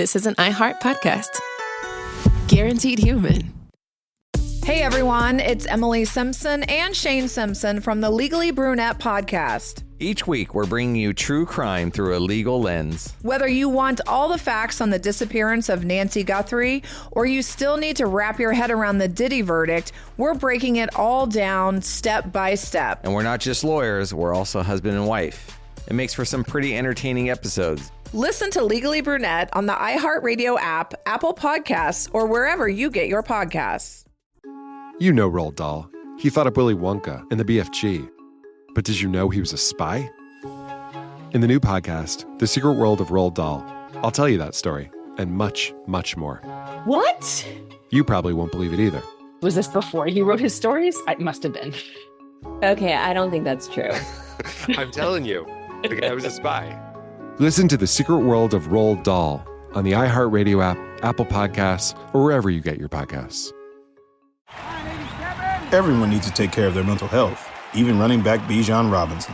this is an iHeart podcast. Guaranteed human. Hey everyone, it's Emily Simpson and Shane Simpson from the Legally Brunette podcast. Each week, we're bringing you true crime through a legal lens. Whether you want all the facts on the disappearance of Nancy Guthrie, or you still need to wrap your head around the Diddy verdict, we're breaking it all down step by step. And we're not just lawyers, we're also husband and wife. It makes for some pretty entertaining episodes. Listen to Legally Brunette on the iHeartRadio app, Apple Podcasts, or wherever you get your podcasts. You know Roald Dahl. He thought up Willy Wonka and the BFG. But did you know he was a spy? In the new podcast, The Secret World of Roald Dahl, I'll tell you that story and much, much more. What? You probably won't believe it either. Was this before he wrote his stories? It must have been. Okay, I don't think that's true. I'm telling you, the guy was a spy. Listen to The Secret World of Roald Dahl on the iHeartRadio app, Apple Podcasts, or wherever you get your podcasts. Everyone needs to take care of their mental health, even running back Bijan Robinson.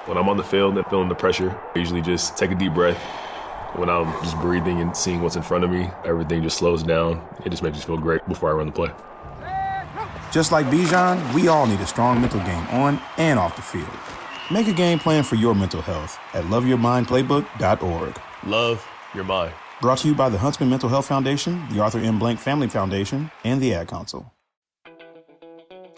When I'm on the field and feeling the pressure, I usually just take a deep breath. When I'm just breathing and seeing what's in front of me, everything just slows down. It just makes me feel great before I run the play. Just like Bijan, we all need a strong mental game on and off the field. Make a game plan for your mental health at loveyourmindplaybook.org. Love your mind. Brought to you by the Huntsman Mental Health Foundation, the Arthur M. Blank Family Foundation, and the Ad Council.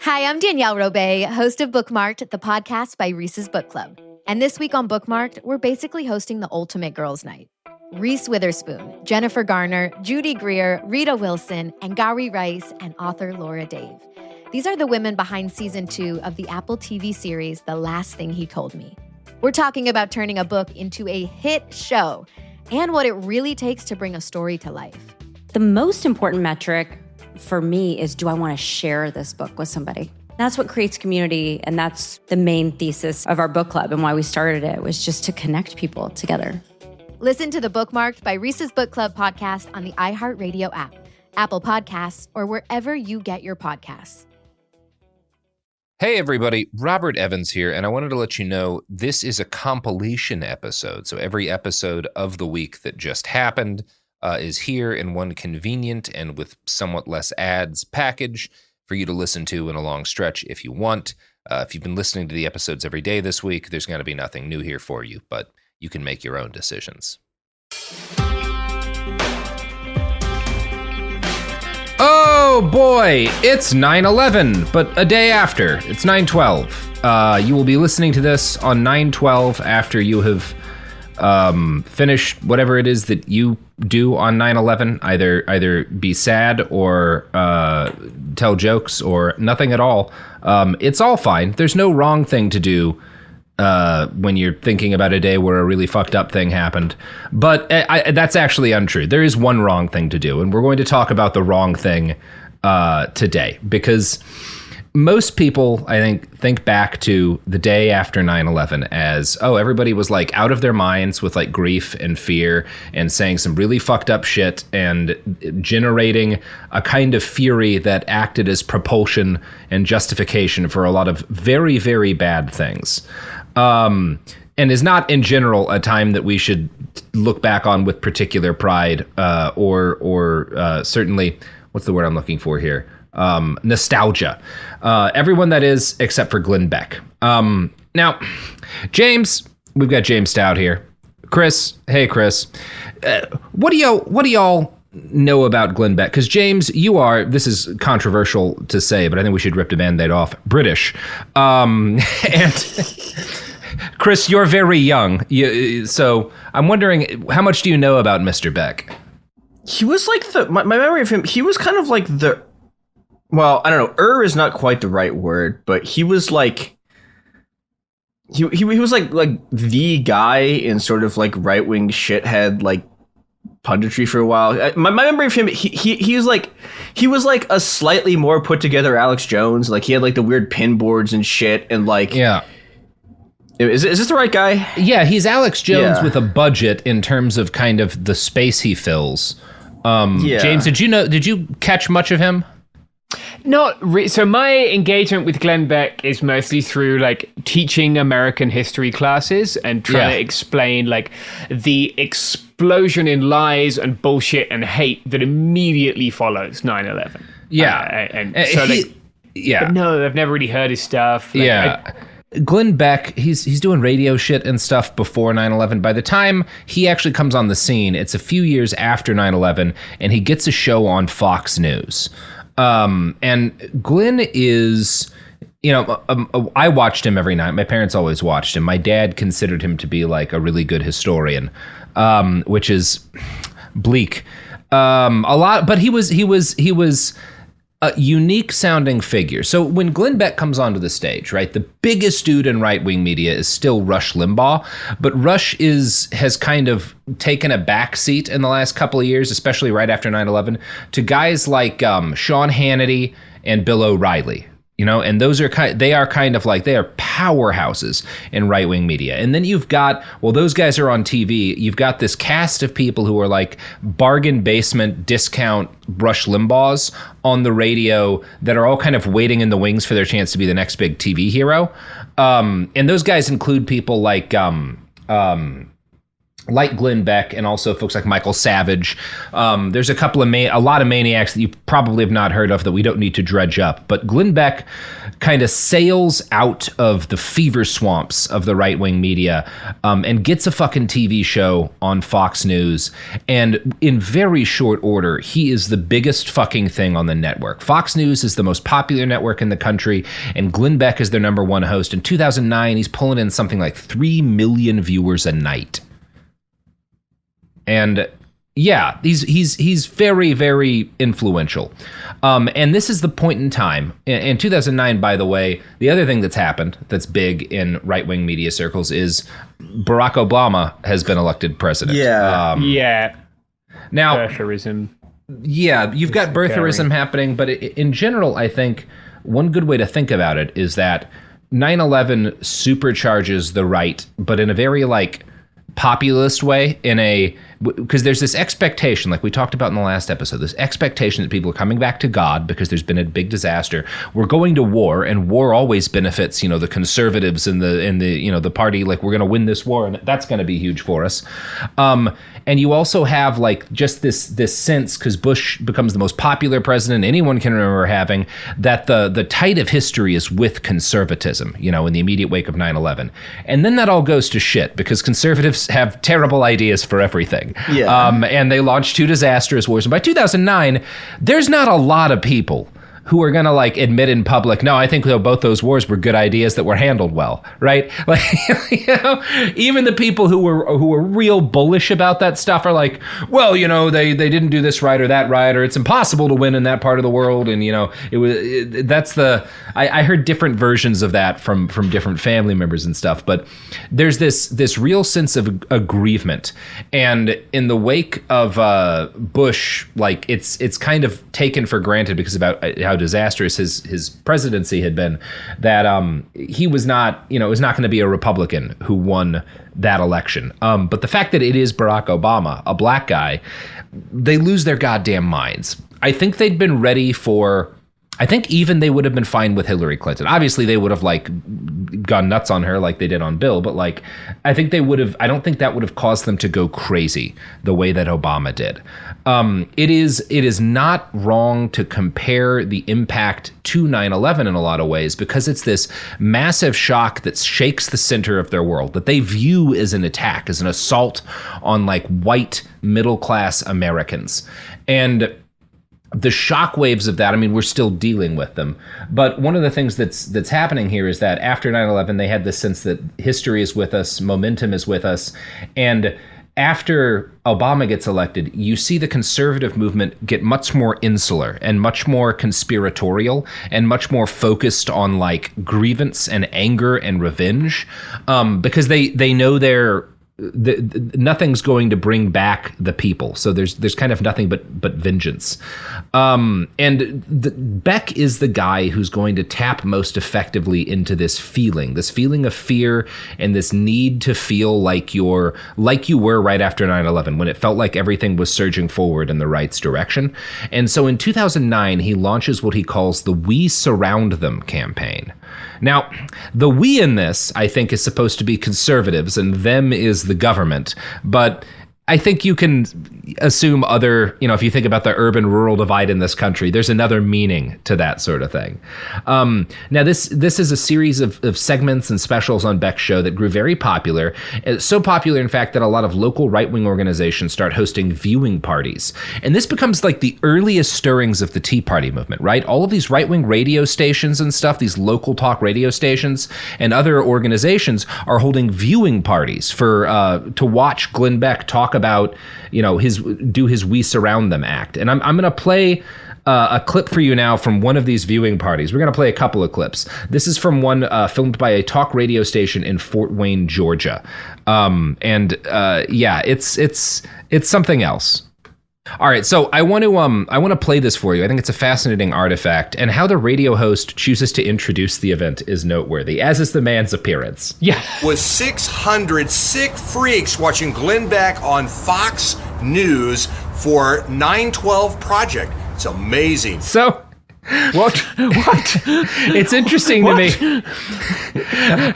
Hi, I'm Danielle Robay, host of Bookmarked, the podcast by Reese's Book Club. And this week on Bookmarked, we're basically hosting the ultimate girls' night. Reese Witherspoon, Jennifer Garner, Judy Greer, Rita Wilson, and Gary Rice, and author Laura Dave. These are the women behind season 2 of the Apple TV series, The Last Thing He Told Me. We're talking about turning a book into a hit show and what it really takes to bring a story to life. The most important metric for me is, do I want to share this book with somebody? That's what creates community, and that's the main thesis of our book club and why we started it, was just to connect people together. Listen to the Bookmarked by Reese's Book Club podcast on the iHeartRadio app, Apple Podcasts, or wherever you get your podcasts. Hey everybody, Robert Evans here, and I wanted to let you know this is a compilation episode. So every episode of the week that just happened is here in one convenient and with somewhat less ads package for you to listen to in a long stretch if you want. If you've been listening to the episodes every day this week, there's going to be nothing new here for you, but you can make your own decisions. Oh boy, it's 9/11, but a day after. It's 9/12. You will be listening to this on 9/12 after you have finish whatever it is that you do on 9/11, either be sad or tell jokes or nothing at all. It's all fine. There's no wrong thing to do when you're thinking about a day where a really fucked up thing happened. But that's actually untrue. There is one wrong thing to do, and we're going to talk about the wrong thing today, because most people, I think back to the day after 9/11 as, oh, everybody was like out of their minds with like grief and fear and saying some really fucked up shit and generating a kind of fury that acted as propulsion and justification for a lot of very, very bad things. And is not in general a time that we should look back on with particular pride, or certainly, what's the word I'm looking for here? Nostalgia. Everyone that is, except for Glenn Beck. Now, James, we've got James Stout here. Chris, hey Chris, what do y'all know about Glenn Beck? Because James, you are, this is controversial to say, but I think we should rip the Band-Aid off, British. And Chris, you're very young, so I'm wondering, how much do you know about Mr. Beck? He was like my memory of him, he was kind of like well, I don't know, is not quite the right word, but he was like, he was like the guy in sort of like right-wing shithead, like punditry for a while. My memory of him, he was like a slightly more put together Alex Jones. Like he had like the weird pin boards and shit, and like, yeah. Is this the right guy? Yeah, he's Alex Jones with a budget in terms of kind of the space he fills. James, did you catch much of him? So my engagement with Glenn Beck is mostly through like teaching American history classes and trying to explain like the explosion in lies and bullshit and hate that immediately follows 9/11. Yeah. But no, I've never really heard his stuff. Glenn Beck, he's doing radio shit and stuff before 9/11. By the time he actually comes on the scene, it's a few years after 9/11, and he gets a show on Fox News. And Glenn is, I watched him every night. My parents always watched him. My dad considered him to be like a really good historian, which is bleak. A lot, but he was a unique sounding figure. So when Glenn Beck comes onto the stage, right, the biggest dude in right-wing media is still Rush Limbaugh, but Rush has kind of taken a back seat in the last couple of years, especially right after 9/11, to guys like Sean Hannity and Bill O'Reilly. And those are they are powerhouses in right-wing media. And then you've got, those guys are on TV. You've got this cast of people who are like bargain basement discount Rush Limbaughs on the radio that are all kind of waiting in the wings for their chance to be the next big TV hero. And those guys include people like Glenn Beck and also folks like Michael Savage. There's a lot of maniacs that you probably have not heard of that we don't need to dredge up. But Glenn Beck kind of sails out of the fever swamps of the right-wing media and gets a fucking TV show on Fox News. And in very short order, he is the biggest fucking thing on the network. Fox News is the most popular network in the country, and Glenn Beck is their number one host. In 2009, he's pulling in something like 3 million viewers a night. And yeah, he's very, very influential. And this is the point in time. In 2009, by the way, the other thing that's happened that's big in right-wing media circles is Barack Obama has been elected president. Now, birtherism. Yeah, you've got birtherism happening, but in general, I think one good way to think about it is that 9/11 supercharges the right, but in a very populist way, because there's this expectation, like we talked about in the last episode, this expectation that people are coming back to God because there's been a big disaster. We're going to war, and war always benefits, the conservatives and the party. Like, we're going to win this war, and that's going to be huge for us. And you also have just this sense, because Bush becomes the most popular president anyone can remember having, that the tide of history is with conservatism, in the immediate wake of 9/11. And then that all goes to shit because conservatives have terrible ideas for everything. Yeah. And they launched 2 disastrous wars. And by 2009, there's not a lot of people who are going to admit in public, no, I think both those wars were good ideas that were handled well, right? Even the people who were real bullish about that stuff are like, well, they didn't do this right or that right, or it's impossible to win in that part of the world. And I heard different versions of that from different family members and stuff. But there's this real sense of aggrievement, and in the wake of Bush, it's kind of taken for granted because about how disastrous his presidency had been, that he was not, it was not going to be a Republican who won that election. But the fact that it is Barack Obama, a black guy, they lose their goddamn minds. I think they'd been ready for, I think even they would have been fine with Hillary Clinton. Obviously, they would have gone nuts on her like they did on Bill, but I think they would have. I don't think that would have caused them to go crazy the way that Obama did. It is not wrong to compare the impact to 9/11 in a lot of ways, because it's this massive shock that shakes the center of their world that they view as an attack, as an assault on white middle class Americans. And the shockwaves of that, we're still dealing with them. But one of the things that's happening here is that after 9/11, they had this sense that history is with us, momentum is with us. And after Obama gets elected, you see the conservative movement get much more insular and much more conspiratorial and much more focused on grievance and anger and revenge, because they know nothing's going to bring back the people. So there's kind of nothing but vengeance. And Beck is the guy who's going to tap most effectively into this feeling of fear and this need to feel like you were right after 9/11, when it felt like everything was surging forward in the right's direction. And so in 2009, he launches what he calls the We Surround Them campaign. Now, the we in this, I think, is supposed to be conservatives, and them is the government. But I think you can assume other, if you think about the urban-rural divide in this country, there's another meaning to that sort of thing. Now, this is a series of segments and specials on Beck's show that grew very popular. So popular, in fact, that a lot of local right-wing organizations start hosting viewing parties. And this becomes like the earliest stirrings of the Tea Party movement, right? All of these right-wing radio stations and stuff, these local talk radio stations and other organizations are holding viewing parties to watch Glenn Beck talk about, his We Surround Them act. And I'm going to play a clip for you now from one of these viewing parties. We're going to play a couple of clips. This is from one filmed by a talk radio station in Fort Wayne, Georgia. It's something else. All right, so I want to play this for you. I think it's a fascinating artifact, and how the radio host chooses to introduce the event is noteworthy, as is the man's appearance. Yeah. With 600 sick freaks watching Glenn Beck on Fox News for 9/12 Project. It's amazing. So... What? It's interesting to me.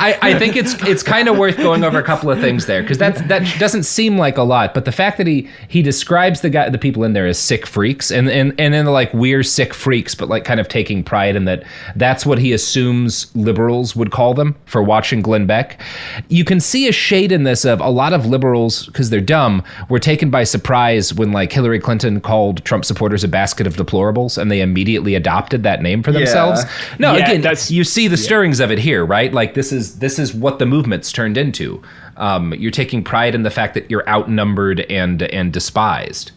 I think it's kind of worth going over a couple of things there, because that doesn't seem like a lot, but the fact that he describes the people in there as sick freaks, and then like we're sick freaks, but like kind of taking pride in that's what he assumes liberals would call them for watching Glenn Beck. You can see a shade in this of a lot of liberals, because they're dumb, were taken by surprise when like Hillary Clinton called Trump supporters a basket of deplorables, and they immediately adopted that name for themselves. No, again, you see the stirrings of it here, right? Like this is what the movement's turned into. You're taking pride in the fact that you're outnumbered and despised.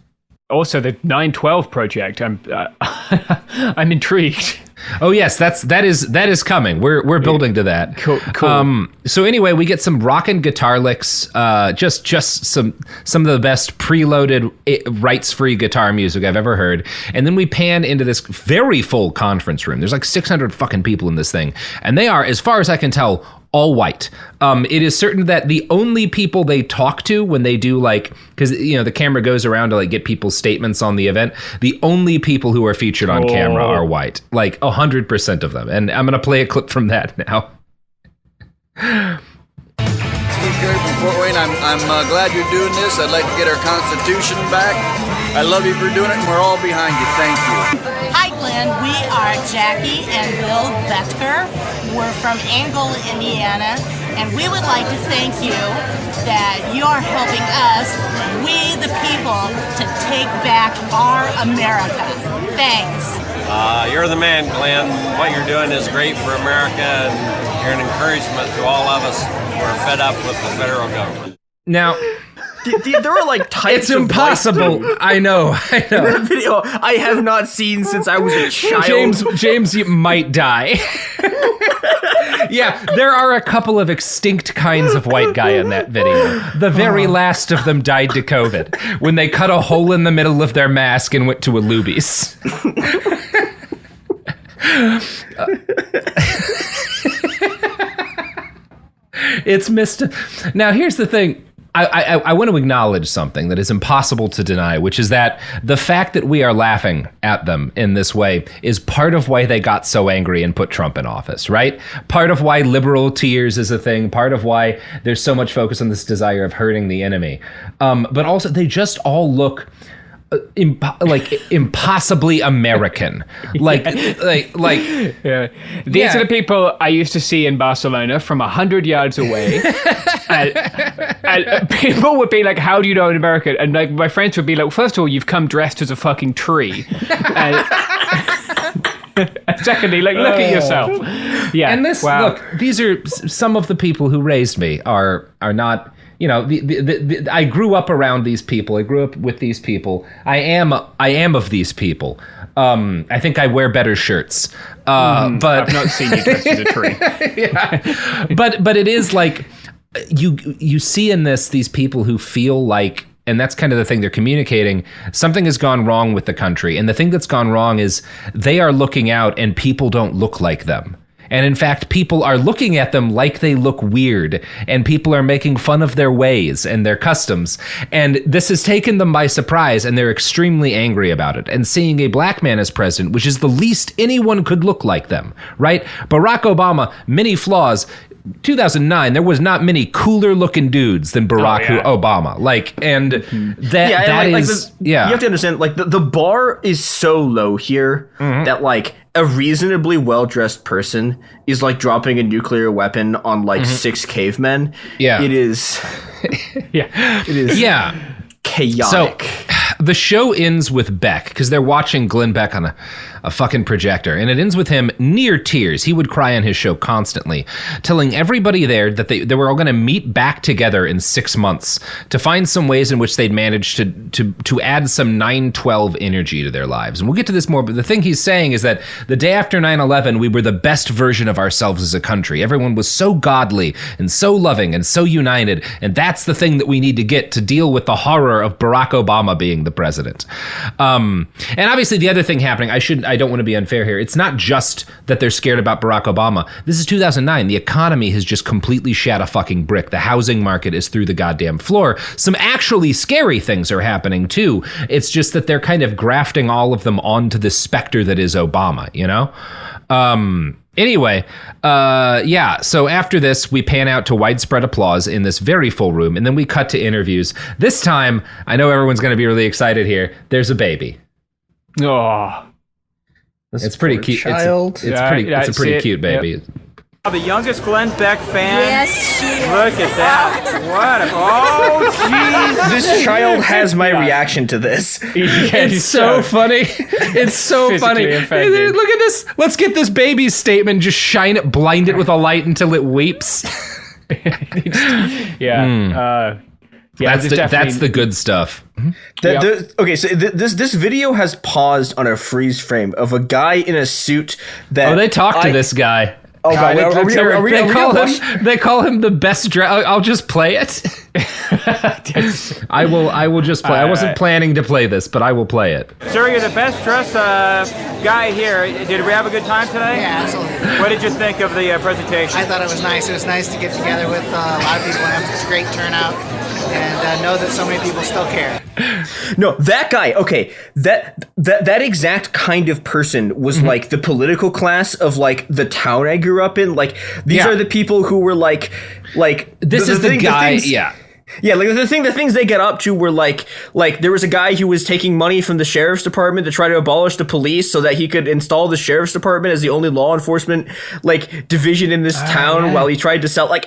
Also, the 9/12 Project. I'm intrigued. Oh yes, that is coming. We're building to that. Cool. So anyway, we get some rockin' guitar licks. Just some of the best preloaded rights-free guitar music I've ever heard. And then we pan into this very full conference room. There's like 600 fucking people in this thing, and they are, as far as I can tell, all white. It is certain that the only people they talk to when they do because the camera goes around to like get people's statements on the event, the only people who are featured on camera are white, like 100% of them. And I'm gonna play a clip from that now. Steve Curry from Fort Wayne. I'm glad you're doing this. I'd like to get our Constitution back. I love you for doing it, and we're all behind you. Thank you. Hi, Glenn. We are Jackie and Bill Becker. We're from Angola, Indiana, and we would like to thank you that you're helping us, we the people, to take back our America. Thanks. You're the man, Glenn. What you're doing is great for America, and you're an encouragement to all of us. We're fed up with the federal government. Now... there are like types it's impossible. I know. That video I have not seen since I was a child. James, you might die. Yeah, there are a couple of extinct kinds of white guy in that video. The very last of them died to COVID when they cut a hole in the middle of their mask and went to a Luby's. It's missed. Now, here's the thing. I want to acknowledge something that is impossible to deny, which is that the fact that we are laughing at them in this way is part of why they got so angry and put Trump in office, right? Part of why liberal tears is a thing, part of why there's so much focus on this desire of hurting the enemy. But also, they just all look... impossibly American. These are the people I used to see in Barcelona from 100 yards away. and people would be like, how do you know I'm American? And like my friends would be like, first of all, you've come dressed as a fucking tree. And secondly, like, look at yourself. Yeah. And look, these are some of the people who raised me are not... I grew up around these people. I grew up with these people. I am of these people. I think I wear better shirts. But I've not seen you dressed as a tree. Yeah. But it is like you see in these people who feel like, and that's kind of the thing they're communicating, something has gone wrong with the country. And the thing that's gone wrong is they are looking out and people don't look like them. And in fact, people are looking at them like they look weird, and people are making fun of their ways and their customs. And this has taken them by surprise, and they're extremely angry about it. And seeing a black man as president, which is the least anyone could look like them, right? Barack Obama, many flaws, 2009, there was not many cooler looking dudes than Barack Obama. Like, and you have to understand, like, the bar is so low here that, like, a reasonably well-dressed person is like dropping a nuclear weapon on like 6 cavemen. Yeah. It is. Yeah. It is. Yeah. Chaotic. So the show ends with Beck, because they're watching Glenn Beck on a fucking projector, and it ends with him near tears. He would cry on his show constantly, telling everybody there that they were all going to meet back together in 6 months to find some ways in which they'd managed to add some 9/12 energy to their lives. And we'll get to this more, but the thing he's saying is that the day after 9/11, we were the best version of ourselves as a country. Everyone was so godly and so loving and so united, and that's the thing that we need to get to deal with the horror of Barack Obama being the president. And obviously the other thing happening, I don't want to be unfair here. It's not just that they're scared about Barack Obama. This is 2009. The economy has just completely shat a fucking brick. The housing market is through the goddamn floor. Some actually scary things are happening too. It's just that they're kind of grafting all of them onto the specter that is Obama, you know? Anyway, so after this, we pan out to widespread applause in this very full room, and then we cut to interviews. This time, I know everyone's going to be really excited here. There's a baby. Oh. It's pretty cute. It's a pretty cute baby. Yep. The youngest Glenn Beck fan. Yes, she is. Look at that. What? Oh, jeez. This child has my reaction to this. It's so funny. It's so funny. Look at this. Let's get this baby's statement. Just shine it, blind it with a light until it weeps. That's the good stuff. Okay, so this video has paused on a freeze frame of a guy in a suit that. Oh, they talk to this guy. Oh God! They call him the best. I'll just play it. I will just play. I wasn't planning to play this, but I will play it. Sir, you're the best dressed guy here. Did we have a good time today? Yeah, absolutely. What did you think of the presentation? I thought it was nice. It was nice to get together with a lot of people and have a great turnout, and know that so many people still care. No, that guy. Okay, that exact kind of person was like the political class of like the town I grew up in. Like these are the people who were like this is the guy. Yeah, like the things they get up to were like there was a guy who was taking money from the sheriff's department to try to abolish the police so that he could install the sheriff's department as the only law enforcement like division in this town while he tried to sell that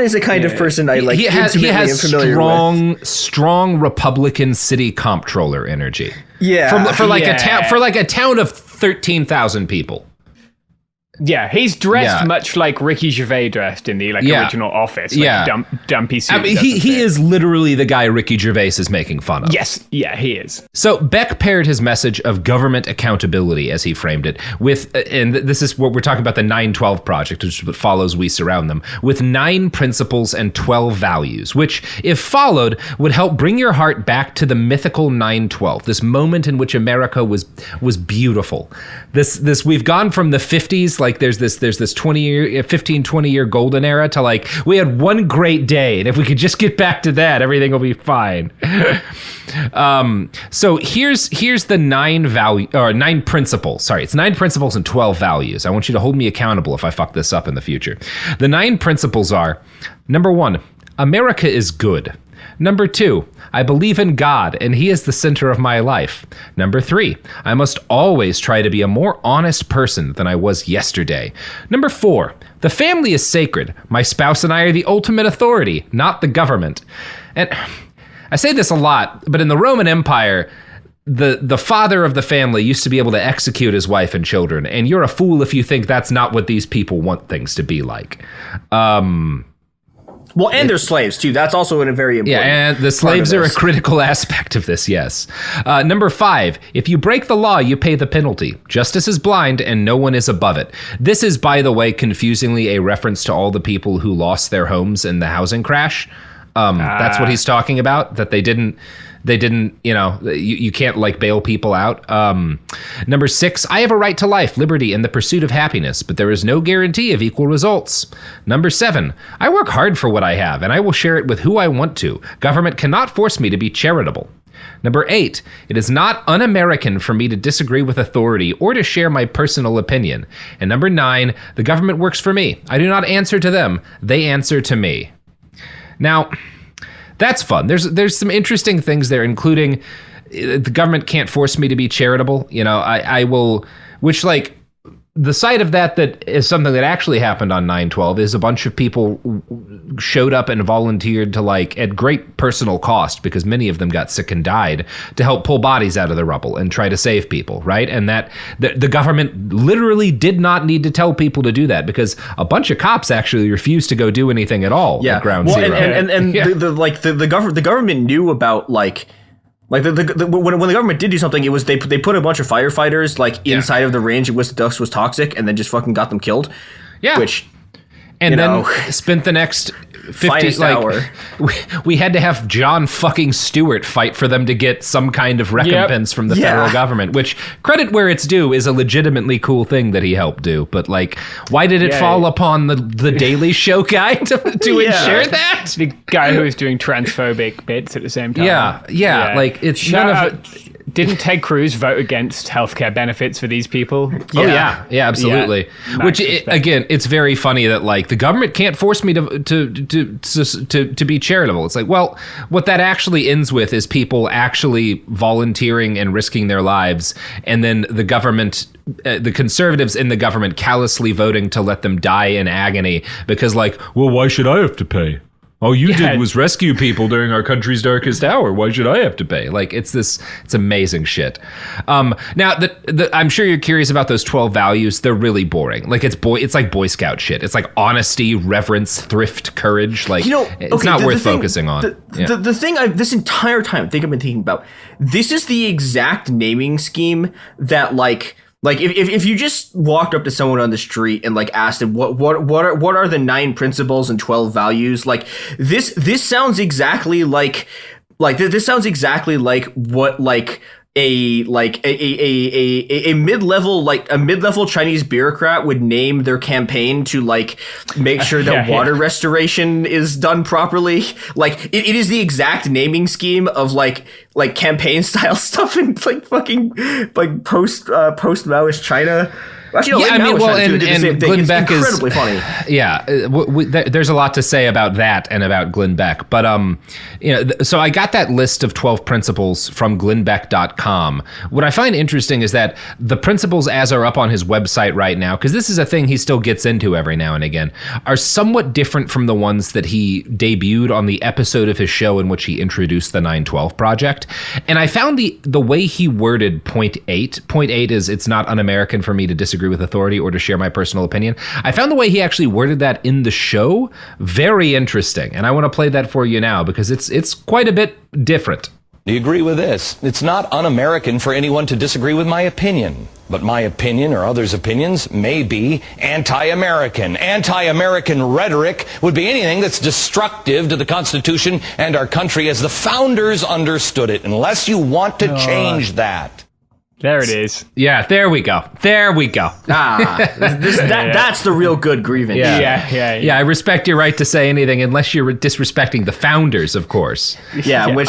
is a kind of person I like. He has strong Republican city comptroller energy. Yeah, for a town of 13,000 people. Yeah, he's dressed much like Ricky Gervais dressed in the original Office. Dumpy suit. I mean, he is literally the guy Ricky Gervais is making fun of. Yes, he is. So Beck paired his message of government accountability, as he framed it, with, and this is what we're talking about, the 9/12 Project, which is what follows We Surround Them, with 9 principles and 12 values, which, if followed, would help bring your heart back to the mythical 9/12, this moment in which America was beautiful. This we've gone from the 50s, like there's this 15-20 year golden era to like we had one great day, and if we could just get back to that, everything will be fine. So here's the 9 principles. Sorry, it's 9 principles and 12 values. I want you to hold me accountable if I fuck this up in the future. The 9 principles are: number 1, America is good. Number 2, I believe in God, and He is the center of my life. Number 3, I must always try to be a more honest person than I was yesterday. Number 4, the family is sacred. My spouse and I are the ultimate authority, not the government. And I say this a lot, but in the Roman Empire, the father of the family used to be able to execute his wife and children, and you're a fool if you think that's not what these people want things to be like. Well, and they're slaves, too. That's also a very important and the slaves are a critical aspect of this, yes. Number 5, if you break the law, you pay the penalty. Justice is blind, and no one is above it. This is, by the way, confusingly a reference to all the people who lost their homes in the housing crash. That's what he's talking about, that they didn't, you can't like bail people out. Number 6, I have a right to life, liberty, and the pursuit of happiness, but there is no guarantee of equal results. Number 7, I work hard for what I have, and I will share it with who I want to. Government cannot force me to be charitable. Number 8, it is not un-American for me to disagree with authority or to share my personal opinion. And number 9, the government works for me. I do not answer to them. They answer to me. Now, that's fun. There's some interesting things there, including the government can't force me to be charitable. You know, I will, which like, the side of that is something that actually happened on 9/12 is a bunch of people showed up and volunteered to, like, at great personal cost, because many of them got sick and died, to help pull bodies out of the rubble and try to save people, right? And that the government literally did not need to tell people to do that, because a bunch of cops actually refused to go do anything at all at Ground Zero. And Yeah. the government knew about like when the government did do something, it was they put a bunch of firefighters like inside of the range in which the dust was toxic, and then just fucking got them killed. Yeah, which and then spent the next 50 hour. We had to have John fucking Stewart fight for them to get some kind of recompense from the federal government, which, credit where it's due, is a legitimately cool thing that he helped do. But like, why did it fall upon the Daily Show guy to ensure that? The guy who was doing transphobic bits at the same time. Yeah. Like, it's Didn't Ted Cruz vote against healthcare benefits for these people? Yeah, absolutely. Yeah. Which again, it's very funny that like the government can't force me to be charitable. It's like, well, what that actually ends with is people actually volunteering and risking their lives, and then the government, the conservatives in the government, callously voting to let them die in agony because, like, well, why should I have to pay? All you did was rescue people during our country's darkest hour. Why should I have to pay? Like, it's amazing shit. Now, I'm sure you're curious about those 12 values. They're really boring. Like, it's like Boy Scout shit. It's like honesty, reverence, thrift, courage. Like, it's not worth focusing on. The thing this entire time I think I've been thinking about, this is the exact naming scheme that like if you just walked up to someone on the street and like asked them what are the 9 principles and 12 values, like this sounds exactly like this sounds exactly like what like a mid-level Chinese bureaucrat would name their campaign to like make sure that water restoration is done properly. Like it is the exact naming scheme of like campaign style stuff in like fucking like post Maoist China. Actually, no, and Glenn Beck is incredibly funny. Yeah, there's a lot to say about that and about Glenn Beck. But so I got that list of 12 principles from glennbeck.com. What I find interesting is that the principles as are up on his website right now, because this is a thing he still gets into every now and again, are somewhat different from the ones that he debuted on the episode of his show in which he introduced the 9/12 Project. And I found the way he worded point 8 is, it's not un-American for me to disagree with authority or to share my personal opinion. I found the way he actually worded that in the show very interesting, and I want to play that for you now because it's quite a bit different. Do you agree with this? It's not un-American for anyone to disagree with my opinion, but my opinion or others' opinions may be anti-American. Anti-American rhetoric would be anything that's destructive to the Constitution and our country as the founders understood it, unless you want to change that. There it is. Yeah, there we go. That's the real good grievance. Yeah, I respect your right to say anything unless you're disrespecting the founders, of course. Yeah, in which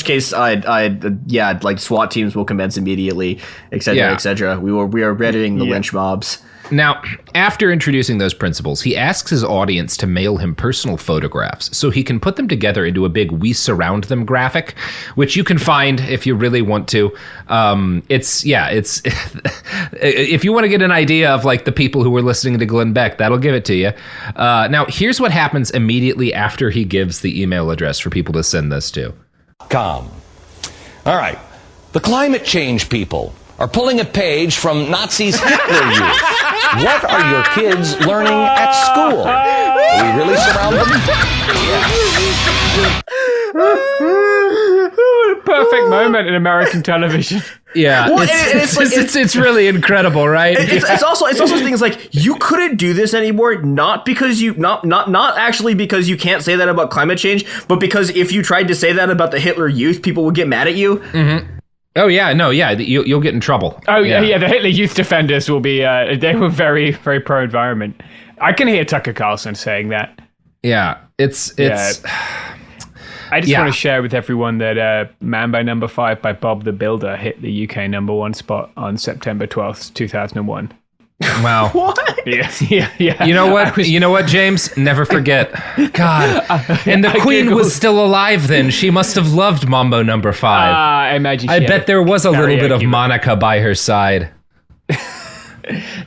case, I'd like SWAT teams will commence immediately, etc., etc. We are readying the lynch mobs. Now, after introducing those principles, he asks his audience to mail him personal photographs so he can put them together into a big "We Surround Them" graphic, which you can find if you really want to. It's if you want to get an idea of like the people who were listening to Glenn Beck, that'll give it to you. Now, here's what happens immediately after he gives the email address for people to send this to. All right. The climate change people are pulling a page from Nazis' Hitler Youth. What are your kids learning at school? Do we really surround them? Perfect moment in American television. Yeah, well, it's really incredible, right? It's also things like you couldn't do this anymore, not because not actually because you can't say that about climate change, but because if you tried to say that about the Hitler Youth, people would get mad at you. Mm-hmm. Oh yeah, no, yeah, you'll get in trouble. Oh yeah, the Hitler Youth defenders will be. They were very, very pro-environment. I can hear Tucker Carlson saying that. Yeah, it's. I just want to share with everyone that Mambo No. 5 by Bob the Builder hit the UK #1 spot on September 12th, 2001. Wow. What? Yeah. You know what? You know what, James? Never forget. God. And the Queen was still alive then. She must have loved Mambo No. 5. I imagine. I bet there was a little bit of Monica by her side. A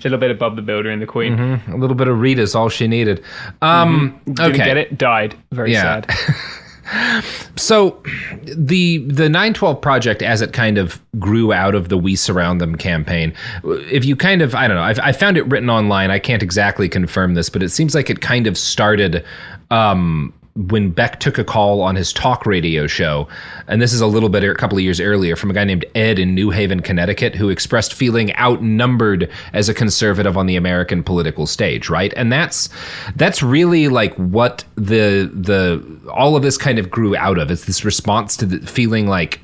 little bit of Bob the Builder and the Queen. Mm-hmm. A little bit of Rita's all she needed. Didn't Okay. get it. Died. Very sad. So the 9/12 project, as it kind of grew out of the We Surround Them campaign, if you kind of, I don't know, I found it written online. I can't exactly confirm this, but it seems like it kind of started when Beck took a call on his talk radio show. And this is a couple of years earlier, from a guy named Ed in New Haven, Connecticut, who expressed feeling outnumbered as a conservative on the American political stage, right? And that's really like what the all of this kind of grew out of. It's this response to the feeling like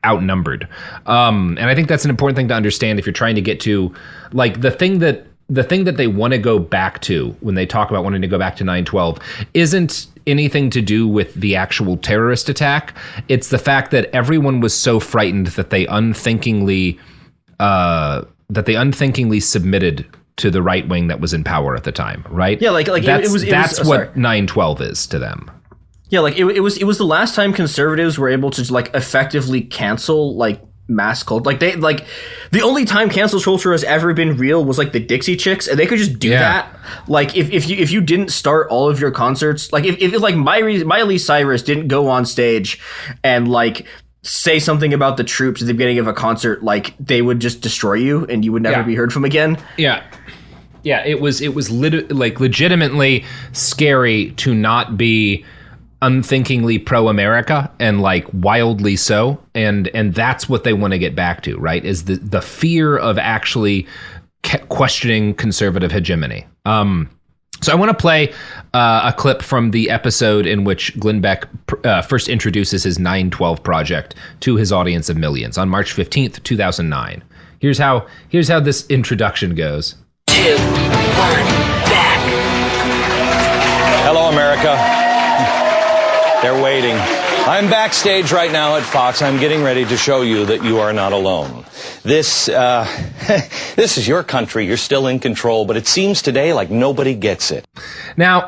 outnumbered. And I think that's an important thing to understand if you're trying to get to like the thing that they want to go back to when they talk about wanting to go back to 9/12 isn't anything to do with the actual terrorist attack. It's the fact that everyone was so frightened that they unthinkingly submitted to the right wing that was in power at the time, right? Yeah, like that's what 9/12 is to them. Yeah, like it was the last time conservatives were able to like effectively cancel like mass cult. Like they like the only time cancel culture has ever been real was like the Dixie Chicks, and they could just do that. Like if you didn't start all of your concerts, like if like Miley Cyrus didn't go on stage and like say something about the troops at the beginning of a concert, like they would just destroy you and you would never be heard from again. Yeah, it was legitimately scary to not be unthinkingly pro-America and like wildly so, and that's what they want to get back to, right? Is the fear of actually questioning conservative hegemony. So I want to play a clip from the episode in which Glenn Beck first introduces his 9/12 project to his audience of millions on March 15th, 2009. Here's how this introduction goes. 2, 1, back. Hello, America. They're waiting. I'm backstage right now at Fox. I'm getting ready to show you that you are not alone. This is your country. You're still in control, but it seems today like nobody gets it. Now,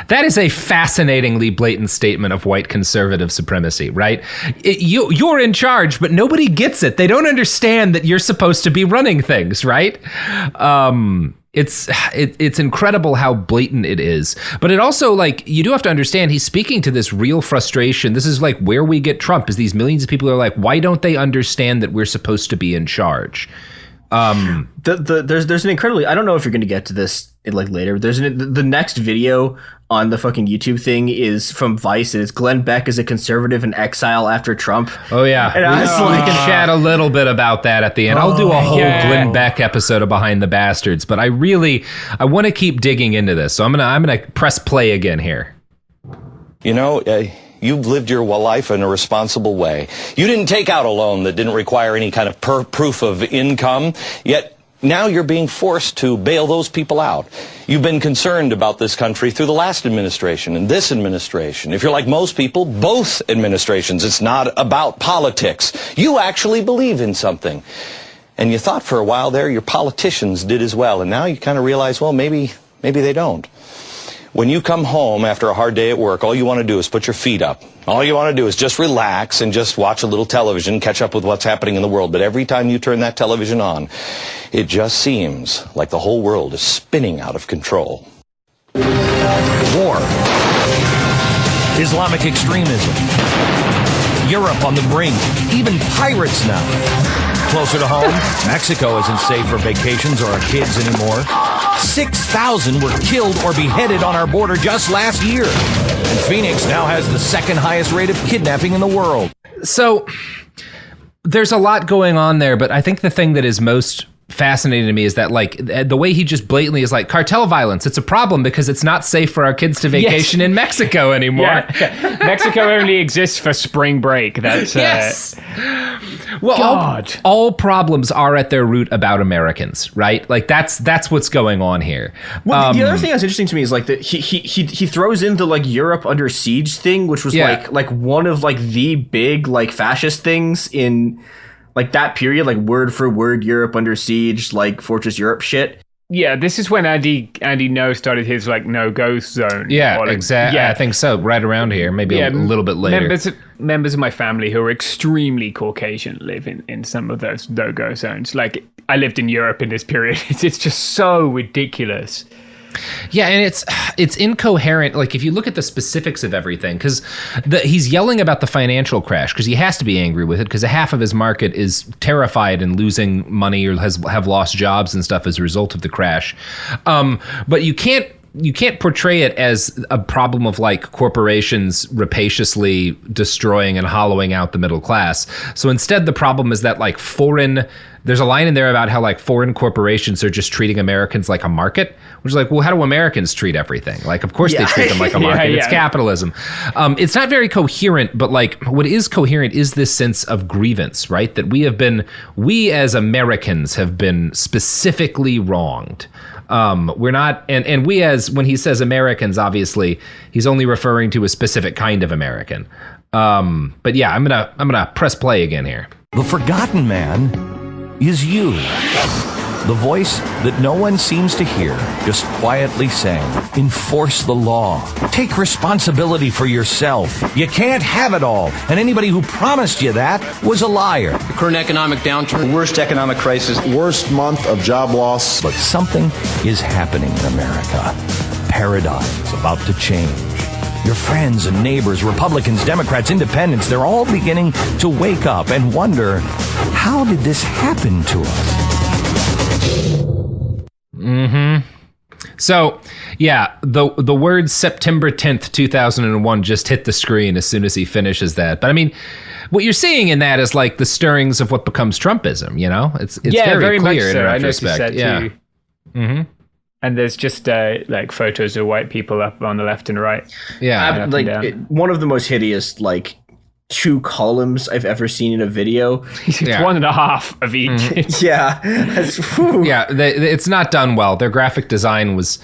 that is a fascinatingly blatant statement of white conservative supremacy, right? You're in charge, but nobody gets it. They don't understand that you're supposed to be running things, right? It's incredible how blatant it is. But it also, like, you do have to understand he's speaking to this real frustration. This is like where we get Trump, is these millions of people are like, why don't they understand that we're supposed to be in charge? There's an incredibly, I don't know if you're going to get to this like later. There's the next video on the fucking YouTube thing is from Vice, and it's Glenn Beck as a conservative in exile after Trump. Oh yeah, and I was we can chat a little bit about that at the end. I'll do a whole Glenn Beck episode of Behind the Bastards, but I want to keep digging into this, so I'm gonna press play again here. You know, you've lived your life in a responsible way. You didn't take out a loan that didn't require any kind of proof of income, yet now you're being forced to bail those people out. You've been concerned about this country through the last administration and this administration. If you're like most people, both administrations, it's not about politics. You actually believe in something. And you thought for a while there your politicians did as well. And now you kind of realize, well, maybe they don't. When you come home after a hard day at work, all you want to do is put your feet up. All you want to do is just relax and just watch a little television, catch up with what's happening in the world. But every time you turn that television on, it just seems like the whole world is spinning out of control. War. Islamic extremism. Europe on the brink. Even pirates now. Closer to home, Mexico isn't safe for vacations or our kids anymore. 6,000 were killed or beheaded on our border just last year. And Phoenix now has the second highest rate of kidnapping in the world. So there's a lot going on there, but I think the thing that is most fascinating to me is that, like, the way he just blatantly is like, cartel violence, it's a problem because it's not safe for our kids to vacation in Mexico anymore. Yeah. Mexico only exists for spring break. That's yes. Well, all problems are at their root about Americans, right? Like that's what's going on here. Well, the other thing that's interesting to me is like that he throws in the like Europe under siege thing, which was like one of like the big like fascist things in like that period, like word for word Europe under siege, like Fortress Europe shit. Yeah, this is when Andy No started his like no-go zone. Yeah, like, exactly. Yeah, I think so. Right around here, maybe a little bit later. Members of my family who are extremely Caucasian live in some of those no-go zones. Like, I lived in Europe in this period. It's just so ridiculous. Yeah, and it's incoherent. Like, if you look at the specifics of everything, because he's yelling about the financial crash because he has to be angry with it because half of his market is terrified and losing money or have lost jobs and stuff as a result of the crash. But you can't portray it as a problem of like corporations rapaciously destroying and hollowing out the middle class. So instead, the problem is that like there's a line in there about how like foreign corporations are just treating Americans like a market, which is like, well, how do Americans treat everything? Like, of course they treat them like a market. It's capitalism. It's not very coherent, but like what is coherent is this sense of grievance, right? That we as Americans have been specifically wronged. We're not, and we as, when he says Americans, obviously he's only referring to a specific kind of American. But yeah, I'm gonna press play again here. The forgotten man is you. The voice that no one seems to hear, just quietly saying, enforce the law. Take responsibility for yourself. You can't have it all. And anybody who promised you that was a liar. The current economic downturn, worst economic crisis, worst month of job loss. But something is happening in America. Paradigms about to change. Your friends and neighbors, Republicans, Democrats, Independents, they're all beginning to wake up and wonder, how did this happen to us? Mm-hmm. So, yeah, the words September 10th, 2001 just hit the screen as soon as he finishes that. But I mean, what you're seeing in that is like the stirrings of what becomes Trumpism, you know? It's very clear in retrospect. Too. Mm-hmm. And there's just like photos of white people up on the left and right. Yeah. One of the most hideous, like, 2 columns I've ever seen in a video. It's 1.5 of each. Mm-hmm. Yeah. Yeah, it's not done well. Their graphic design was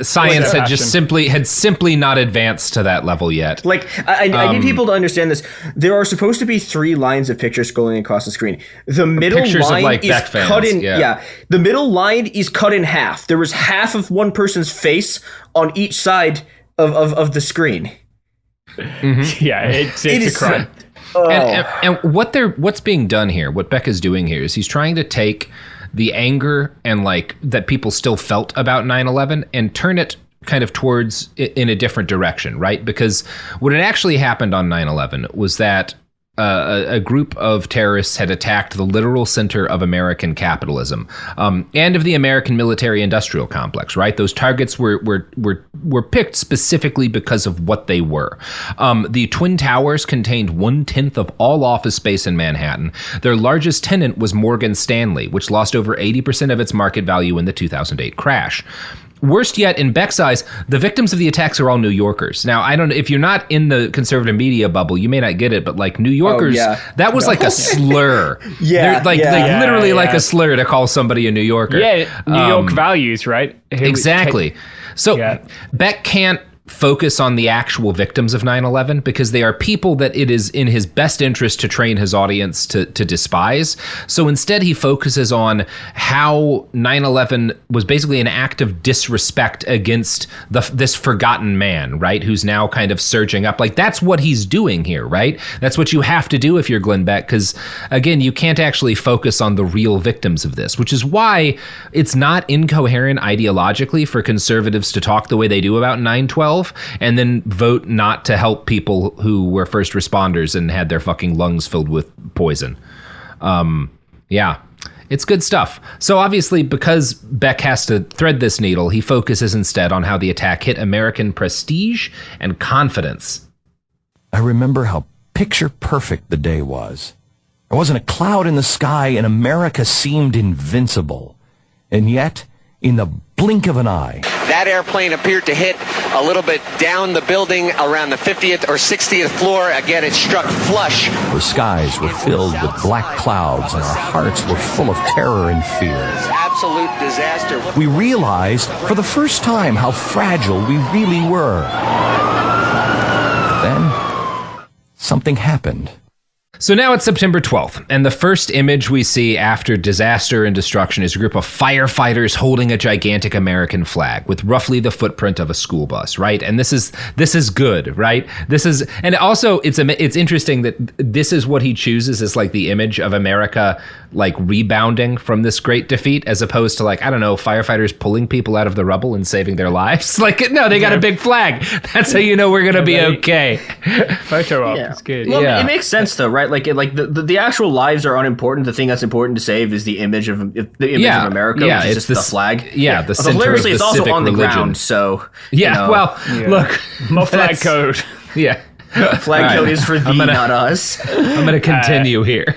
science had simply not advanced to that level yet. Like I need people to understand this. There are supposed to be 3 lines of pictures scrolling across the screen. The middle line is cut in. Yeah, the middle line is cut in half. There was half of one person's face on each side of the screen. Mm-hmm. Yeah, it's a crime. And what's being done here, what Becca's doing here, is he's trying to take the anger and like that people still felt about 9/11 and turn it kind of towards in a different direction, right? Because what had actually happened on 9/11 was that a group of terrorists had attacked the literal center of American capitalism and of the American military-industrial complex. Right, those targets were picked specifically because of what they were. The Twin Towers contained 1/10 of all office space in Manhattan. Their largest tenant was Morgan Stanley, which lost over 80% of its market value in the 2008 crash. Worst yet, in Beck's eyes, the victims of the attacks are all New Yorkers. Now, I don't know if you're not in the conservative media bubble, you may not get it, but like New Yorkers, that was like a slur. Literally like a slur to call somebody a New Yorker. Yeah, New York values, right? Exactly. So Beck can't focus on the actual victims of 9/11 because they are people that it is in his best interest to train his audience to despise. So instead he focuses on how 9/11 was basically an act of disrespect against this forgotten man, right? Who's now kind of surging up. Like that's what he's doing here, right? That's what you have to do if you're Glenn Beck, because again, you can't actually focus on the real victims of this, which is why it's not incoherent ideologically for conservatives to talk the way they do about 9/12 and then vote not to help people who were first responders and had their fucking lungs filled with poison. Yeah, it's good stuff. So obviously, because Beck has to thread this needle, he focuses instead on how the attack hit American prestige and confidence. I remember how picture perfect the day was. There wasn't a cloud in the sky and America seemed invincible. And yet, in the blink of an eye, That airplane appeared to hit a little bit down the building around the 50th or 60th floor. Again, it struck flush. The skies were filled with black clouds and our hearts were full of terror and fear. Absolute disaster. We realized for the first time how fragile we really were. Then, something happened. So now it's September 12th, and the first image we see after disaster and destruction is a group of firefighters holding a gigantic American flag with roughly the footprint of a school bus, right? And this is good, right? And also it's interesting that this is what he chooses as like the image of America like rebounding from this great defeat, as opposed to like, I don't know, firefighters pulling people out of the rubble and saving their lives. Like, no, they got a big flag. That's how you know we're gonna be okay. Photo op, it's good. Well, it makes sense though, right? Like the actual lives are unimportant. The thing that's important to save is the image of America, which is just the flag. Yeah, the center hilariously, of the it's also civic on the religion. ground. So look, more flag code. Yeah, flag code is for thee, not us. I'm gonna continue here.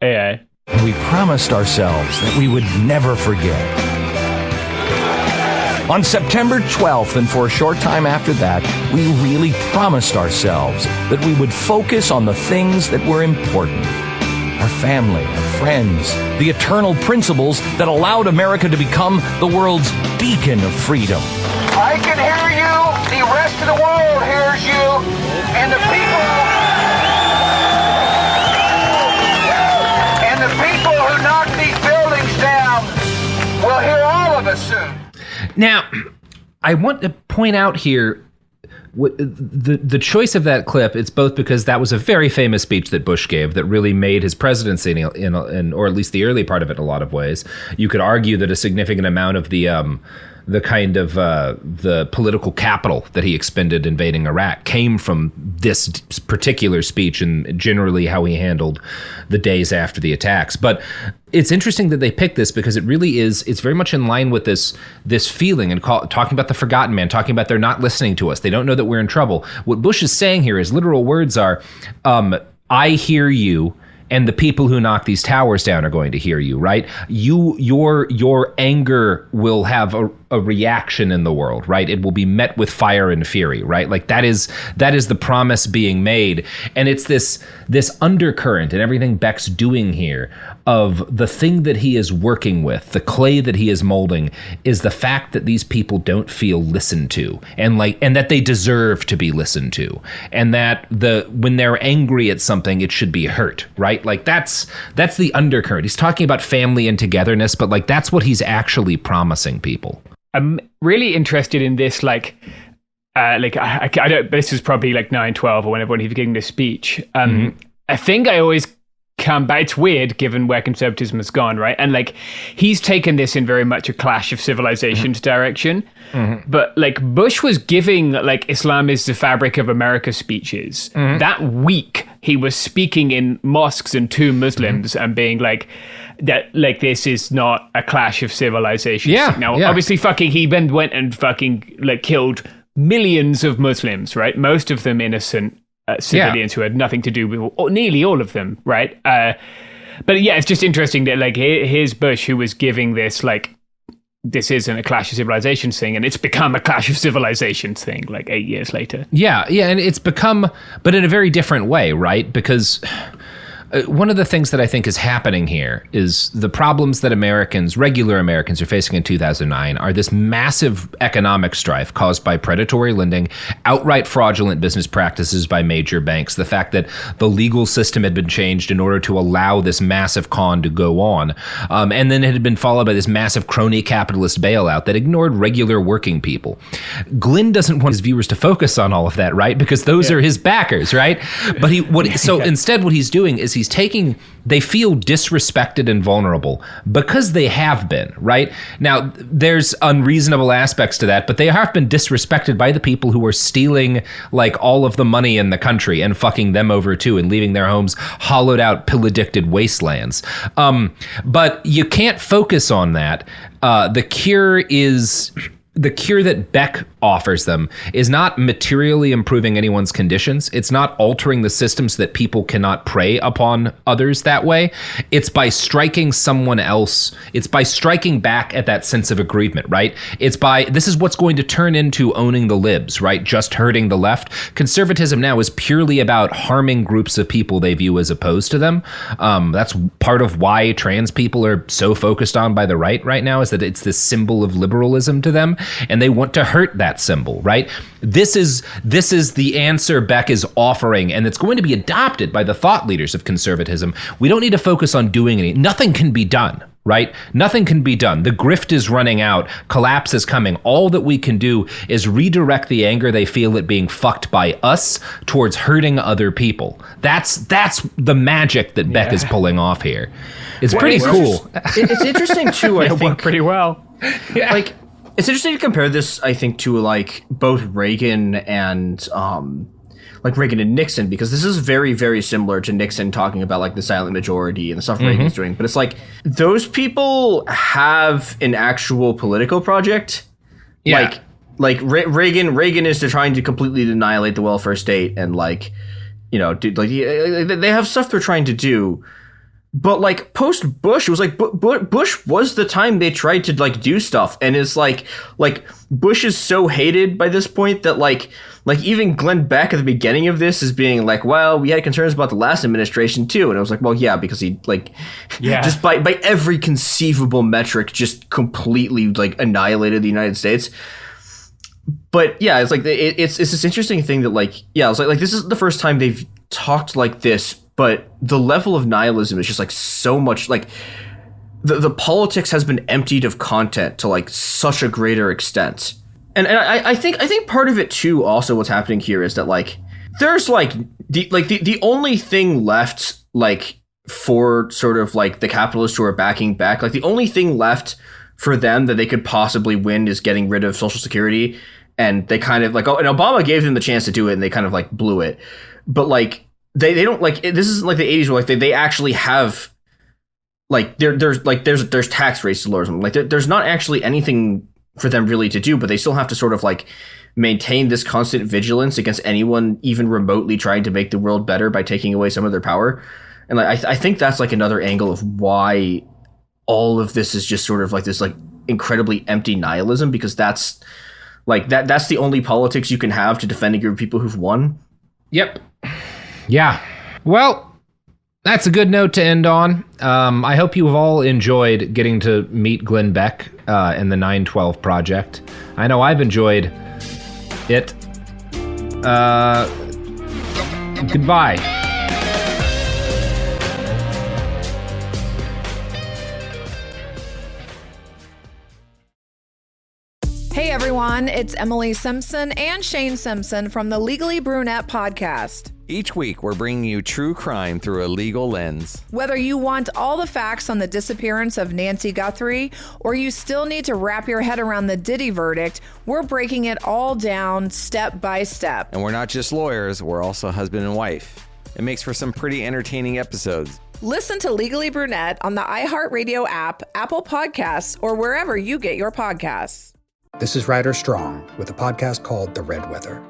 Yeah. We promised ourselves that we would never forget. On September 12th, and for a short time after that, we really promised ourselves that we would focus on the things that were important. Our family, our friends, the eternal principles that allowed America to become the world's beacon of freedom. I can hear you. The rest of the world hears you. And the people who knock these buildings down will hear all of us soon. Now, I want to point out here the choice of that clip. It's both because that was a very famous speech that Bush gave that really made his presidency in or at least the early part of it in a lot of ways. You could argue that a significant amount of the kind of the political capital that he expended invading Iraq came from this particular speech and generally how he handled the days after the attacks. But it's interesting that they picked this because it really is, it's very much in line with this feeling and talking about the forgotten man, talking about they're not listening to us. They don't know that we're in trouble. What Bush is saying here, his literal words are, I hear you, and the people who knock these towers down are going to hear you, right? Your anger will have a reaction in the world, right? It will be met with fire and fury, right? Like that is the promise being made. And it's this undercurrent and everything Beck's doing here of the thing that he is working with, the clay that he is molding, is the fact that these people don't feel listened to and that they deserve to be listened to. And that when they're angry at something, it should be hurt, right? Like that's the undercurrent. He's talking about family and togetherness, but like that's what he's actually promising people. I'm really interested in this, I don't. This is probably like 9/12 or whenever he was giving this speech. I think I always come back. It's weird given where conservatism has gone, right? And like he's taken this in very much a clash of civilizations direction. But like Bush was giving like Islam is the fabric of America speeches. That week he was speaking in mosques and to Muslims and being like that, like this is not a clash of civilizations. Obviously he then went and fucking like killed millions of Muslims, right? Most of them innocent civilians who had nothing to do with, or nearly all of them, right? But yeah, it's just interesting that like here's Bush who was giving this like, this isn't a clash of civilizations thing, and it's become a clash of civilizations thing like 8 years later. Yeah, and it's become, but in a very different way, right? Because one of the things that I think is happening here is the problems that regular Americans are facing in 2009 are this massive economic strife caused by predatory lending, outright fraudulent business practices by major banks, the fact that the legal system had been changed in order to allow this massive con to go on, and then it had been followed by this massive crony capitalist bailout that ignored regular working people. Glenn doesn't want his viewers to focus on all of that, right? Because those are his backers, right? But instead what he's doing is they feel disrespected and vulnerable because they have been, right? Now, there's unreasonable aspects to that, but they have been disrespected by the people who are stealing like all of the money in the country and fucking them over too and leaving their homes hollowed out, pill-addicted wastelands. But you can't focus on that. The cure is the cure that Beck offers them is not materially improving anyone's conditions. It's not altering the system so that people cannot prey upon others that way. It's by striking someone else. It's by striking back at that sense of aggrievement, right? This is what's going to turn into owning the libs, right? Just hurting the left. Conservatism now is purely about harming groups of people they view as opposed to them. That's part of why trans people are so focused on by the right now, is that it's this symbol of liberalism to them. And they want to hurt that symbol, right? This is the answer Beck is offering, and it's going to be adopted by the thought leaders of conservatism. We don't need to focus on doing anything. Nothing can be done, right? Nothing can be done. The grift is running out. Collapse is coming. All that we can do is redirect the anger they feel at being fucked by us towards hurting other people. That's the magic that Beck is pulling off here. It's pretty cool. It's interesting too. I think pretty well. Yeah. Like, it's interesting to compare this, I think, to like both Reagan and Reagan and Nixon, because this is very, very similar to Nixon talking about like the silent majority and the stuff Reagan's doing. But it's like those people have an actual political project. Yeah. Like Reagan is trying to completely annihilate the welfare state, and like, you know, they have stuff they're trying to do. But like post Bush, it was like Bush was the time they tried to like do stuff, and it's like Bush is so hated by this point that like even Glenn Beck at the beginning of this is being like, well, we had concerns about the last administration too, and I was like, well, yeah, because he just by every conceivable metric just completely like annihilated the United States. But yeah, it's like it's this interesting thing that like, yeah, it's like this is the first time they've talked like this. But the level of nihilism is just like so much, like the politics has been emptied of content to like such a greater extent. And I think part of it too, also what's happening here is that like there's the only thing left like for sort of like the capitalists who are backing back, like the only thing left for them that they could possibly win is getting rid of Social Security. And they kind of like, and Obama gave them the chance to do it, and they kind of like blew it. But like, They don't like this isn't like the 80s where like they actually have like there's tax rates to lower them. Like there's not actually anything for them really to do, but they still have to sort of like maintain this constant vigilance against anyone even remotely trying to make the world better by taking away some of their power. And like I think that's like another angle of why all of this is just sort of like this like incredibly empty nihilism, because that's like that's the only politics you can have to defend a group of people who've won. Yep. Yeah. Well, that's a good note to end on. I hope you have all enjoyed getting to meet Glenn Beck in the 9/12 Project. I know I've enjoyed it. Goodbye. Hey everyone, it's Emily Simpson and Shane Simpson from the Legally Brunette podcast. Each week, we're bringing you true crime through a legal lens. Whether you want all the facts on the disappearance of Nancy Guthrie, or you still need to wrap your head around the Diddy verdict, we're breaking it all down step by step. And we're not just lawyers, we're also husband and wife. It makes for some pretty entertaining episodes. Listen to Legally Brunette on the iHeartRadio app, Apple Podcasts, or wherever you get your podcasts. This is Ryder Strong with a podcast called The Red Weather.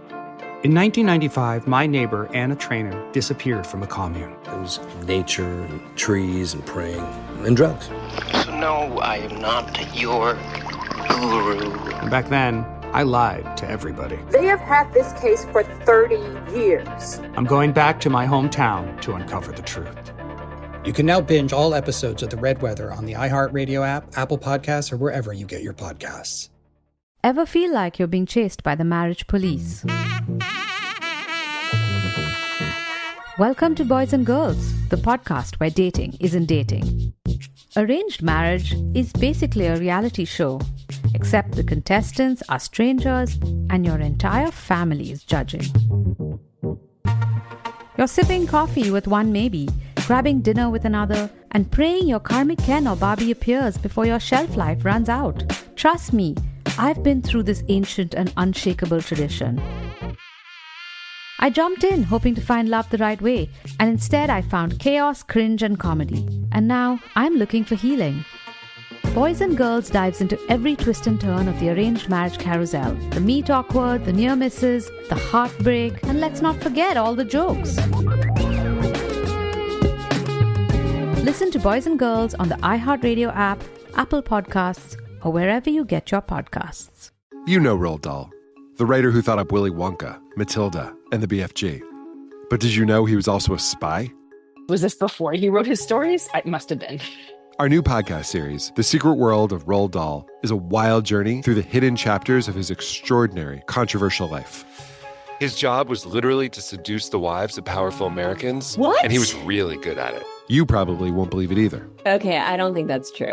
In 1995, my neighbor, Anna Trainer, disappeared from a commune. It was nature and trees and praying and drugs. So no, I am not your guru. And back then, I lied to everybody. They have had this case for 30 years. I'm going back to my hometown to uncover the truth. You can now binge all episodes of The Red Weather on the iHeartRadio app, Apple Podcasts, or wherever you get your podcasts. Ever feel like you're being chased by the marriage police? Welcome to Boys and Girls, the podcast where dating isn't dating. Arranged marriage is basically a reality show, except the contestants are strangers and your entire family is judging. You're sipping coffee with one maybe, grabbing dinner with another, and praying your karmic Ken or Barbie appears before your shelf life runs out. Trust me, I've been through this ancient and unshakable tradition. I jumped in hoping to find love the right way, and instead I found chaos, cringe, and comedy. And now I'm looking for healing. Boys and Girls dives into every twist and turn of the arranged marriage carousel. The meet awkward, the near misses, the heartbreak, and let's not forget all the jokes. Listen to Boys and Girls on the iHeartRadio app, Apple Podcasts, or wherever you get your podcasts. You know Roald Dahl, the writer who thought up Willy Wonka, Matilda, and the BFG. But did you know he was also a spy? Was this before he wrote his stories? It must have been. Our new podcast series, The Secret World of Roald Dahl, is a wild journey through the hidden chapters of his extraordinary, controversial life. His job was literally to seduce the wives of powerful Americans. What? And he was really good at it. You probably won't believe it either. Okay, I don't think that's true.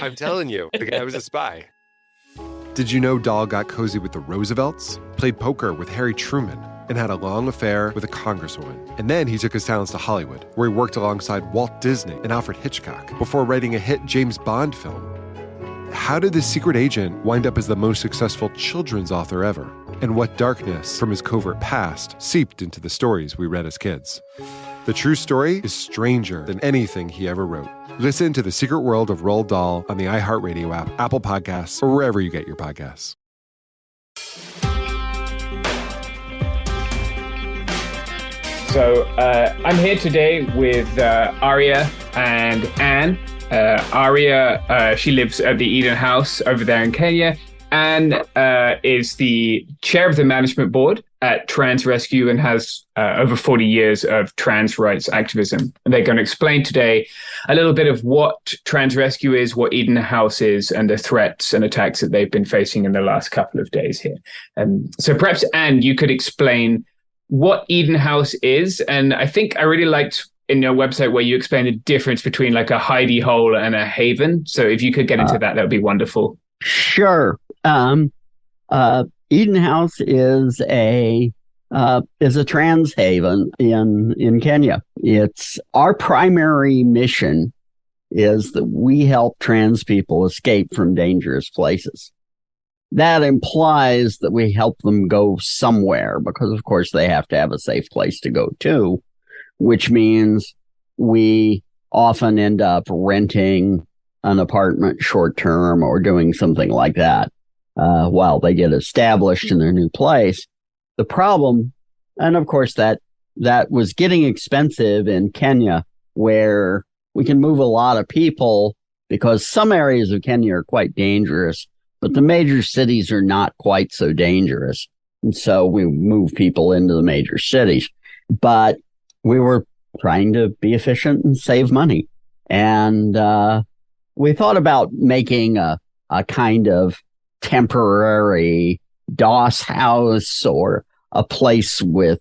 I'm telling you, the guy was a spy. Did you know Dahl got cozy with the Roosevelts, played poker with Harry Truman, and had a long affair with a congresswoman? And then he took his talents to Hollywood, where he worked alongside Walt Disney and Alfred Hitchcock before writing a hit James Bond film. How did this secret agent wind up as the most successful children's author ever? And what darkness from his covert past seeped into the stories we read as kids? The true story is stranger than anything he ever wrote. Listen to The Secret World of Roald Dahl on the iHeartRadio app, Apple Podcasts, or wherever you get your podcasts. So I'm here today with Aria and Anne. Aria, she lives at the Eden House over there in Kenya. Anne is the chair of the management board at Trans Rescue and has over 40 years of trans rights activism. And they're going to explain today a little bit of what Trans Rescue is, what Eden House is, and the threats and attacks that they've been facing in the last couple of days here. So perhaps, Anne, you could explain what Eden House is. And I think I really liked in your website where you explained the difference between like a hidey hole and a haven. So if you could get into that would be wonderful. Sure. Eden House is a trans haven in Kenya. It's our primary mission is that we help trans people escape from dangerous places. That implies that we help them go somewhere because, of course, they have to have a safe place to go to, which means we often end up renting an apartment short term or doing something like that while they get established in their new place. The problem, and of course, that was getting expensive in Kenya, where we can move a lot of people because some areas of Kenya are quite dangerous, but the major cities are not quite so dangerous. And so we move people into the major cities. But we were trying to be efficient and save money. And we thought about making a kind of temporary DOS house or a place with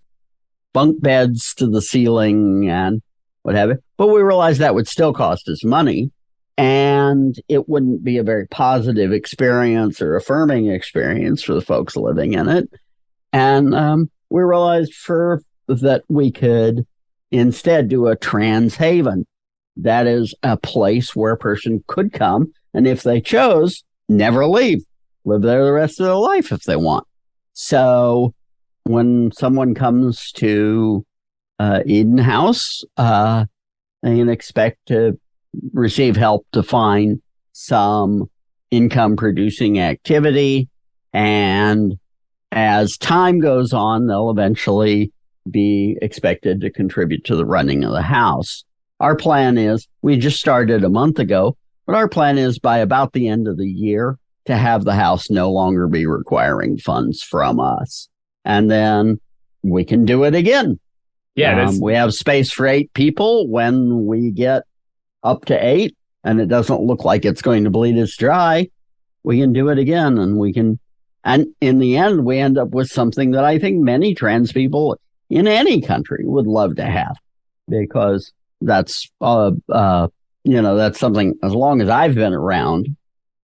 bunk beds to the ceiling and what have you. But we realized that would still cost us money. And it wouldn't be a very positive experience or affirming experience for the folks living in it. And we realized that we could instead do a trans haven. That is a place where a person could come and if they chose, never leave, live there the rest of their life if they want. So when someone comes to Eden House, they can expect to receive help to find some income producing activity. And as time goes on, they'll eventually be expected to contribute to the running of the house. Our plan is, we just started a month ago, but our plan is by about the end of the year to have the house no longer be requiring funds from us. And then we can do it again. Yeah, we have space for 8 people. When we get up to 8 and it doesn't look like it's going to bleed us dry, we can do it again. And in the end, we end up with something that I think many trans people in any country would love to have, because that's, that's something, as long as I've been around,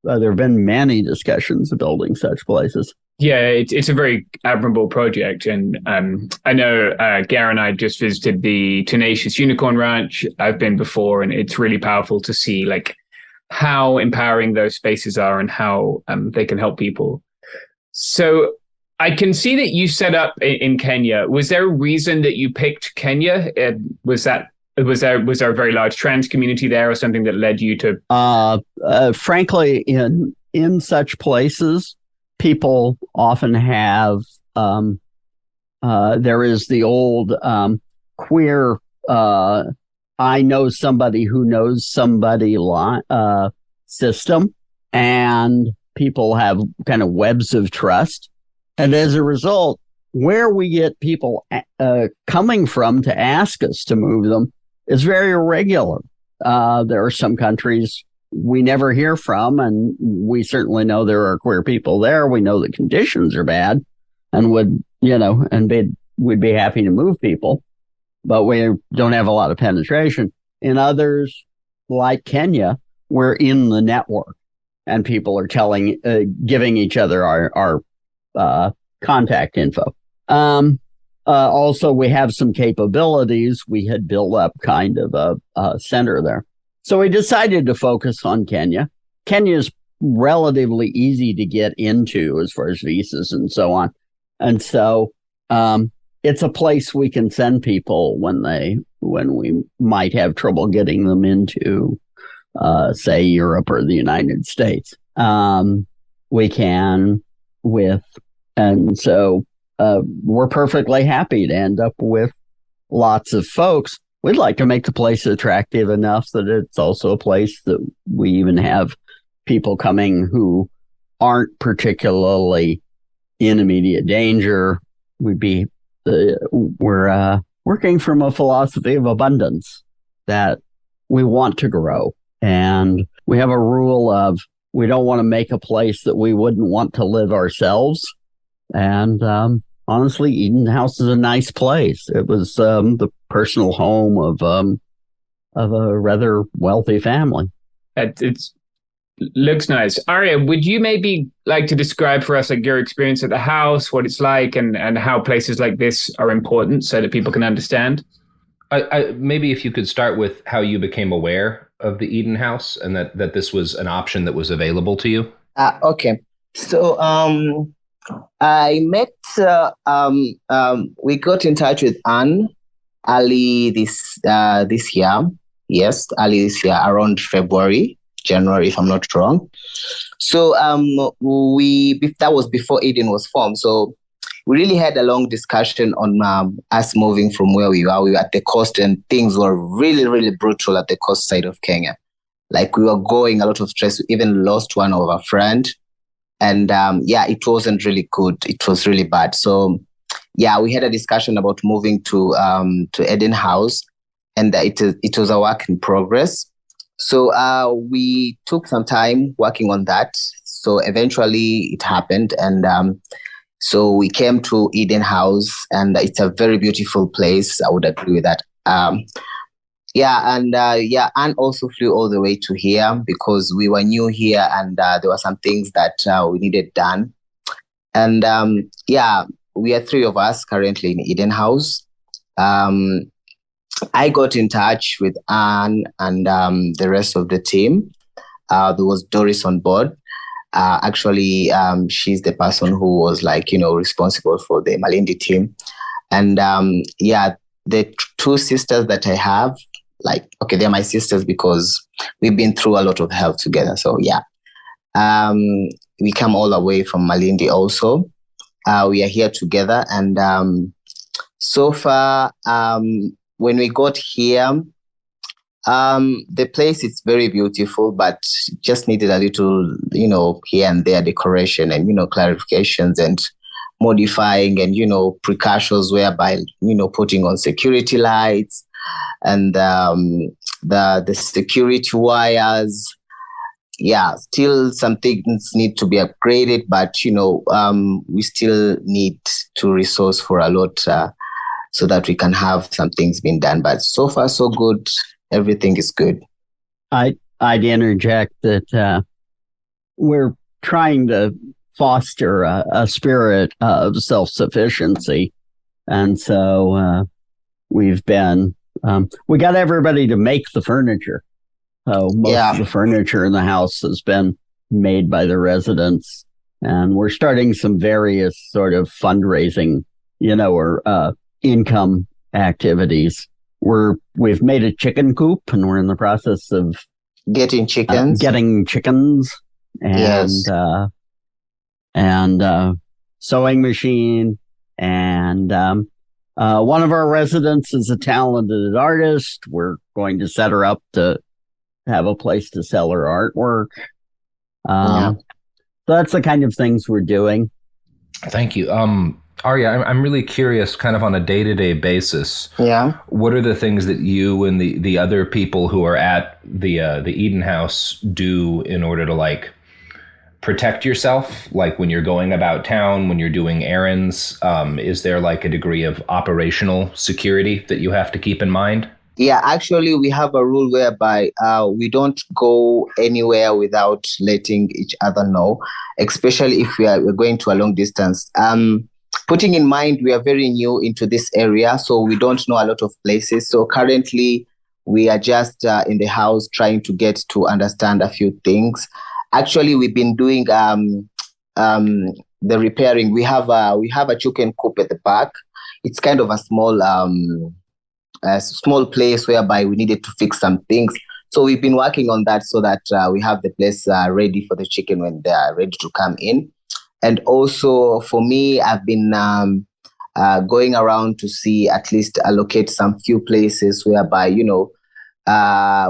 there have been many discussions of building such places. Yeah, it's a very admirable project. And I know Gary and I just visited the Tenacious Unicorn Ranch. I've been before, and it's really powerful to see like how empowering those spaces are and how they can help people. So I can see that you set up in Kenya. Was there a reason that you picked Kenya? Was that Was there a very large trans community there, or something that led you to? Frankly, in such places, people often have. There is the old queer. I know somebody who knows somebody system, and people have kind of webs of trust, and as a result, where we get people coming from to ask us to move them is very irregular. There are some countries we never hear from, and we certainly know there are queer people there. We know the conditions are bad, and would we'd be happy to move people, but we don't have a lot of penetration. In others, like Kenya, we're in the network, and people are giving each other our contact info. Also, we have some capabilities. We had built up kind of a center there. So we decided to focus on Kenya. Kenya is relatively easy to get into as far as visas and so on. And so it's a place we can send people when we might have trouble getting them into, say, Europe or the United States. We can and so we're perfectly happy to end up with lots of folks. We'd like to make the place attractive enough that it's also a place that we even have people coming who aren't particularly in immediate danger. We're working from a philosophy of abundance that we want to grow. And we have a rule of we don't want to make a place that we wouldn't want to live ourselves. And honestly, Eden House is a nice place. It was the personal home of a rather wealthy family. It looks nice. Arya, would you maybe like to describe for us your experience at the house, what it's like, and how places like this are important so that people can understand? Maybe if you could start with how you became aware of the Eden House and that this was an option that was available to you. Okay. So I met, we got in touch with Anne early this year. Yes, early this year, around January, if I'm not wrong. So that was before Eden was formed. So we really had a long discussion on us moving from where we were. We were at the coast, and things were really, really brutal at the coast side of Kenya. Like, we were going a lot of stress. We even lost one of our friend. And it wasn't really good. It was really bad. So we had a discussion about moving to Eden House, and it was a work in progress. So we took some time working on that. So eventually it happened, and so we came to Eden House, and it's a very beautiful place. I would agree with that. Anne also flew all the way to here because we were new here, and there were some things that we needed done. And we are three of us currently in Eden House. I got in touch with Anne and the rest of the team. There was Doris on board. Actually, she's the person who was responsible for the Malindi team. And the two sisters that I have, they're my sisters because we've been through a lot of hell together. So we come all the way from Malindi also. We are here together, and so far, when we got here, the place is very beautiful, but just needed a little, here and there decoration and, clarifications and modifying and, precautions whereby, putting on security lights and the security wires. Still some things need to be upgraded, but, we still need to resource for a lot so that we can have some things being done. But so far, so good. Everything is good. I'd interject that we're trying to foster a spirit of self-sufficiency. And so we've been, we got everybody to make the furniture. Most of the furniture in the house has been made by the residents. And we're starting some various sort of fundraising, or income activities we've made a chicken coop, and we're in the process of getting chickens. And Yes. Sewing machine, and one of our residents is a talented artist. We're going to set her up to have a place to sell her artwork. So that's the kind of things we're doing. Thank you. Arya, I'm really curious, kind of on a day-to-day basis. Yeah. What are the things that you and the other people who are at the Eden House do in order to like protect yourself? Like when you're going about town, when you're doing errands, is there like a degree of operational security that you have to keep in mind? Yeah, actually, we have a rule whereby we don't go anywhere without letting each other know, especially if we're going to a long distance. Putting in mind, we are very new into this area, so we don't know a lot of places. So currently, we are just in the house trying to get to understand a few things. Actually, we've been doing the repairing. We have a chicken coop at the back. It's kind of a small place whereby we needed to fix some things. So we've been working on that so that we have the place ready for the chicken when they are ready to come in. And also for me, I've been going around to see, at least allocate some few places whereby,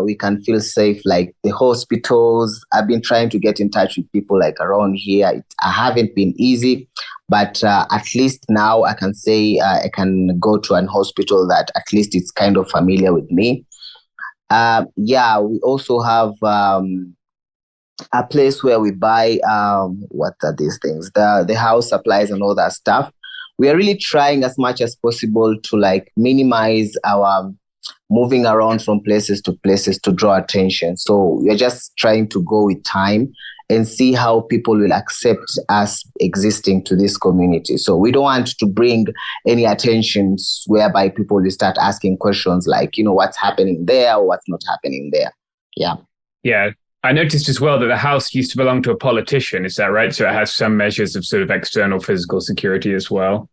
we can feel safe, like the hospitals. I've been trying to get in touch with people like around here. I haven't been easy, but at least now I can say I can go to an hospital that at least it's kind of familiar with me. We also have a place where we buy, what are these things? The house supplies and all that stuff. We are really trying as much as possible to like minimize our moving around from places to draw attention. So we're just trying to go with time and see how people will accept us existing to this community. So we don't want to bring any attentions whereby people will start asking questions like, what's happening there or what's not happening there. Yeah. Yeah. I noticed as well that the house used to belong to a politician. Is that right? So it has some measures of sort of external physical security as well.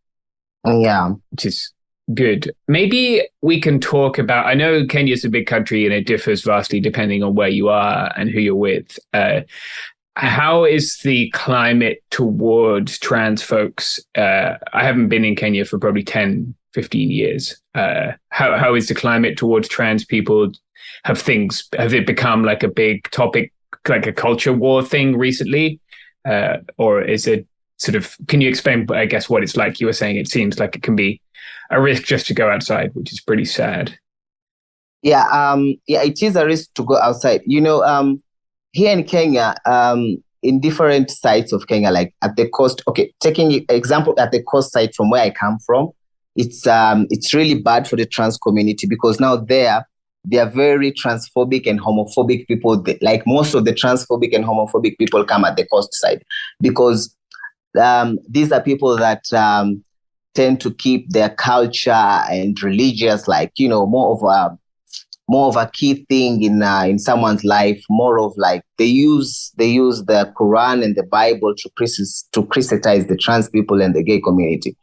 Yeah. Which is good. Maybe we can talk about, I know Kenya's a big country and it differs vastly depending on where you are and who you're with. How is the climate towards trans folks? I haven't been in Kenya for probably 10, 15 years. How is the climate towards trans people? Have it become like a big topic, like a culture war thing recently? Or is it sort of, can you explain, I guess, what it's like? You were saying it seems like it can be a risk just to go outside, which is pretty sad. Yeah, it is a risk to go outside. Here in Kenya, in different sites of Kenya, like at the coast, taking example at the coast side from where I come from, it's really bad for the trans community because now they are very transphobic and homophobic people. Like most of the transphobic and homophobic people come at the coast side because these are people that tend to keep their culture and religious, like, more of a key thing in someone's life, more of like they use the Quran and the Bible to criticize the trans people and the gay community.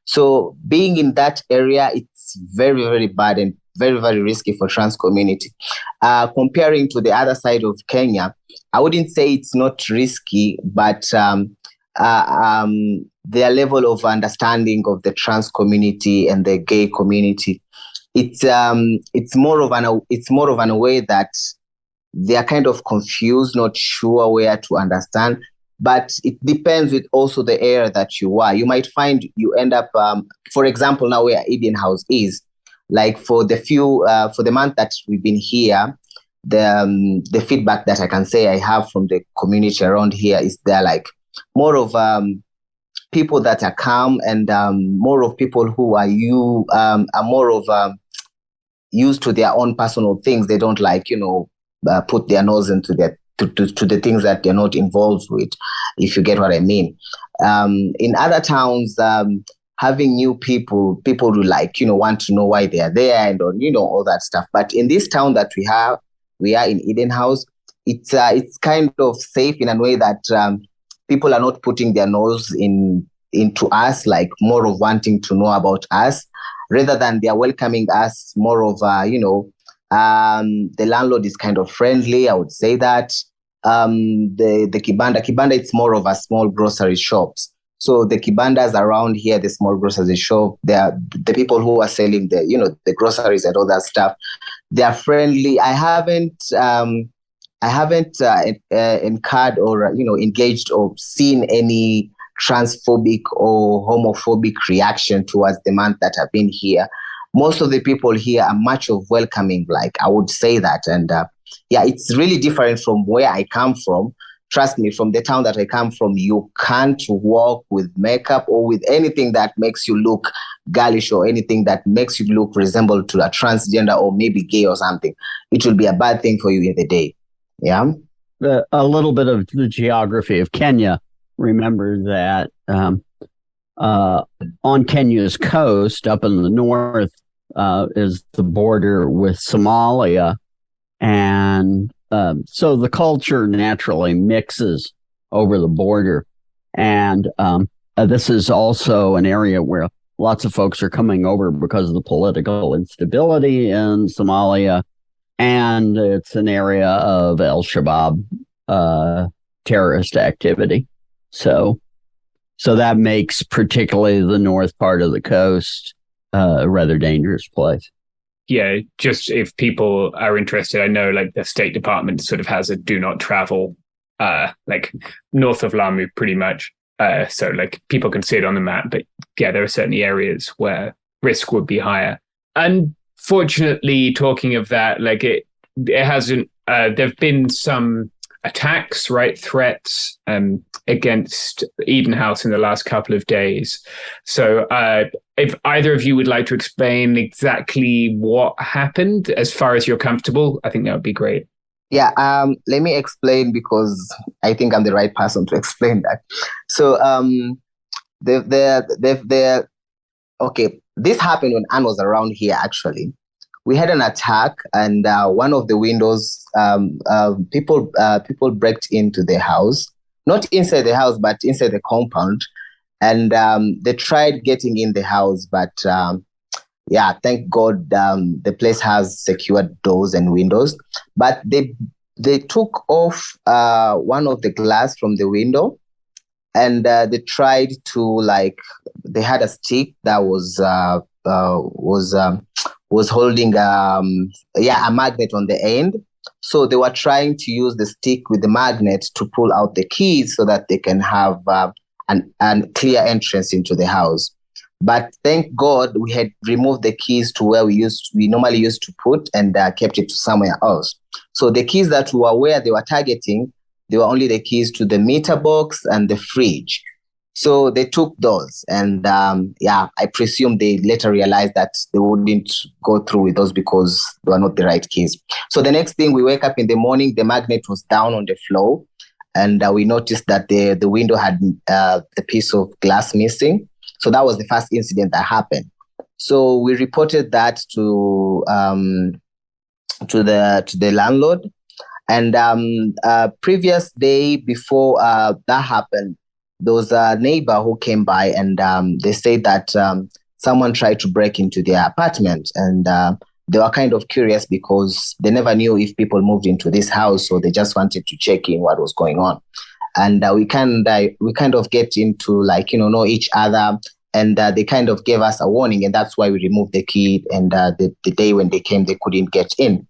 So being in that area, it's very, very bad and very, very risky for trans community. Comparing to the other side of Kenya, I wouldn't say it's not risky, but their level of understanding of the trans community and the gay community, it's more of an way that they are kind of confused, not sure where to understand. But it depends with also the area that you are. You might find you end up, for example, now where Eden House is, like for the month that we've been here, the feedback that I can say I have from the community around here is they're like more of people that are calm and more of people who are more of used to their own personal things. They don't like, put their nose into to the things that they're not involved with, if you get what I mean. In other towns, having new people who like, want to know why they are there and, all that stuff. But in this town that we are in Eden House, it's kind of safe in a way that people are not putting their nose in into us, like more of wanting to know about us, rather than they are welcoming us more of, the landlord is kind of friendly, I would say that. The Kibanda, it's more of a small grocery shops. So the Kibandas around here, the small grocery shop, they are the people who are selling the groceries and all that stuff. They are friendly. I haven't incurred or engaged or seen any transphobic or homophobic reaction towards the month that I've been here. Most of the people here are much of welcoming, like I would say that. And it's really different from where I come from. Trust me, from the town that I come from, you can't walk with makeup or with anything that makes you look girlish or anything that makes you look resemble to a transgender or maybe gay or something. It will be a bad thing for you in the day. Yeah. A little bit of the geography of Kenya. Remember that on Kenya's coast, up in the north, is the border with Somalia. And so the culture naturally mixes over the border. And this is also an area where lots of folks are coming over because of the political instability in Somalia. And it's an area of al-Shabaab terrorist activity. So that makes particularly the north part of the coast a rather dangerous place. Yeah, just if people are interested, I know like the State Department sort of has a do not travel like north of Lamu pretty much. So like people can see it on the map, but yeah, there are certainly areas where risk would be higher. Unfortunately, talking of that, like it hasn't, there've been some attacks, right? Threats against Eden House in the last couple of days. So if either of you would like to explain exactly what happened as far as you're comfortable, I think that would be great. Yeah, let me explain because I think I'm the right person to explain that. So okay, this happened when Anne was around here actually. We had an attack, and one of the windows, people breaked into the house, not inside the house, but inside the compound. And they tried getting in the house, but thank God the place has secured doors and windows. But they took off one of the glass from the window, and they tried to they had a stick that was holding a magnet on the end. So they were trying to use the stick with the magnet to pull out the keys so that they can have an clear entrance into the house. But thank God we had removed the keys to where we normally used to put and kept it to somewhere else. So the keys that were where they were targeting, they were only the keys to the meter box and the fridge. So they took those, and I presume they later realized that they wouldn't go through with those because they were not the right keys. So the next thing, we wake up in the morning, the magnet was down on the floor, and we noticed that the window had the piece of glass missing. So that was the first incident that happened. So we reported that to the landlord, and previous day before that happened, there was a neighbor who came by, and they said that someone tried to break into their apartment, and they were kind of curious because they never knew if people moved into this house, so they just wanted to check in what was going on. And we kind of get into know each other, and they kind of gave us a warning, and that's why we removed the key. And the day when they came, they couldn't get in.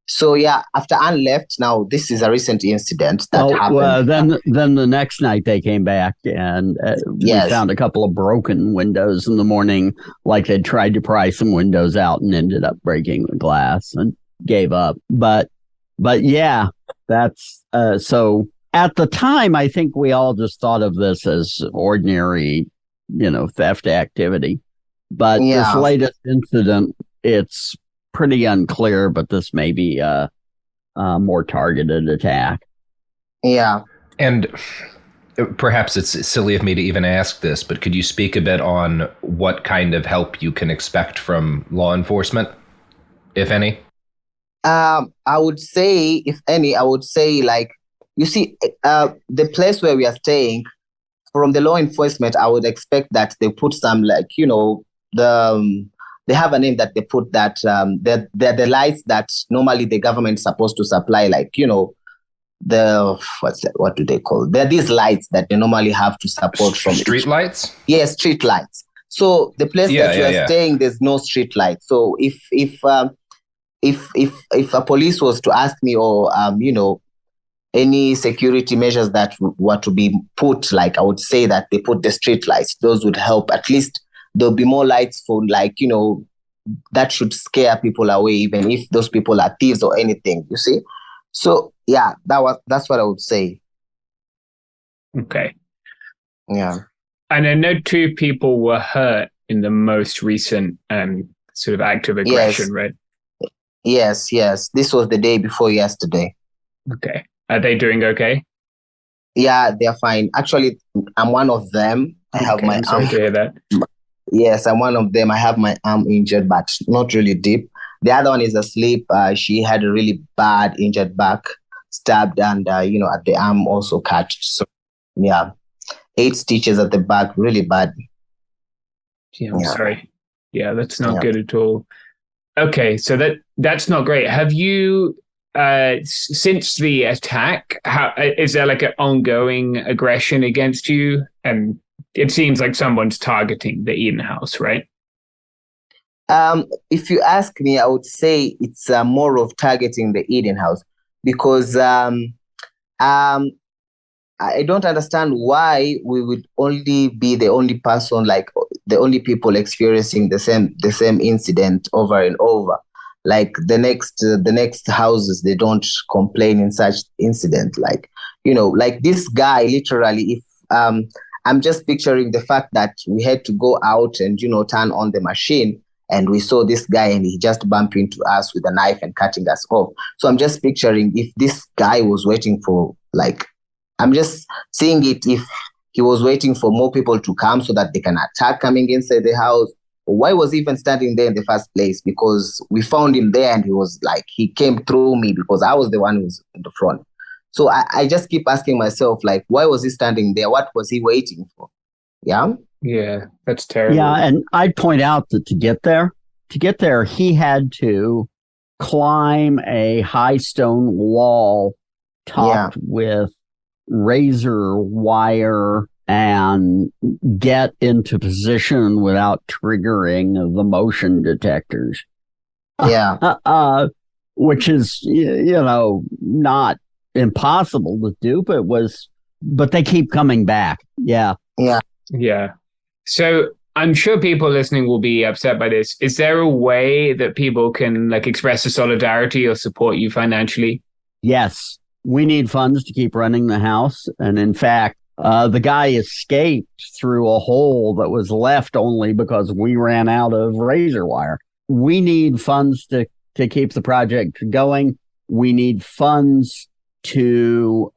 So after Anne left, now this is a recent incident that happened. Well, then the next night they came back, and we found a couple of broken windows in the morning, like they'd tried to pry some windows out and ended up breaking the glass and gave up. But yeah, that's so at the time, I think we all just thought of this as ordinary, theft activity. But this latest incident, it's pretty unclear, but this may be a more targeted attack. Yeah. And perhaps it's silly of me to even ask this, but could you speak a bit on what kind of help you can expect from law enforcement, if any? I would say, if any, you see, the place where we are staying, from the law enforcement, I would expect that they put some they have a name that they put that they're the lights that normally the government is supposed to supply, what do they call? They're these lights that they normally have to support from street lights. Yes, street lights. So the place that you are staying, there's no street light. So if a police was to ask me, or any security measures that were to be put, I would say that they put the street lights. Those would help. At least there'll be more lights for that should scare people away, even if those people are thieves or anything, you see? So yeah, that's what I would say. Okay. Yeah. And I know 2 people were hurt in the most recent sort of act of aggression, right? Yes. This was the day before yesterday. Okay. Are they doing okay? Yeah, they're fine. Actually, I'm one of them. I have my arm. Sorry to hear that. Yes, I'm one of them. I have my arm injured, but not really deep. The other one is asleep. She had a really bad injured back, stabbed, and at the arm also cut. So yeah, 8 stitches at the back, really bad. Yeah, I'm sorry. Yeah, that's not good at all. Okay, so that's not great. Have you, since the attack, is there an ongoing aggression against you? And it seems like someone's targeting the Eden House, right? If you ask me, I would say it's more of targeting the Eden House, because I don't understand why we would only be the only person, the only people experiencing the same incident over and over. The next houses, they don't complain in such incident. This guy, literally, if I'm just picturing the fact that we had to go out and turn on the machine, and we saw this guy and he just bumped into us with a knife and cutting us off. So I'm just picturing if this guy was waiting for, I'm just seeing it, if he was waiting for more people to come so that they can attack coming inside the house. Why was he even standing there in the first place? Because we found him there and he was he came through me because I was the one who was in the front. So I just keep asking myself, why was he standing there? What was he waiting for? Yeah? Yeah, that's terrible. Yeah, and I'd point out that to get there, he had to climb a high stone wall topped with razor wire and get into position without triggering the motion detectors. Yeah. Which is, not impossible to do, but they keep coming back. Yeah. Yeah. Yeah. So I'm sure people listening will be upset by this. Is there a way that people can express a solidarity or support you financially? Yes. We need funds to keep running the house. And in fact, the guy escaped through a hole that was left only because we ran out of razor wire. We need funds to keep the project going. We need funds to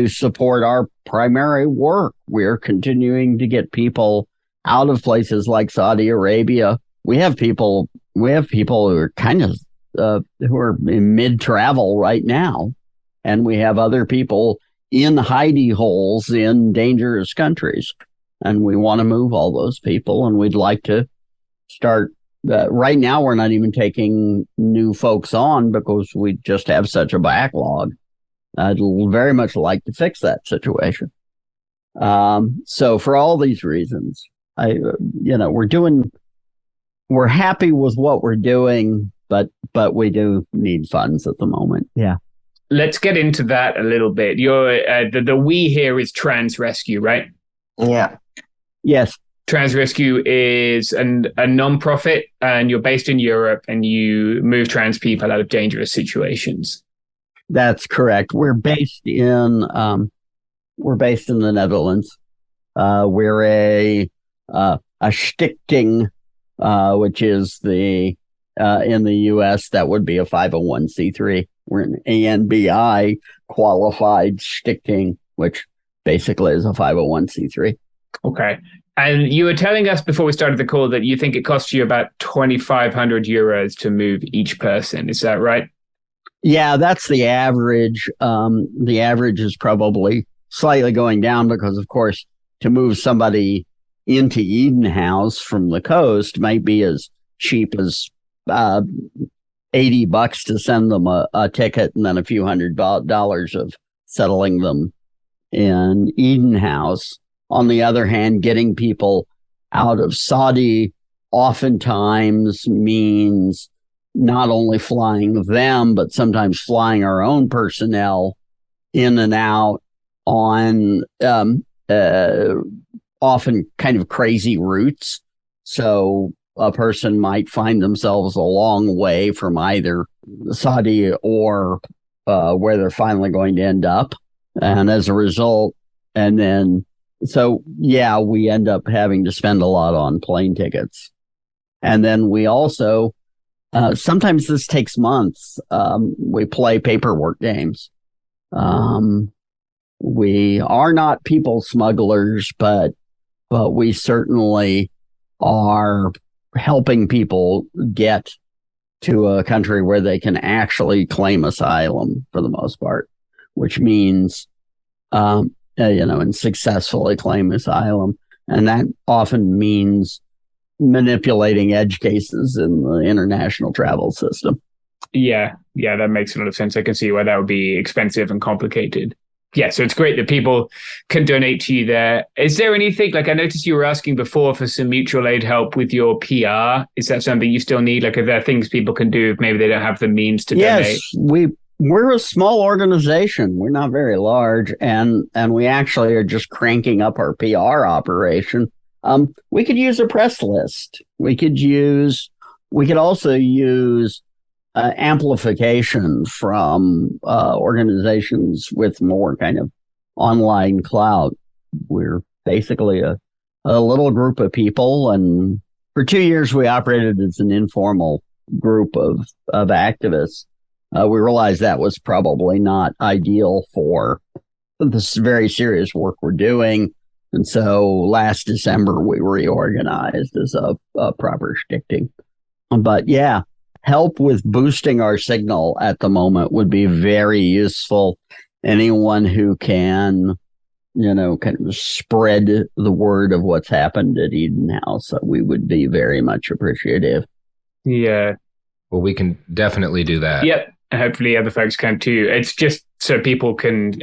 support our primary work. We're continuing to get people out of places like Saudi Arabia. We have people who are who are in mid-travel right now. And we have other people in hidey holes in dangerous countries. And we want to move all those people. And we'd like to start. Right now, we're not even taking new folks on because we just have such a backlog. I'd very much like to fix that situation. So for all these reasons, we're happy with what we're doing, but we do need funds at the moment. Yeah. Let's get into that a little bit. You're the we here is Trans Rescue, right? Yeah. Yes. Trans Rescue is a non-profit, and you're based in Europe, and you move trans people out of dangerous situations. That's correct. We're based in the Netherlands. We're a stichting, which is in the U.S. that would be a 501c3. We're an ANBI qualified stichting, which basically is a 501c3. Okay. And you were telling us before we started the call that you think it costs you about 2,500 euros to move each person. Is that right? Yeah, that's the average. The average is probably slightly going down because, of course, to move somebody into Eden House from the coast might be as cheap as $80 to send them a ticket and then a few $100 of settling them in Eden House. On the other hand, getting people out of Saudi oftentimes means not only flying them, but sometimes flying our own personnel in and out on often kind of crazy routes. So a person might find themselves a long way from either Saudi or where they're finally going to end up. And as a result, and then, so yeah, we end up having to spend a lot on plane tickets. And then we also, sometimes this takes months. We play paperwork games. We are not people smugglers, but we certainly are helping people get to a country where they can actually claim asylum for the most part, which means, and successfully claim asylum. And that often means manipulating edge cases in the international travel system. Yeah, that makes a lot of sense. I can see why that would be expensive and complicated. Yeah, so it's great that people can donate to you there. Is there anything, like I noticed you were asking before for some mutual aid help with your PR. Is that something you still need? Like, are there things people can do if maybe they don't have the means to donate? Yes, we're a small organization. We're not very large, and we actually are just cranking up our PR operation. We could use a press list. We could also use amplification from organizations with more kind of online clout. We're basically a little group of people, and for 2 years we operated as an informal group of activists. We realized that was probably not ideal for this very serious work we're doing. And so last December, we reorganized as a proper shtick. But yeah, help with boosting our signal at the moment would be very useful. Anyone who can, kind of spread the word of what's happened at Eden House, we would be very much appreciative. Yeah. Well, we can definitely do that. Yep. Hopefully other folks can too. It's just so people can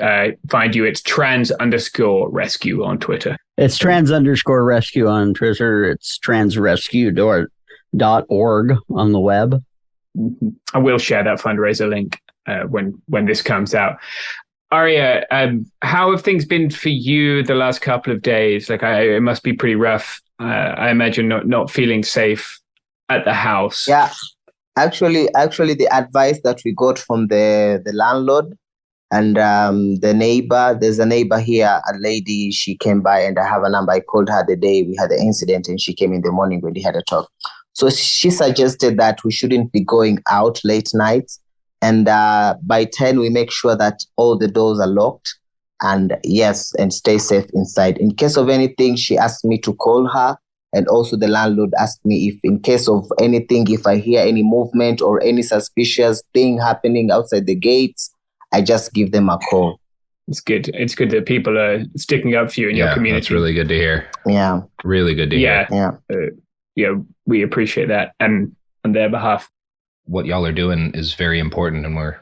find you. It's trans_rescue on Twitter. It's trans_rescue on Twitter. It's transrescue.org on the web. I will share that fundraiser link when this comes out. Aria, how have things been for you the last couple of days? Like, it must be pretty rough. I imagine not feeling safe at the house. Yeah. Actually, the advice that we got from the landlord and the neighbor, there's a neighbor here, a lady, she came by and I have a number. I called her the day we had the incident and she came in the morning when we had a talk. So she suggested that we shouldn't be going out late nights. And by 10, we make sure that all the doors are locked and stay safe inside. In case of anything, she asked me to call her. And also the landlord asked me if in case of anything, if I hear any movement or any suspicious thing happening outside the gates, I just give them a call. It's good. It's good that people are sticking up for you in your community. That's really good to hear. Yeah. Really good to hear. Yeah. We appreciate that. And on their behalf. What y'all are doing is very important. And we're,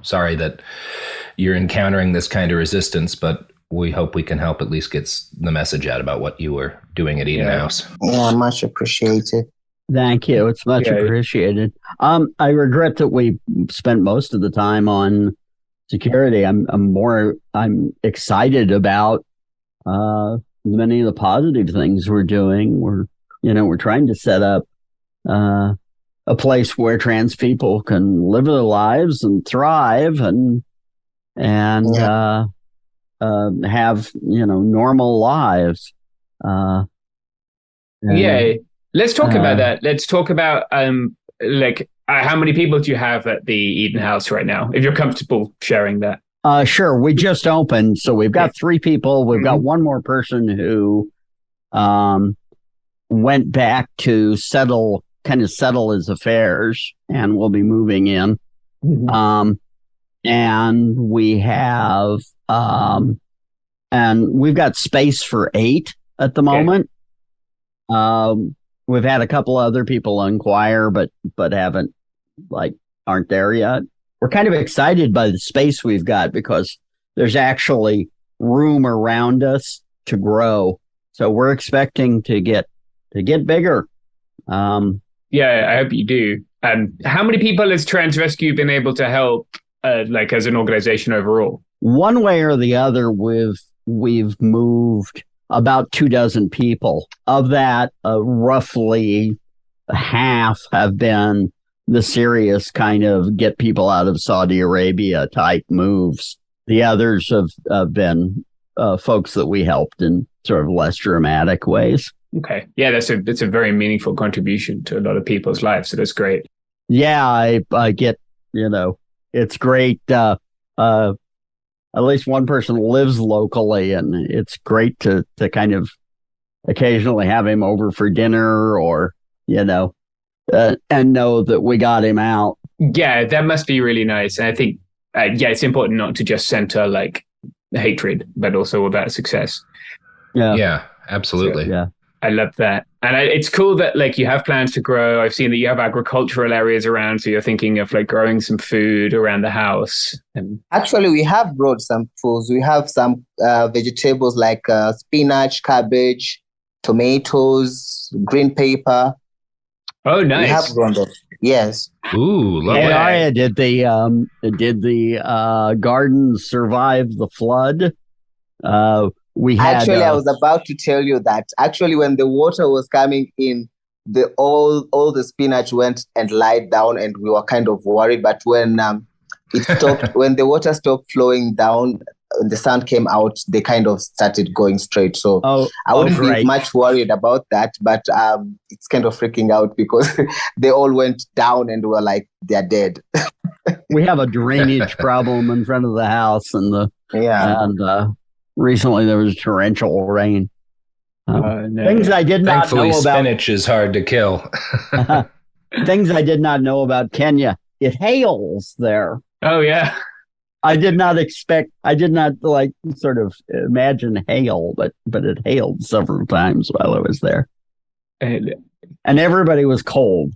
sorry that you're encountering this kind of resistance, but we hope we can help at least get the message out about what you were doing at Eden House. Yeah, much appreciated. Thank you. It's much appreciated. I regret that we spent most of the time on security. I'm excited about many of the positive things we're doing. We're trying to set up a place where trans people can live their lives and thrive and have normal lives. Let's talk about that. Let's talk about how many people do you have at the Eden House right now, if you're comfortable sharing that? Sure. We just opened, so we've got 3 people. We've got one more person who went back to settle his affairs and will be moving in. And we have And we've got space for 8 at the moment. We've had a couple other people inquire, but aren't there yet. We're kind of excited by the space we've got because there's actually room around us to grow. So we're expecting to get bigger. Yeah, I hope you do. How many people has Transrescue been able to help, as an organization overall? One way or the other, we've moved about 24 people. Of that, roughly half have been the serious kind of get people out of Saudi Arabia type moves. The others have been folks that we helped in sort of less dramatic ways. Okay. Yeah, that's a very meaningful contribution to a lot of people's lives. So that's great. Yeah, I get, it's great. At least one person lives locally, and it's great to kind of occasionally have him over for dinner or, and know that we got him out. Yeah, that must be really nice. And I think, it's important not to just center hatred, but also about success. Yeah, absolutely. So, yeah. I love that. And it's cool that you have plans to grow. I've seen that you have agricultural areas around. So you're thinking of growing some food around the house. Actually, we have brought some foods. We have some vegetables like spinach, cabbage, tomatoes, green pepper. Oh, nice. We have grown them. Yes. Ooh, lovely. Hey, Arya, did the garden survive the flood? I was about to tell you that actually when the water was coming in, all the spinach went and lied down, and we were kind of worried. But when it stopped, when the water stopped flowing down, and the sun came out, they kind of started going straight. So I wouldn't be much worried about that, but it's kind of freaking out because they all went down and were like, they're dead. We have a drainage problem in front of the house, and recently there was torrential rain. Things I did not know about. Spinach is hard to kill. Things I did not know about Kenya. It hails there. Oh, yeah. I did not sort of imagine hail, but it hailed several times while I was there. And everybody was cold.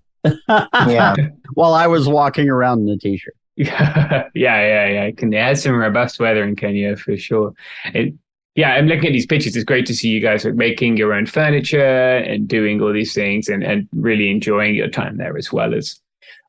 Yeah. While I was walking around in a t-shirt. Yeah. It had some robust weather in Kenya for sure. I'm looking at these pictures. It's great to see you guys making your own furniture and doing all these things and really enjoying your time there, as well as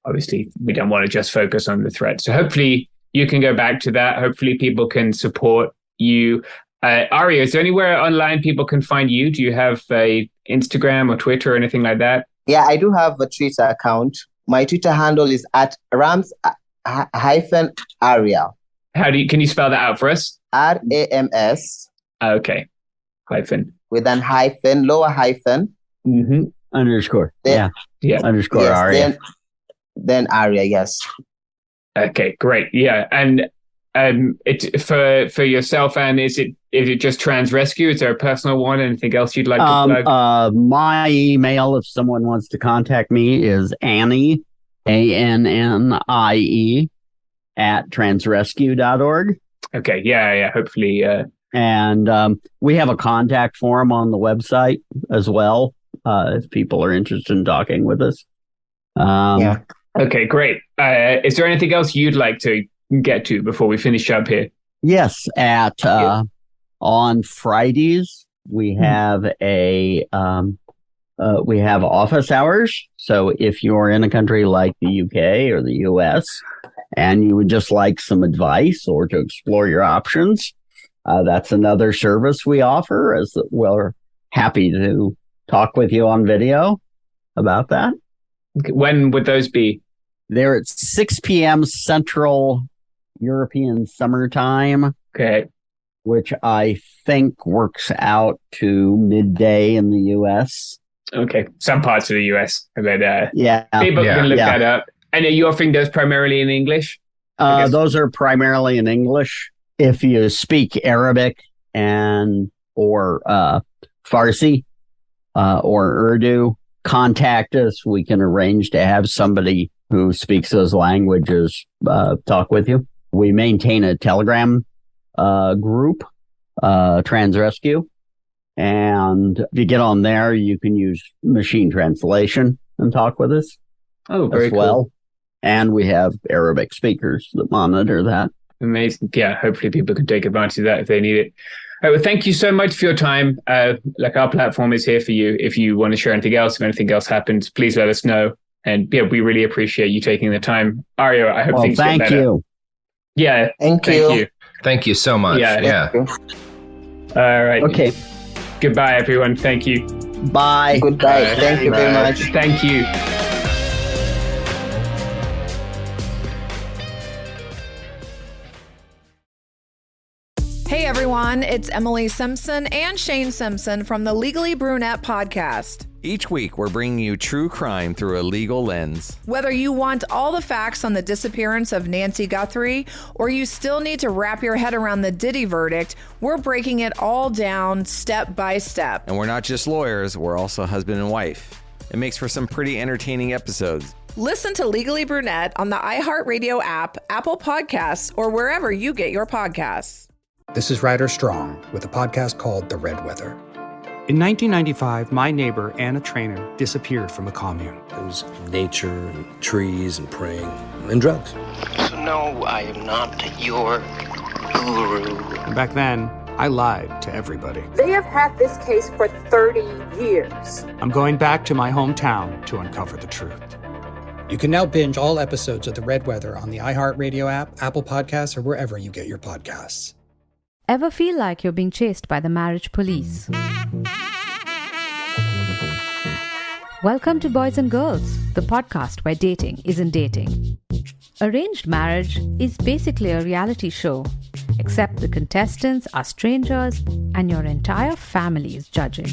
obviously we don't want to just focus on the threat. So hopefully you can go back to that. Hopefully people can support you. Arya, is there anywhere online people can find you? Do you have a Instagram or Twitter or anything like that? Yeah, I do have a Twitter account. My Twitter handle is at Rams-Arya. Can you spell that out for us? RAMS. Okay. Hyphen. With an hyphen, lower hyphen. Mm-hmm. Underscore. Yeah. Underscore yes, Arya. Then Arya, yes. Okay, great. Yeah. And it's for yourself, and is it just Transrescue? Is there a personal one? Anything else you'd like to plug? My email, if someone wants to contact me, is Annie, ANNIE, at transrescue.org. Okay. Yeah. Hopefully. And we have a contact form on the website as well, if people are interested in talking with us. Yeah. Okay, great. Is there anything else you'd like to get to before we finish up here? Yes. On Fridays, we have we have office hours. So if you're in a country like the UK or the US and you would just like some advice or to explore your options, that's another service we offer, as we're happy to talk with you on video about that. When would those be? They're at 6 p.m. Central European Summertime. Okay. Which I think works out to midday in the U.S. Okay. Some parts of the U.S. But people can look that up. And are you offering those primarily in English? Those are primarily in English. If you speak Arabic or Farsi or Urdu, contact us. We can arrange to have somebody who speaks those languages talk with you. We maintain a Telegram group Trans Rescue. And if you get on there, you can use machine translation and talk with us very well. cool. And we have Arabic speakers that monitor that. Amazing. Yeah, hopefully people can take advantage of that if they need it. All right, well, thank you so much for your time. Like, our platform is here for you. If you want to share anything else, if anything else happens, please let us know. And yeah, we really appreciate you taking the time. Ario, I hope things get better. Thank you. Yeah. Thank you. Thank you so much. Yeah. All right. Okay. Goodbye, everyone. Thank you. Bye. Goodbye. Thank you very much. Thank you. Hey everyone, it's Emily Simpson and Shane Simpson from the Legally Brunette podcast. Each week, we're bringing you true crime through a legal lens. Whether you want all the facts on the disappearance of Nancy Guthrie or you still need to wrap your head around the Diddy verdict, we're breaking it all down step by step. And we're not just lawyers, we're also husband and wife. It makes for some pretty entertaining episodes. Listen to Legally Brunette on the iHeartRadio app, Apple Podcasts, or wherever you get your podcasts. This is Ryder Strong with a podcast called The Red Weather. In 1995, my neighbor, Anna Trainer, disappeared from a commune. It was nature and trees and praying and drugs. So no, I am not your guru. And back then, I lied to everybody. They have had this case for 30 years. I'm going back to my hometown to uncover the truth. You can now binge all episodes of The Red Weather on the iHeartRadio app, Apple Podcasts, or wherever you get your podcasts. Ever feel like you're being chased by the marriage police? Welcome to Boys and Girls, the podcast where dating isn't dating. Arranged marriage is basically a reality show, except the contestants are strangers and your entire family is judging.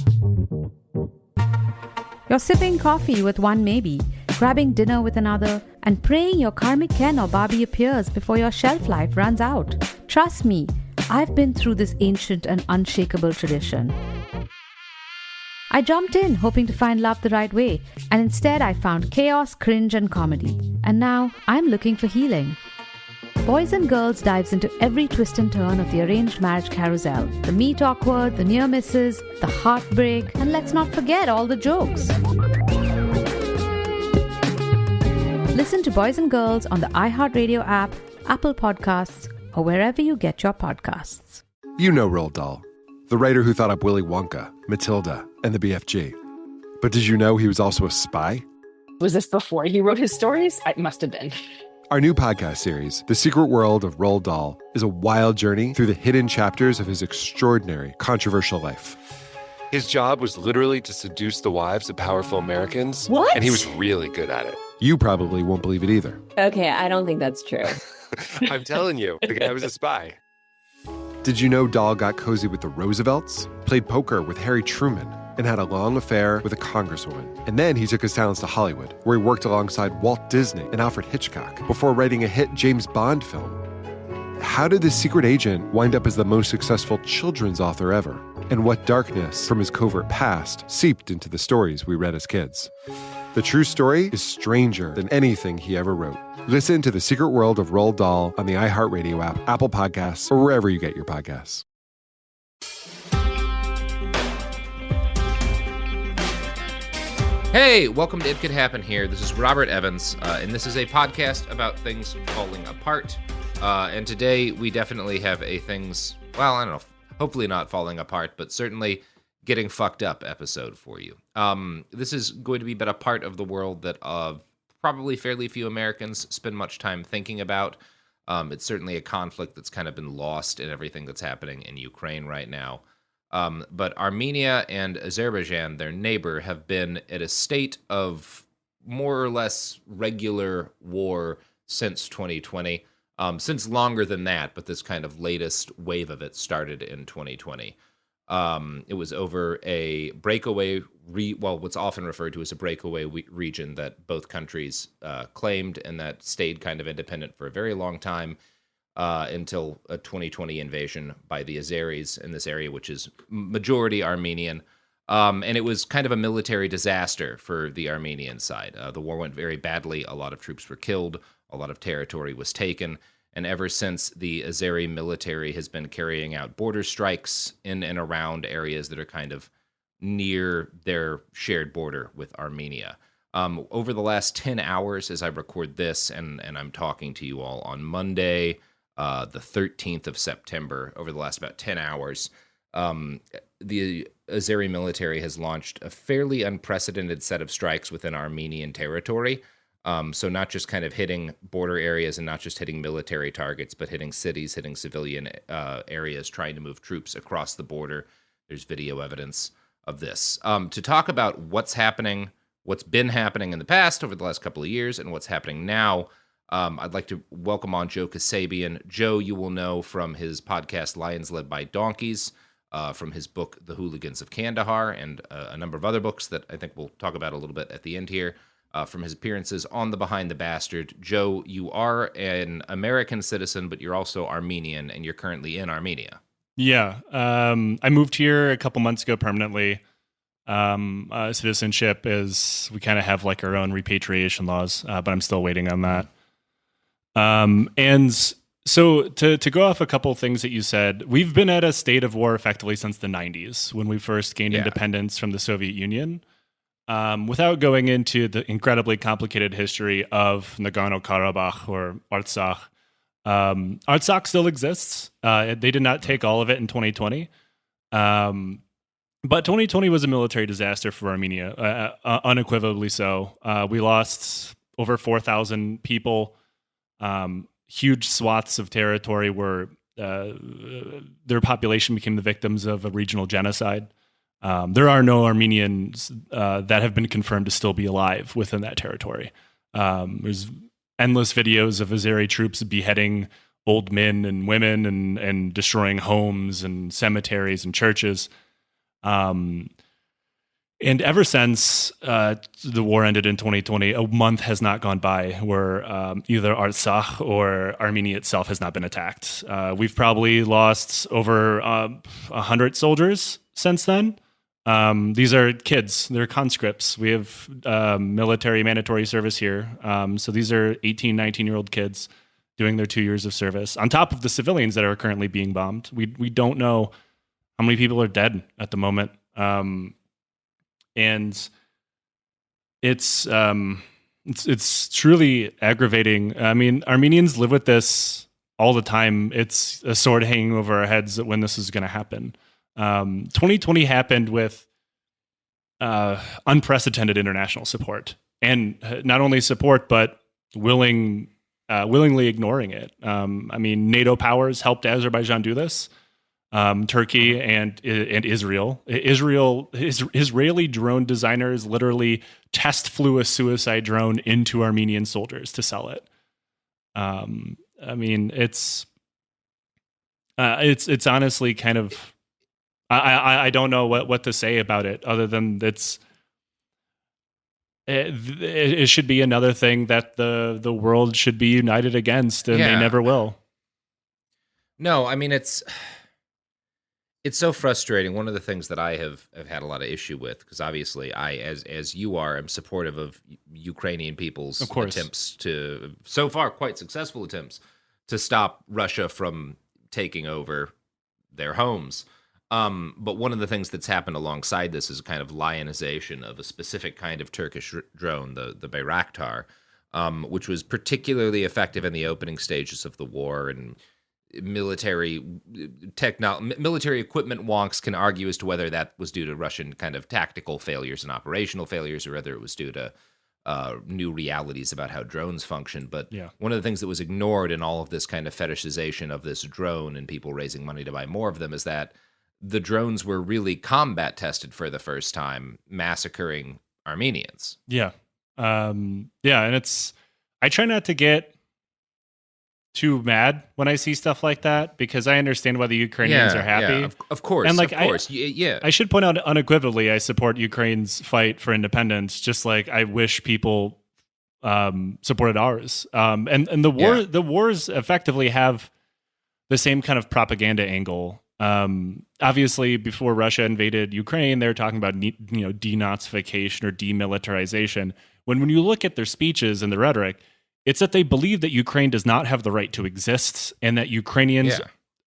You're sipping coffee with one maybe, grabbing dinner with another, and praying your karmic Ken or Barbie appears before your shelf life runs out. Trust me, I've been through this ancient and unshakable tradition. I jumped in hoping to find love the right way, and instead I found chaos, cringe, and comedy. And now I'm looking for healing. Boys and Girls dives into every twist and turn of the arranged marriage carousel. The meet awkward, the near misses, the heartbreak, and let's not forget all the jokes. Listen to Boys and Girls on the iHeartRadio app, Apple Podcasts, or wherever you get your podcasts. You know Roald Dahl, the writer who thought up Willy Wonka, Matilda, and the BFG. But did you know he was also a spy? Was this before he wrote his stories? It must have been. Our new podcast series, The Secret World of Roald Dahl, is a wild journey through the hidden chapters of his extraordinary, controversial life. His job was literally to seduce the wives of powerful Americans. What? And he was really good at it. You probably won't believe it either. Okay, I don't think that's true. I'm telling you, the guy was a spy. Did you know Dahl got cozy with the Roosevelts, played poker with Harry Truman, and had a long affair with a congresswoman? And then he took his talents to Hollywood, where he worked alongside Walt Disney and Alfred Hitchcock before writing a hit James Bond film. How did this secret agent wind up as the most successful children's author ever? And what darkness from his covert past seeped into the stories we read as kids? The true story is stranger than anything he ever wrote. Listen to The Secret World of Roald Dahl on the iHeartRadio app, Apple Podcasts, or wherever you get your podcasts. Hey, welcome to It Could Happen Here. This is Robert Evans, and this is a podcast about things falling apart. And today we definitely have a things, well, I don't know, hopefully not falling apart, but certainly getting fucked up episode for you. This is going to be about a part of the world that probably fairly few Americans spend much time thinking about. It's certainly a conflict that's kind of been lost in everything that's happening in Ukraine right now. But Armenia and Azerbaijan, their neighbor, have been at a state of more or less regular war since 2020. Since longer than that, but this kind of latest wave of it started in 2020. It was over a breakaway, what's often referred to as a breakaway region that both countries claimed, and that stayed kind of independent for a very long time until a 2020 invasion by the Azeris in this area, which is majority Armenian. And it was kind of a military disaster for the Armenian side. The war went very badly. A lot of troops were killed. A lot of territory was taken. And ever since, the Azeri military has been carrying out border strikes in and around areas that are kind of near their shared border with Armenia. Over the last 10 hours, as I record this, and I'm talking to you all on Monday, the 13th of September, over the last about 10 hours, the Azeri military has launched a fairly unprecedented set of strikes within Armenian territory. So not just kind of hitting border areas and not just hitting military targets, but hitting cities, hitting civilian areas, trying to move troops across the border. There's video evidence of this. To talk about what's happening, what's been happening in the past over the last couple of years, and what's happening now, I'd like to welcome on Joe Kasabian. Joe, you will know from his podcast, Lions Led by Donkeys, from his book, The Hooligans of Kandahar, and a number of other books that I think we'll talk about a little bit at the end here, from his appearances on The Behind the Bastard. Joe, you are an American citizen, but you're also Armenian, and you're currently in Armenia. Yeah. I moved here a couple months ago permanently. Citizenship is, we kind of have like our own repatriation laws, but I'm still waiting on that. And so to go off a couple of things that you said, we've been at a state of war effectively since the 90s when we first gained independence from the Soviet Union. Without going into the incredibly complicated history of Nagorno-Karabakh or Artsakh, Artsakh still exists. They did not take all of it in 2020. But 2020 was a military disaster for Armenia, unequivocally so. We lost over 4,000 people. Huge swaths of territory where their population became the victims of a regional genocide. There are no Armenians that have been confirmed to still be alive within that territory. There's endless videos of Azeri troops beheading old men and women and destroying homes and cemeteries and churches. And ever since the war ended in 2020, a month has not gone by where either Artsakh or Armenia itself has not been attacked. We've probably lost over 100 soldiers since then. These are kids. They're conscripts. We have military mandatory service here. So these are 18, 19-year-old kids doing their 2 years of service, on top of the civilians that are currently being bombed. We don't know how many people are dead at the moment. And it's truly aggravating. I mean, Armenians live with this all the time. It's a sword hanging over our heads when this is going to happen. 2020 happened with unprecedented international support, and not only support, but willingly ignoring it. I mean, NATO powers helped Azerbaijan do this. Turkey and Israel. Israeli drone designers literally test flew a suicide drone into Armenian soldiers to sell it. I mean, it's honestly kind of, I don't know what to say about it other than it should be another thing that the world should be united against, and they never will. No, I mean, it's so frustrating. One of the things that I have had a lot of issue with, because obviously I, as you are, am supportive of Ukrainian people's attempts to, so far quite successful attempts, to stop Russia from taking over their homes. But one of the things that's happened alongside this is a kind of lionization of a specific kind of Turkish drone, the Bayraktar, which was particularly effective in the opening stages of the war. And military equipment wonks can argue as to whether that was due to Russian kind of tactical failures and operational failures, or whether it was due to new realities about how drones function. But one of the things that was ignored in all of this kind of fetishization of this drone and people raising money to buy more of them is that the drones were really combat tested for the first time, massacring Armenians. Yeah. And I try not to get too mad when I see stuff like that, because I understand why the Ukrainians are happy. Yeah, of course. And I should point out unequivocally, I support Ukraine's fight for independence, just like I wish people supported ours. And the wars effectively have the same kind of propaganda angle. Obviously, before Russia invaded Ukraine, they were talking about denazification or demilitarization. When you look at their speeches and the rhetoric, It's that they believe that Ukraine does not have the right to exist, and that Ukrainians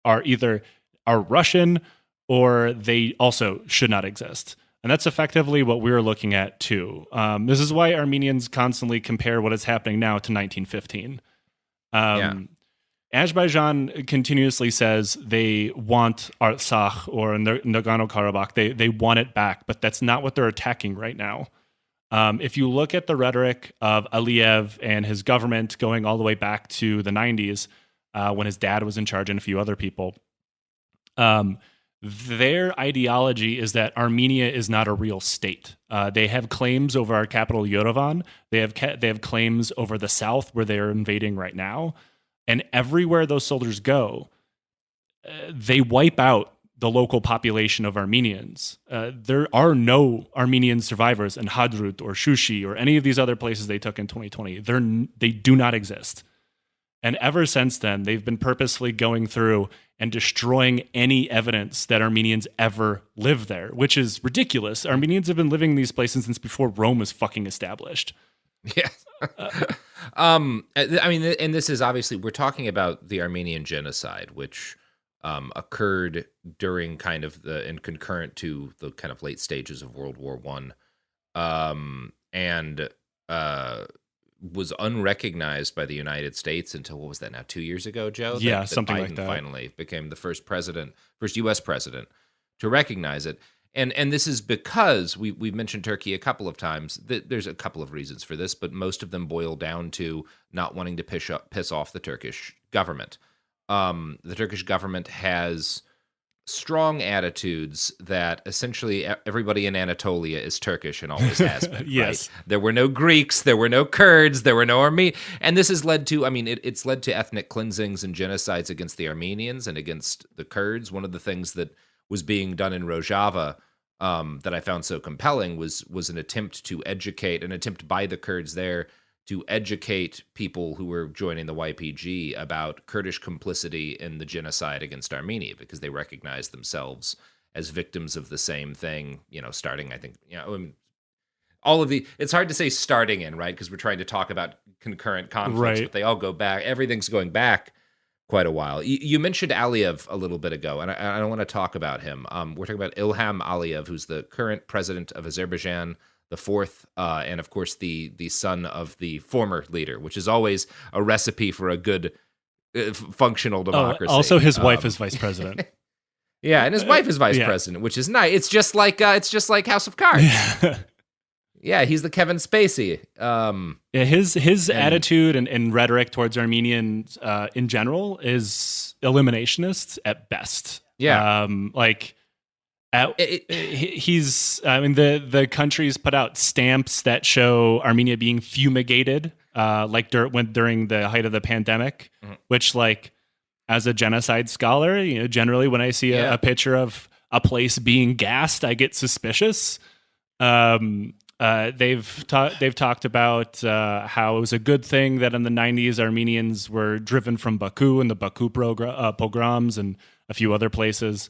are either Russian or they also should not exist. And that's effectively what we're looking at too. This is why Armenians constantly compare what is happening now to 1915. Azerbaijan continuously says they want Artsakh or Nagorno-Karabakh. They want it back, but that's not what they're attacking right now. If you look at the rhetoric of Aliyev and his government going all the way back to the 90s, when his dad was in charge and a few other people, their ideology is that Armenia is not a real state. They have claims over our capital, Yerevan. They have claims over the south where they are invading right now. And everywhere those soldiers go, they wipe out the local population of Armenians. There are no Armenian survivors in Hadrut or Shushi or any of these other places they took in 2020. They do not exist. And ever since then, they've been purposefully going through and destroying any evidence that Armenians ever lived there, which is ridiculous. Armenians have been living in these places since before Rome was fucking established. Yeah. I mean, and this is obviously, we're talking about the Armenian genocide, which occurred during kind of and concurrent to the kind of late stages of World War I, and was unrecognized by the United States until, what was that now, 2 years ago, Joe? Yeah, something Biden like that. Finally became the first U.S. president to recognize it. And this is because we've mentioned Turkey a couple of times. There's a couple of reasons for this, but most of them boil down to not wanting to piss off the Turkish government. The Turkish government has strong attitudes that essentially everybody in Anatolia is Turkish and always has been. Yes. Right? There were no Greeks, there were no Kurds, there were no Armenians. And this has led to, it's led to ethnic cleansings and genocides against the Armenians and against the Kurds. One of the things that was being done in Rojava that I found so compelling was an attempt by the Kurds there to educate people who were joining the YPG about Kurdish complicity in the genocide against Armenia, because they recognized themselves as victims of the same thing, starting, I think, it's hard to say starting in, right? Because we're trying to talk about concurrent conflicts, but they all go back. Everything's going back quite a while. You mentioned Aliyev a little bit ago, and I don't want to talk about him. We're talking about Ilham Aliyev, who's the current president of Azerbaijan, the fourth, and of course the son of the former leader, which is always a recipe for a good functional democracy. Also, his wife is vice president. Yeah, and his wife is vice president, which is nice. It's just like House of Cards. Yeah, he's the Kevin Spacey. His attitude and rhetoric towards Armenians in general is eliminationist at best. Yeah, the country's put out stamps that show Armenia being fumigated, during the height of the pandemic, which, as a genocide scholar, generally when I see a picture of a place being gassed, I get suspicious. They've talked about how it was a good thing that in the 90s Armenians were driven from Baku and the Baku pogroms and a few other places.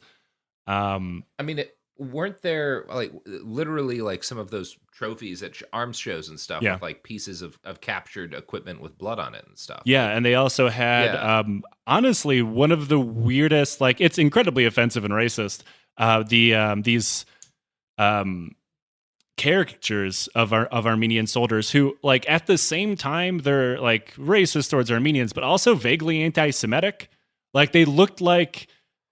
Weren't there literally some of those trophies at arms shows and stuff with pieces of captured equipment with blood on it and stuff? Yeah, and they also had honestly one of the weirdest, it's incredibly offensive and racist. These caricatures of Armenian soldiers who, at the same time, they're racist towards Armenians, but also vaguely anti-Semitic. They looked like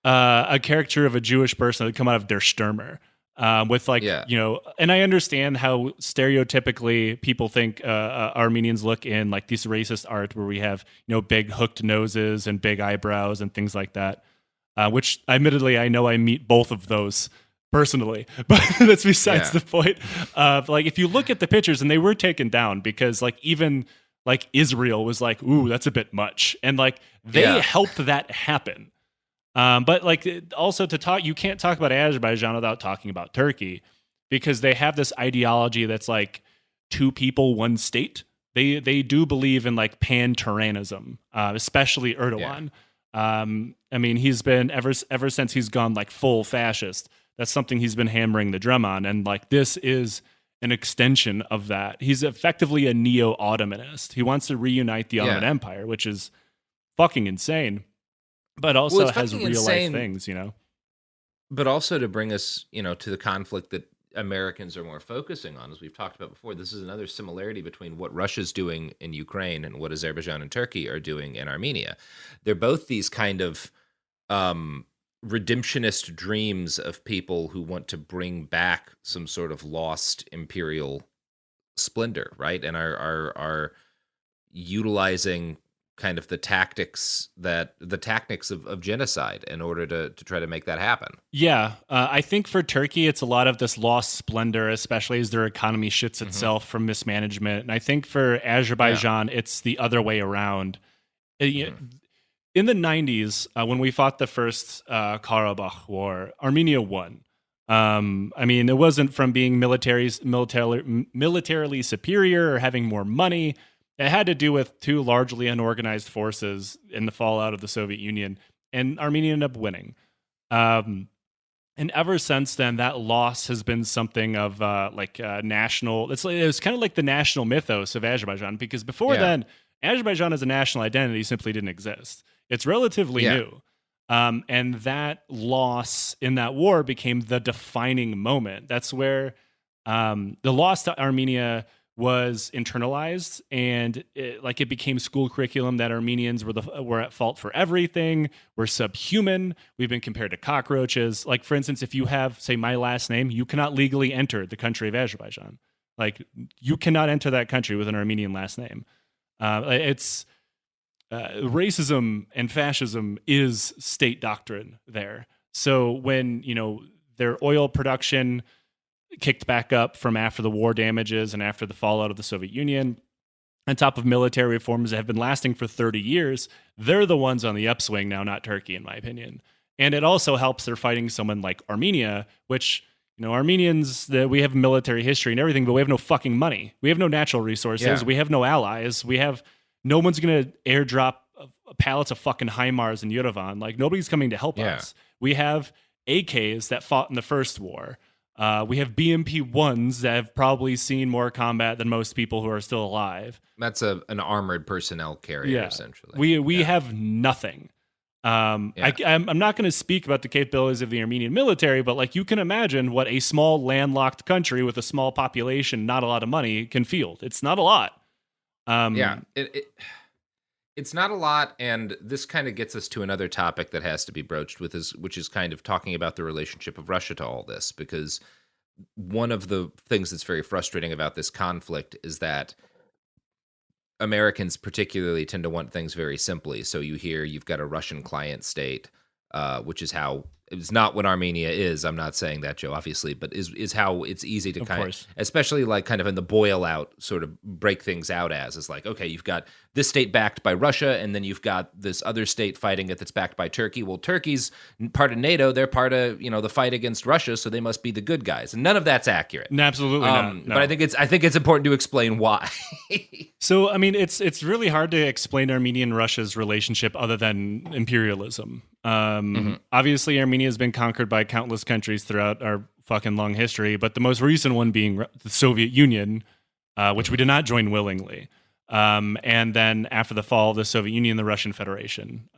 a caricature of a Jewish person that would come out of Der Stürmer, and I understand how stereotypically people think Armenians look in these racist art where we have big hooked noses and big eyebrows and things like that, which admittedly I know I meet both of those personally, but that's besides the point. If you look at the pictures, and they were taken down because even Israel was ooh, that's a bit much, and they helped that happen. But also you can't talk about Azerbaijan without talking about Turkey, because they have this ideology that's two people, one state. They do believe in pan-Turanism, especially Erdogan. He's been ever since he's gone full fascist. That's something he's been hammering the drum on, and this is an extension of that. He's effectively a neo-Ottomanist. He wants to reunite the Ottoman Empire, which is fucking insane, but also has real life things, But also to bring us, to the conflict that Americans are more focusing on, as we've talked about before. This is another similarity between what Russia's doing in Ukraine and what Azerbaijan and Turkey are doing in Armenia. They're both these kind of redemptionist dreams of people who want to bring back some sort of lost imperial splendor, right? And are utilizing kind of the tactics of genocide in order to try to make that happen. Yeah, I think for Turkey, it's a lot of this lost splendor, especially as their economy shits itself from mismanagement. And I think for Azerbaijan, it's the other way around. In the 90s, when we fought the first Karabakh War, Armenia won. It wasn't from being militarily superior or having more money. It had to do with two largely unorganized forces in the fallout of the Soviet Union, and Armenia ended up winning. And ever since then, that loss has been something of national. It was kind of like the national mythos of Azerbaijan, because before then, Azerbaijan as a national identity simply didn't exist. It's relatively new. And that loss in that war became the defining moment. That's where the loss to Armenia was internalized, and it became school curriculum that Armenians were at fault for everything. We're subhuman. We've been compared to cockroaches. Like, for instance, if you have, say, my last name, you cannot legally enter the country of Azerbaijan. Like, you cannot enter that country with an Armenian last name. Racism and fascism is state doctrine there. So when, their oil production kicked back up from after the war damages and after the fallout of the Soviet Union, on top of military reforms that have been lasting for 30 years, they're the ones on the upswing now, not Turkey, in my opinion. And it also helps they're fighting someone like Armenia, which, Armenians, we have military history and everything, but we have no fucking money. We have no natural resources. Yeah. We have no allies. No one's going to airdrop pallets of fucking HIMARS in Yerevan. Like, nobody's coming to help us. We have AKs that fought in the first war. We have BMP-1s that have probably seen more combat than most people who are still alive. That's an armored personnel carrier, essentially. We have nothing. I'm not going to speak about the capabilities of the Armenian military, but you can imagine what a small landlocked country with a small population, not a lot of money, can field. It's not a lot. It's not a lot, and this kind of gets us to another topic that has to be broached with, which is kind of talking about the relationship of Russia to all this, because one of the things that's very frustrating about this conflict is that Americans particularly tend to want things very simply. So you've got a Russian client state, which is how it's not what Armenia is. I'm not saying that, Joe, obviously, but is how it's easy to especially kind of in the boil out, sort of break things out as is like, okay, you've got this state backed by Russia, and then you've got this other state fighting it that's backed by Turkey. Well, Turkey's part of NATO. They're part of, the fight against Russia, so they must be the good guys. And none of that's accurate. Absolutely not. No. But I think it's important to explain why. So, it's really hard to explain Armenia and Russia's relationship other than imperialism. Obviously, Armenia has been conquered by countless countries throughout our fucking long history, but the most recent one being the Soviet Union, which we did not join willingly. And then after the fall of the Soviet Union, the Russian Federation.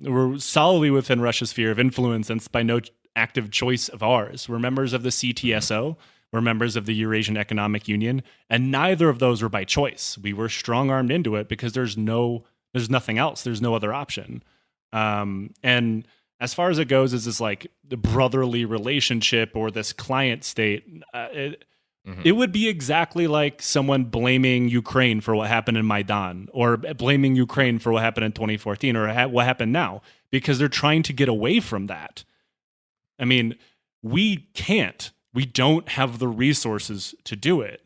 We're solidly within Russia's sphere of influence, and it's by no active choice of ours. We're members of the CTSO. We're members of the Eurasian Economic Union, and neither of those were by choice. We were strong-armed into it because there's nothing else. There's no other option. And as far as it goes, is this the brotherly relationship or this client state? It would be exactly like someone blaming Ukraine for what happened in Maidan, or blaming Ukraine for what happened in 2014, or what happened now, because they're trying to get away from that. We can't. We don't have the resources to do it.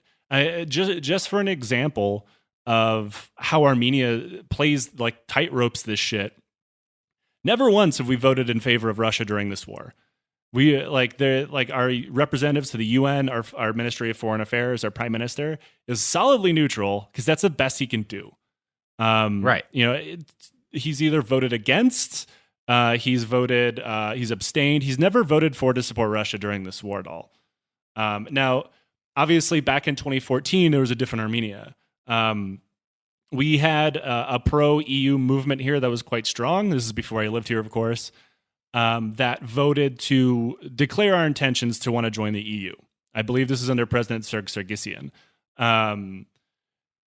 Just for an example of how Armenia plays tightropes this shit. Never once have we voted in favor of Russia during this war. We our representatives to the UN, our Ministry of Foreign Affairs, our Prime Minister is solidly neutral because that's the best he can do. Right. He's either voted against, he's abstained. He's never voted to support Russia during this war at all. Now, obviously back in 2014, there was a different Armenia. We had a pro-EU movement here that was quite strong. This is before I lived here, of course, that voted to declare our intentions to want to join the EU. I believe this is under President Sargsyan.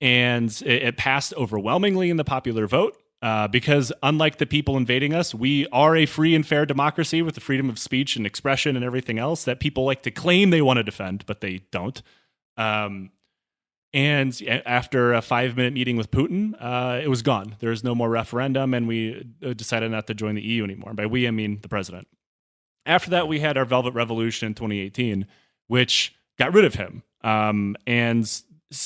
And it passed overwhelmingly in the popular vote because unlike the people invading us, we are a free and fair democracy with the freedom of speech and expression and everything else that people like to claim they want to defend, but they don't. And after a 5-minute meeting with Putin, it was gone. There was no more referendum, and we decided not to join the EU anymore. By we, I mean the president. After that, we had our Velvet Revolution in 2018, which got rid of him and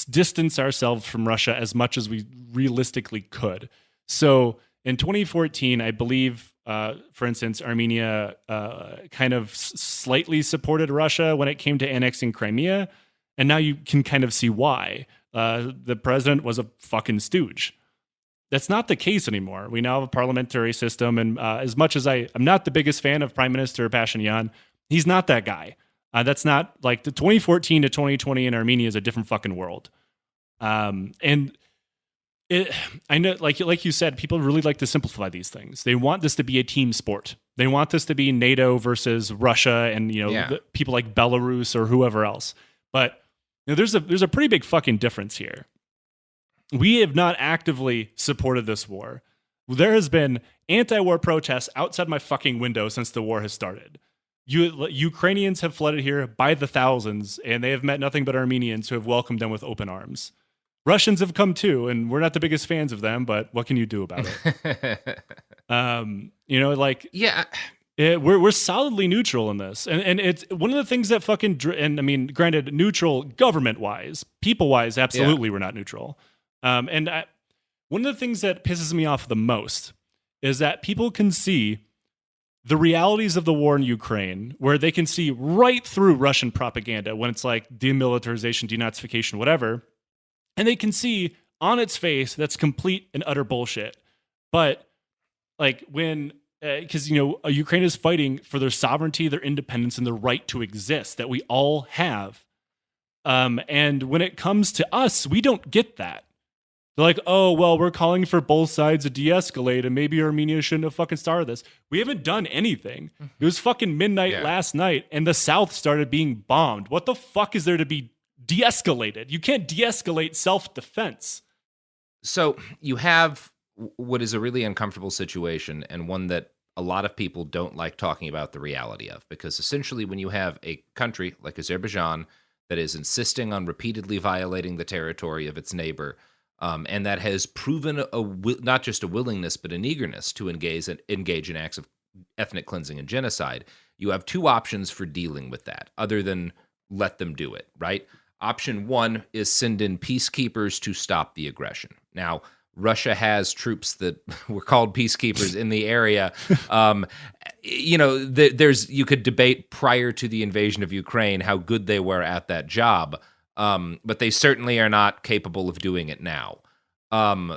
distanced ourselves from Russia as much as we realistically could. So in 2014, I believe, for instance, Armenia kind of slightly supported Russia when it came to annexing Crimea. And now you can kind of see why. The president was a fucking stooge. That's not the case anymore. We now have a parliamentary system. And as much as I'm not the biggest fan of Prime Minister Pashinyan, he's not that guy. That's not like the 2014 to 2020 in Armenia is a different fucking world. And I know, like you said, people really like to simplify these things. They want this to be a team sport. They want this to be NATO versus Russia and, people like Belarus or whoever else. But there's a pretty big fucking difference here. We have not actively supported this war. There has been anti-war protests outside my fucking window since the war has started. Ukrainians have flooded here by the thousands, and they have met nothing but Armenians who have welcomed them with open arms. Russians have come too, and we're not the biggest fans of them, but what can you do about it? We're solidly neutral in this, and it's one of the things that fucking. And I mean, granted, neutral government-wise, people-wise, absolutely, we're not neutral. One of the things that pisses me off the most is that people can see the realities of the war in Ukraine, where they can see right through Russian propaganda when it's like demilitarization, denazification, whatever, and they can see on its face that's complete and utter bullshit. But like when. Because, Ukraine is fighting for their sovereignty, their independence, and their right to exist that we all have. And when it comes to us, we don't get that. They're like, oh, well, we're calling for both sides to de-escalate, and maybe Armenia shouldn't have fucking started this. We haven't done anything. It was fucking midnight last night, and the South started being bombed. What the fuck is there to be de-escalated? You can't de-escalate self-defense. So you have what is a really uncomfortable situation, and one that a lot of people don't like talking about the reality of, because essentially when you have a country like Azerbaijan that is insisting on repeatedly violating the territory of its neighbor, and that has proven not just a willingness but an eagerness to engage in acts of ethnic cleansing and genocide, you have two options for dealing with that other than let them do it, right? Option one is send in peacekeepers to stop the aggression. Now, Russia has troops that were called peacekeepers in the area. You could debate prior to the invasion of Ukraine how good they were at that job, but they certainly are not capable of doing it now.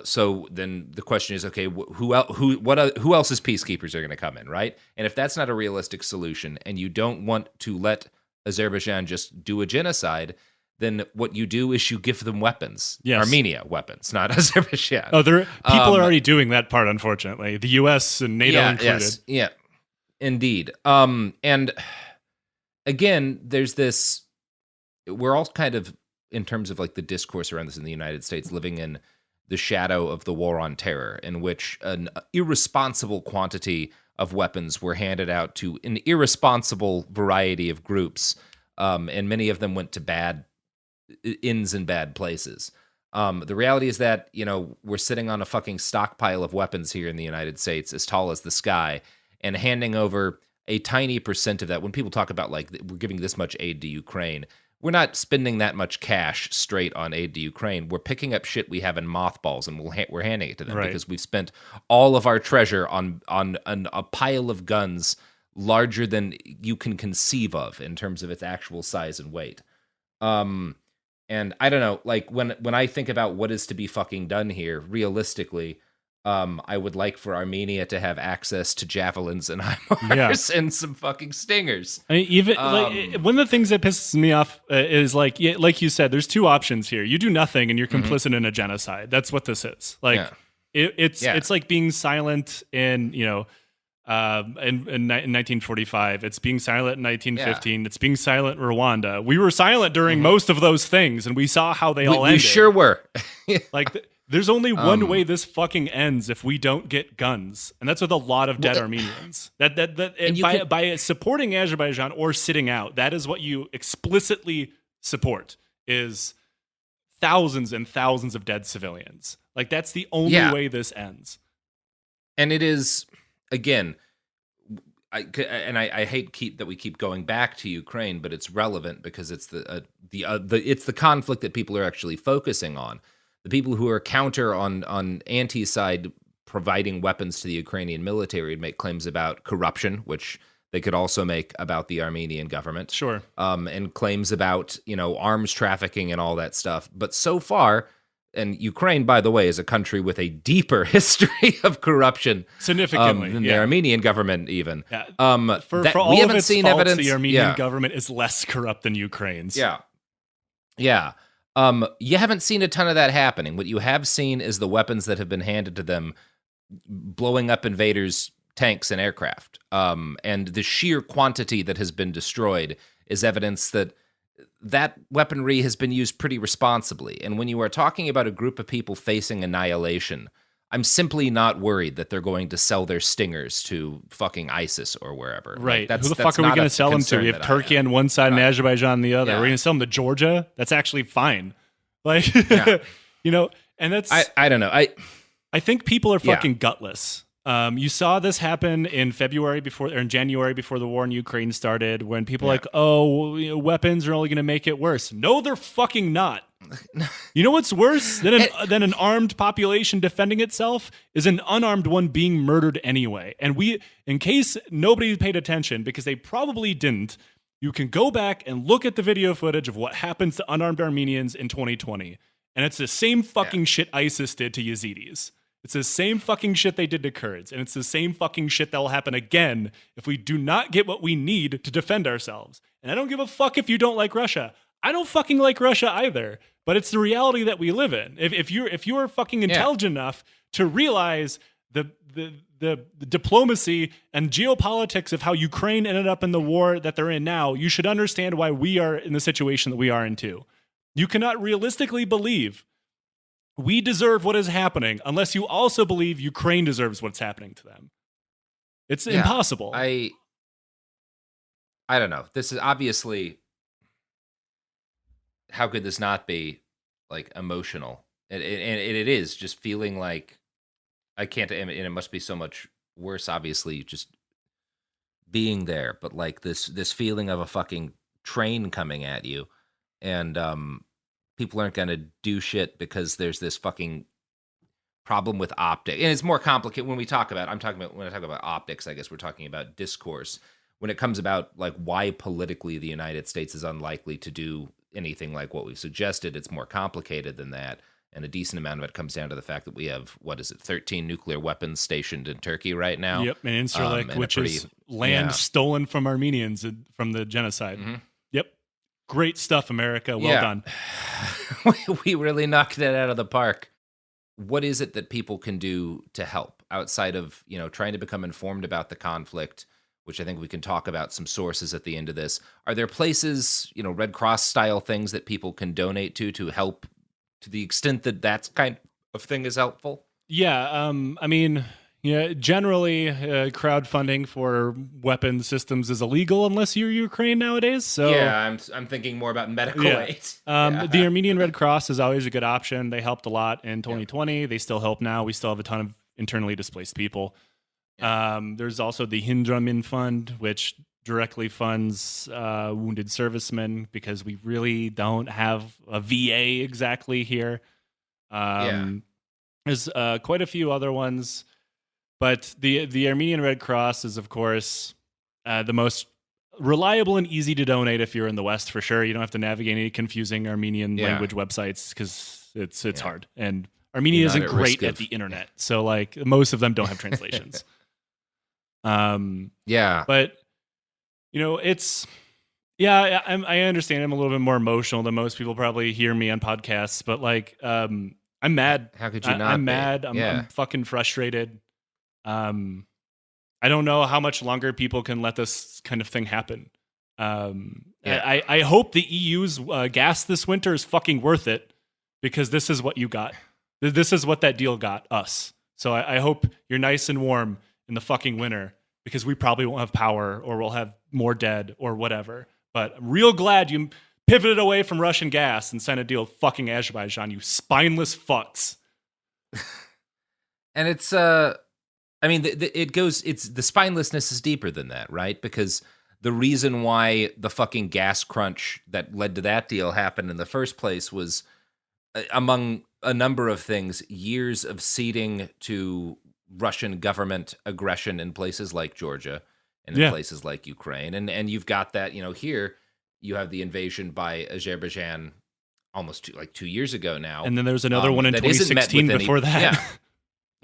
So then the question is, okay, who else's peacekeepers are going to come in, right? And if that's not a realistic solution, and you don't want to let Azerbaijan just do a genocide, then what you do is you give them weapons. Yes. Armenia weapons, not Azerbaijan. Oh, people are already doing that part, unfortunately. The U.S. and NATO included. Yes, yeah, indeed. And again, there's this... We're all kind of, in terms of like the discourse around this in the United States, living in the shadow of the war on terror, in which an irresponsible quantity of weapons were handed out to an irresponsible variety of groups, and many of them went to bad ends in bad places. The reality is that, we're sitting on a fucking stockpile of weapons here in the United States as tall as the sky, and handing over a tiny percent of that. When people talk about like we're giving this much aid to Ukraine, we're not spending that much cash straight on aid to Ukraine. We're picking up shit we have in mothballs, and we're handing it to them, right? Because we've spent all of our treasure on a pile of guns larger than you can conceive of in terms of its actual size and weight. And I don't know, like when I think about what is to be fucking done here, realistically, I would like for Armenia to have access to javelins and HIMARS and some fucking stingers. I mean, even one of the things that pisses me off is like you said, there's two options here. You do nothing and you're complicit in a genocide. That's what this is. Like it's like being silent in 1945. It's being silent in 1915. It's being silent in Rwanda. We were silent during most of those things, and we saw how they all ended. We sure were. There's only one way this fucking ends if we don't get guns, and that's with a lot of dead Armenians. By supporting Azerbaijan or sitting out, that is what you explicitly support, is thousands and thousands of dead civilians. Like, that's the only way this ends. And it is, again, I hate that we keep going back to Ukraine, but it's relevant because it's it's the conflict that people are actually focusing on. The people who are counter on anti-side providing weapons to the Ukrainian military make claims about corruption, which they could also make about the Armenian government. Sure. And claims about, arms trafficking and all that stuff. But so far, and Ukraine, by the way, is a country with a deeper history of corruption, significantly than the Armenian government even. Yeah. For all we of haven't its seen faults, evidence. the Armenian government is less corrupt than Ukraine's. Yeah. You haven't seen a ton of that happening. What you have seen is the weapons that have been handed to them blowing up invaders' tanks and aircraft. And the sheer quantity that has been destroyed is evidence that weaponry has been used pretty responsibly. And when you are talking about a group of people facing annihilation, I'm simply not worried that they're going to sell their stingers to fucking ISIS or wherever. Right. Who the fuck are we going to sell them to? We have Turkey on one side and Azerbaijan on the other. We're going to sell them to Georgia? That's actually fine. Like, and that's... I don't know. I think people are fucking gutless. You saw this happen in January before the war in Ukraine started, when people weapons are only going to make it worse. No, they're fucking not. You know what's worse than an armed population defending itself is an unarmed one being murdered anyway. And in case nobody paid attention, because they probably didn't, you can go back and look at the video footage of what happens to unarmed Armenians in 2020. And it's the same fucking shit ISIS did to Yazidis. It's the same fucking shit they did to Kurds, and it's the same fucking shit that will happen again if we do not get what we need to defend ourselves. And I don't give a fuck if you don't like Russia. I don't fucking like Russia either, but it's the reality that we live in. If you're fucking intelligent enough to realize the diplomacy and geopolitics of how Ukraine ended up in the war that they're in now, you should understand why we are in the situation that we are in too. You cannot realistically believe we deserve what is happening unless you also believe Ukraine deserves what's happening to them. It's impossible. I don't know. This is obviously, how could this not be like emotional? And it is just feeling like I can't, and it must be so much worse, obviously, just being there, but like this feeling of a fucking train coming at you, and people aren't going to do shit because there's this fucking problem with optics. And it's more complicated when I talk about optics, I guess we're talking about discourse. When it comes about like why politically the United States is unlikely to do anything like what we've suggested, it's more complicated than that. And a decent amount of it comes down to the fact that we have, 13 nuclear weapons stationed in Turkey right now. Yep, and Incirlik, which is land stolen from Armenians from the genocide. Mm-hmm. Yep. Great stuff, America. Well done. We really knocked that out of the park. What is it that people can do to help outside of, trying to become informed about the conflict, which I think we can talk about some sources at the end of this? Are there places, Red Cross style things that people can donate to help to the extent that kind of thing is helpful? Yeah. Generally, crowdfunding for weapon systems is illegal unless you're Ukraine nowadays. So I'm thinking more about medical aid. The Armenian Red Cross is always a good option. They helped a lot in 2020. They still help now. We still have a ton of internally displaced people. There's also the Hindramin Fund, which directly funds wounded servicemen, because we really don't have a VA exactly here. There's quite a few other ones. But the Armenian Red Cross is, of course, the most reliable and easy to donate if you're in the West, for sure. You don't have to navigate any confusing Armenian language websites because it's hard. And Armenia You're not isn't at great risk at of- the internet, so like most of them don't have translations. Yeah, but you know, I understand. I'm a little bit more emotional than most people probably hear me on podcasts, but like, I'm mad. How could you not I'm be? mad. I'm fucking frustrated. I don't know how much longer people can let this kind of thing happen. I hope the EU's gas this winter is fucking worth it, because this is what you got. This is what that deal got us. So I hope you're nice and warm in the fucking winter, because we probably won't have power, or we'll have more dead or whatever. But I'm real glad you pivoted away from Russian gas and signed a deal with fucking Azerbaijan, you spineless fucks. And it's I mean, it's the spinelessness is deeper than that, right? Because the reason why the fucking gas crunch that led to that deal happened in the first place was, among a number of things, years of ceding to Russian government aggression in places like Georgia and in places like Ukraine. And you've got that, here you have the invasion by Azerbaijan almost 2 years ago now. And then there was another one in that isn't met 2016 with any- before that. Yeah.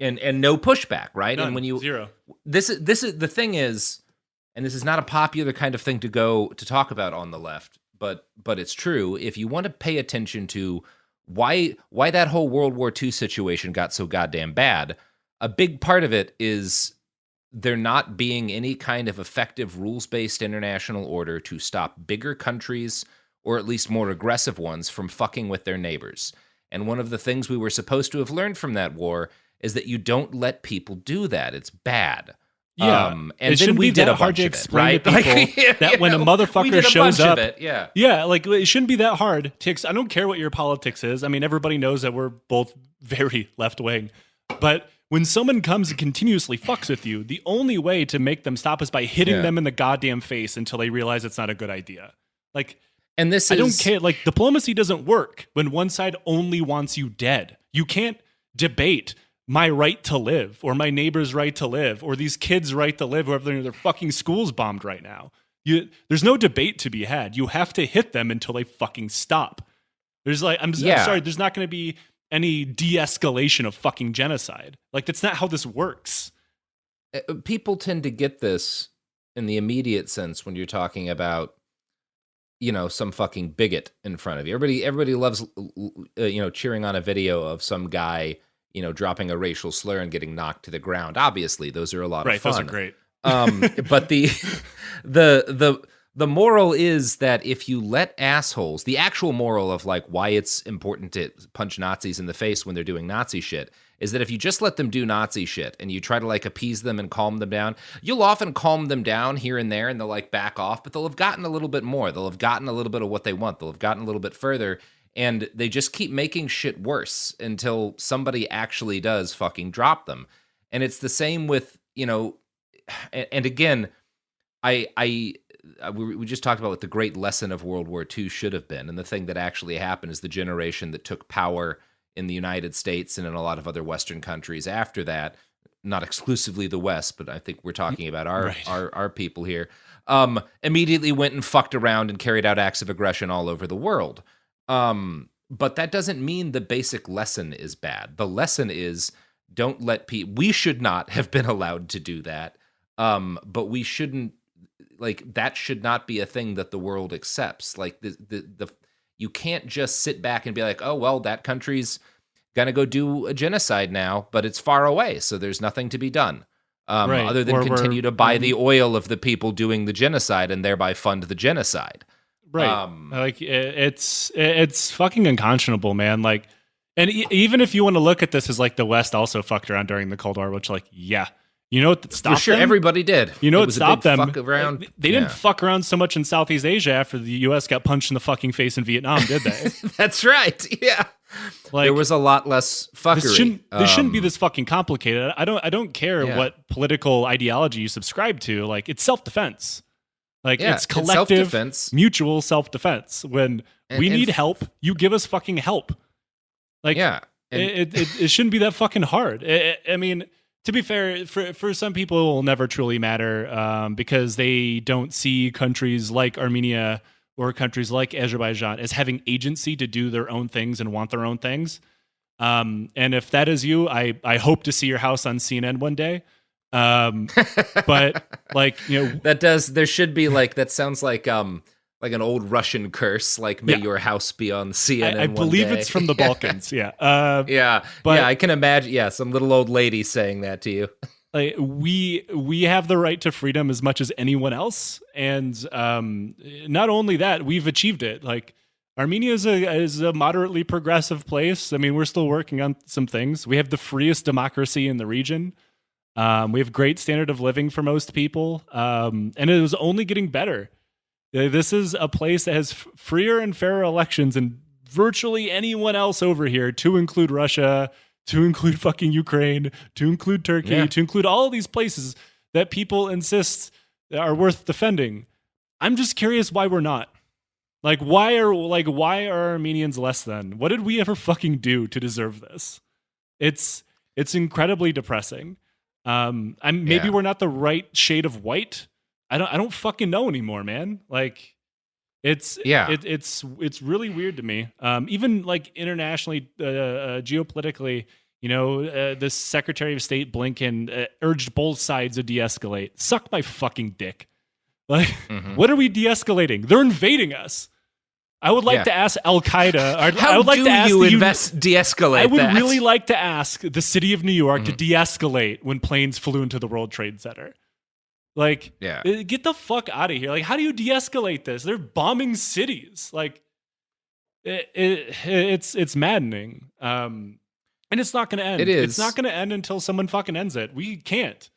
And no pushback, right? None, and when you zero. This is the thing is, and this is not a popular kind of thing to talk about on the left, but it's true. If you want to pay attention to why that whole World War II situation got so goddamn bad, a big part of it is there not being any kind of effective rules-based international order to stop bigger countries, or at least more aggressive ones, from fucking with their neighbors. And one of the things we were supposed to have learned from that war is that you don't let people do that. It's bad. Yeah, and it then shouldn't we be did that a hard bunch to of it, explain right? to people that when a we motherfucker did a shows bunch up, of it, yeah. like it shouldn't be that hard. I don't care what your politics is. I mean, everybody knows that we're both very left wing, but when someone comes and continuously fucks with you, the only way to make them stop is by hitting them in the goddamn face until they realize it's not a good idea. Like, and this I don't care. Like, diplomacy doesn't work when one side only wants you dead. You can't debate my right to live, or my neighbor's right to live, or these kids' right to live, whoever their fucking school's bombed right now. There's no debate to be had. You have to hit them until they fucking stop. There's like, I'm sorry, there's not going to be any de-escalation of fucking genocide. Like, that's not how this works. People tend to get this in the immediate sense when you're talking about, some fucking bigot in front of you. Everybody loves, cheering on a video of some guy, dropping a racial slur and getting knocked to the ground. Obviously, those are a lot of fun. Those are great. But the moral is that if you let assholes, the actual moral of like why it's important to punch Nazis in the face when they're doing Nazi shit, is that if you just let them do Nazi shit and you try to like appease them and calm them down, you'll often calm them down here and there and they'll like back off, but they'll have gotten a little bit more. They'll have gotten a little bit of what they want. They'll have gotten a little bit further. And they just keep making shit worse until somebody actually does fucking drop them. And it's the same with, and again, we just talked about what the great lesson of World War II should have been. And the thing that actually happened is the generation that took power in the United States and in a lot of other Western countries after that, not exclusively the West, but I think we're talking about our people here, immediately went and fucked around and carried out acts of aggression all over the world. But that doesn't mean the basic lesson is bad. The lesson is don't let we should not have been allowed to do that. But we shouldn't, like, that should not be a thing that the world accepts. Like you can't just sit back and be like, oh, well, that country's going to go do a genocide now, but it's far away. So there's nothing to be done. Other than continue to buy the oil of the people doing the genocide and thereby fund the genocide. Right. Like it's fucking unconscionable, man. Like, and even if you want to look at this as like the West also fucked around during the Cold War, which like, yeah, you know what stopped For sure, them? everybody did. You know It what was a stopped big them? fuck around. They didn't fuck around so much in Southeast Asia after the U.S. got punched in the fucking face in Vietnam, did they? That's right. Yeah. Like, there was a lot less fuckery. This shouldn't be this fucking complicated. I don't care what political ideology you subscribe to. Like, it's self-defense. Like, it's collective, self-defense. mutual self-defense. When we need help, you give us fucking help. Like, it shouldn't be that fucking hard. I mean, to be fair, for some people, it will never truly matter because they don't see countries like Armenia or countries like Azerbaijan as having agency to do their own things and want their own things. And if that is you, I hope to see your house on CNN one day. But like, there should be like, that sounds like an old Russian curse, like may your house be on CNN. I believe it's from the Balkans. Yeah. But I can imagine. Yeah. Some little old lady saying that to you. Like we have the right to freedom as much as anyone else. And, not only that, we've achieved it. Like Armenia is a moderately progressive place. I mean, we're still working on some things. We have the freest democracy in the region. We have great standard of living for most people. And it was only getting better. This is a place that has freer and fairer elections than virtually anyone else over here, to include Russia, to include fucking Ukraine, to include Turkey, to include all of these places that people insist are worth defending. I'm just curious why we're not. Why are Armenians less than? What did we ever fucking do to deserve this? It's incredibly depressing. Maybe we're not the right shade of white. I don't fucking know anymore, man. Like it's really weird to me. Even like internationally, geopolitically, the Secretary of State Blinken urged both sides to de-escalate. Suck my fucking dick. Like, what are we de-escalating? They're invading us. I would like to ask Al Qaeda. How do you de-escalate? I would really like to ask the city of New York to de-escalate when planes flew into the World Trade Center. Like, get the fuck out of here. Like, how do you de-escalate this? They're bombing cities. Like, it's maddening. And it's not going to end. It is. It's not going to end until someone fucking ends it. We can't.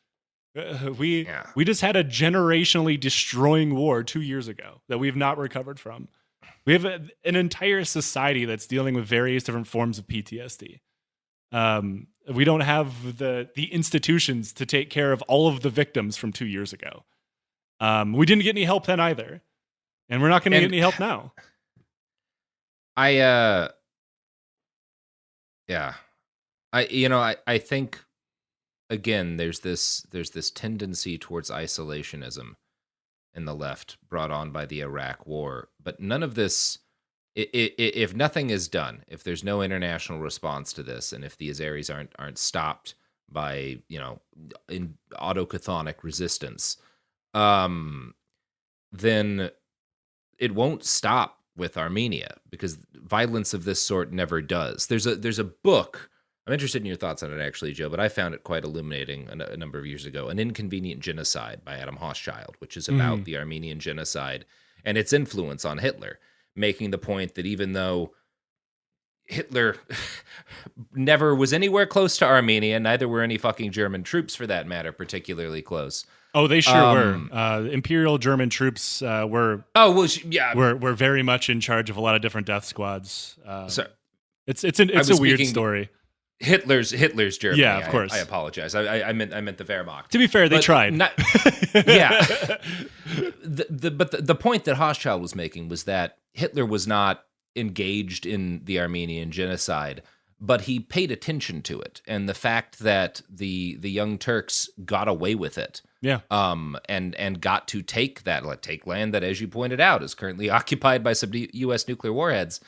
We just had a generationally destroying war 2 years ago that we've not recovered from. We have an entire society that's dealing with various different forms of PTSD. We don't have the institutions to take care of all of the victims from 2 years ago. We didn't get any help then either. And we're not going to get any help now. I think, again, there's this tendency towards isolationism in the left brought on by the Iraq War. But none of this, if nothing is done, if there's no international response to this, and if the Azeris aren't stopped by, in autochthonic resistance, then it won't stop with Armenia, because violence of this sort never does. There's a book. I'm interested in your thoughts on it, actually, Joe, but I found it quite illuminating a number of years ago. An Inconvenient Genocide by Adam Hochschild, which is about the Armenian genocide and its influence on Hitler, making the point that even though Hitler never was anywhere close to Armenia, neither were any fucking German troops, for that matter, particularly close. Oh, they sure were. Imperial German troops were very much in charge of a lot of different death squads. It's a weird story. Hitler's Germany. Yeah, of course. I apologize. I meant the Wehrmacht. To be fair, they tried. But the point that Hochschild was making was that Hitler was not engaged in the Armenian genocide, but he paid attention to it, and the fact that the Young Turks got away with it. Yeah. And got to take land that, as you pointed out, is currently occupied by some U.S. nuclear warheads,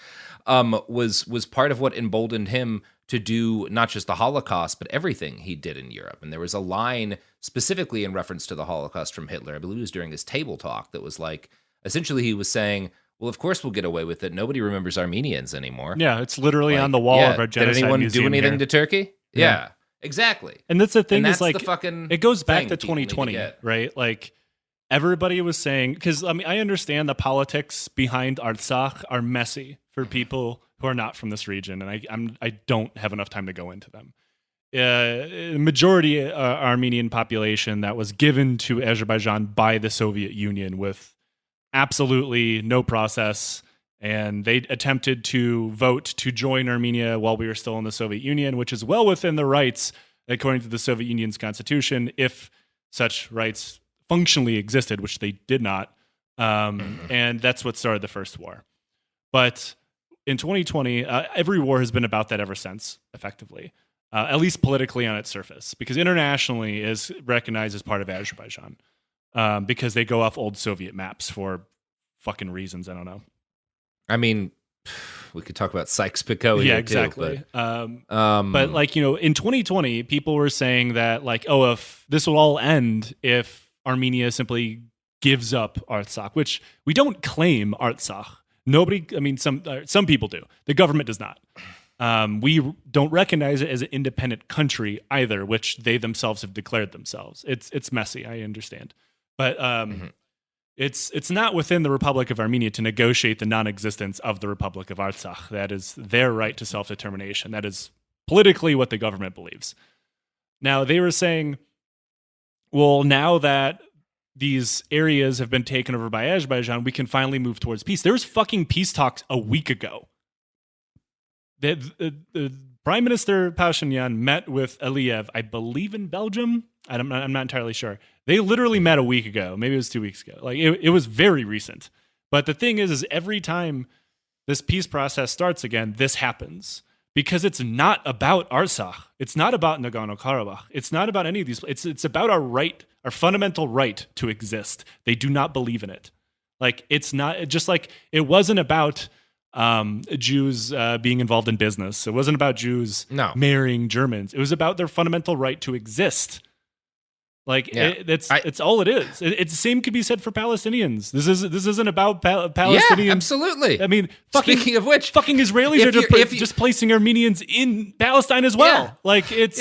was part of what emboldened him to do not just the Holocaust, but everything he did in Europe. And there was a line specifically in reference to the Holocaust from Hitler, I believe it was during his table talk, that was like, essentially he was saying, well, of course we'll get away with it. Nobody remembers Armenians anymore. Yeah, it's literally on the wall of our genocide museum. Did anyone do anything to Turkey? Yeah. Exactly. And that's the thing, and is like, the fucking it goes back to 2020, right? Like, everybody was saying, because I understand the politics behind Artsakh are messy for people who are not from this region, and I don't have enough time to go into them. Majority Armenian population that was given to Azerbaijan by the Soviet Union with absolutely no process, and they attempted to vote to join Armenia while we were still in the Soviet Union, which is well within the rights, according to the Soviet Union's constitution, if such rights functionally existed, which they did not. And that's what started the first war. But in 2020, every war has been about that ever since, effectively, at least politically on its surface, because internationally is recognized as part of Azerbaijan, because they go off old Soviet maps for fucking reasons. I don't know. I mean, we could talk about Sykes-Picot. Yeah, here exactly. Too, but like, you know, in 2020, people were saying that like, oh, if this will all end if Armenia simply gives up Artsakh, which we don't claim Artsakh. Nobody, I mean, some people do. The government does not. We don't recognize it as an independent country either, which they themselves have declared themselves. It's messy, I understand, but it's not within the Republic of Armenia to negotiate the non-existence of the Republic of Artsakh. That is their right to self-determination. That is politically what the government believes. Now, they were saying, well, now that these areas have been taken over by Azerbaijan, we can finally move towards peace. There was fucking peace talks a week ago. The Prime Minister Pashinyan met with Aliyev, I believe in Belgium. I'm not entirely sure. They literally met a week ago. Maybe it was 2 weeks ago. Like it was very recent. But the thing is every time this peace process starts again, this happens. Because it's not about Artsakh. It's not about Nagorno-Karabakh. It's not about any of these. It's about our right, our fundamental right to exist. They do not believe in it. Like it's not just like it wasn't about Jews being involved in business. It wasn't about Jews marrying Germans. It was about their fundamental right to exist. Like it's all it is. It's the same could be said for Palestinians. This isn't about Palestinians. Yeah, absolutely. I mean, speaking of which, fucking Israelis are just placing Armenians in Palestine as well. Yeah. Like it's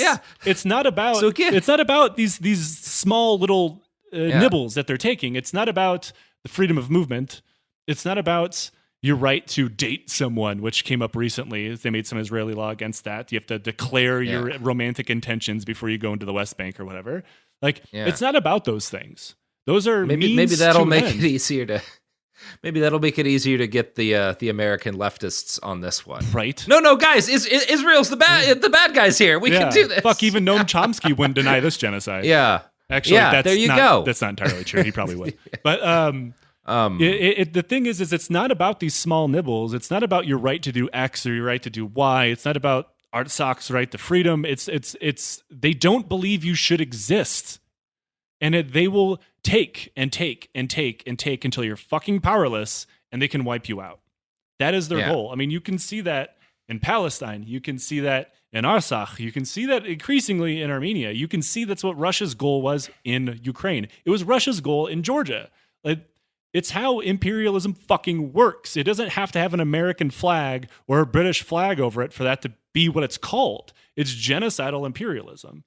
not about it's not about these small little nibbles that they're taking. It's not about the freedom of movement. It's not about your right to date someone, which came up recently. They made some Israeli law against that. You have to declare your romantic intentions before you go into the West Bank or whatever. Like it's not about those things. Those are maybe that'll make it easier to get the American leftists on this one. Right? No, guys, Israel's the bad guys here. We can do this. Fuck, even Noam Chomsky wouldn't deny this genocide. Yeah. Actually, there you go. That's not entirely true. He probably would. But the thing is it's not about these small nibbles. It's not about your right to do X or your right to do Y. It's not about Artsakh's right to freedom. It's they don't believe you should exist, and they will take and take and take and take until you're fucking powerless, and they can wipe you out. That is their goal. I mean, you can see that in Palestine. You can see that in Artsakh. You can see that increasingly in Armenia. You can see that's what Russia's goal was in Ukraine. It was Russia's goal in Georgia. Like, it's how imperialism fucking works. It doesn't have to have an American flag or a British flag over it for that to be what it's called. It's genocidal imperialism.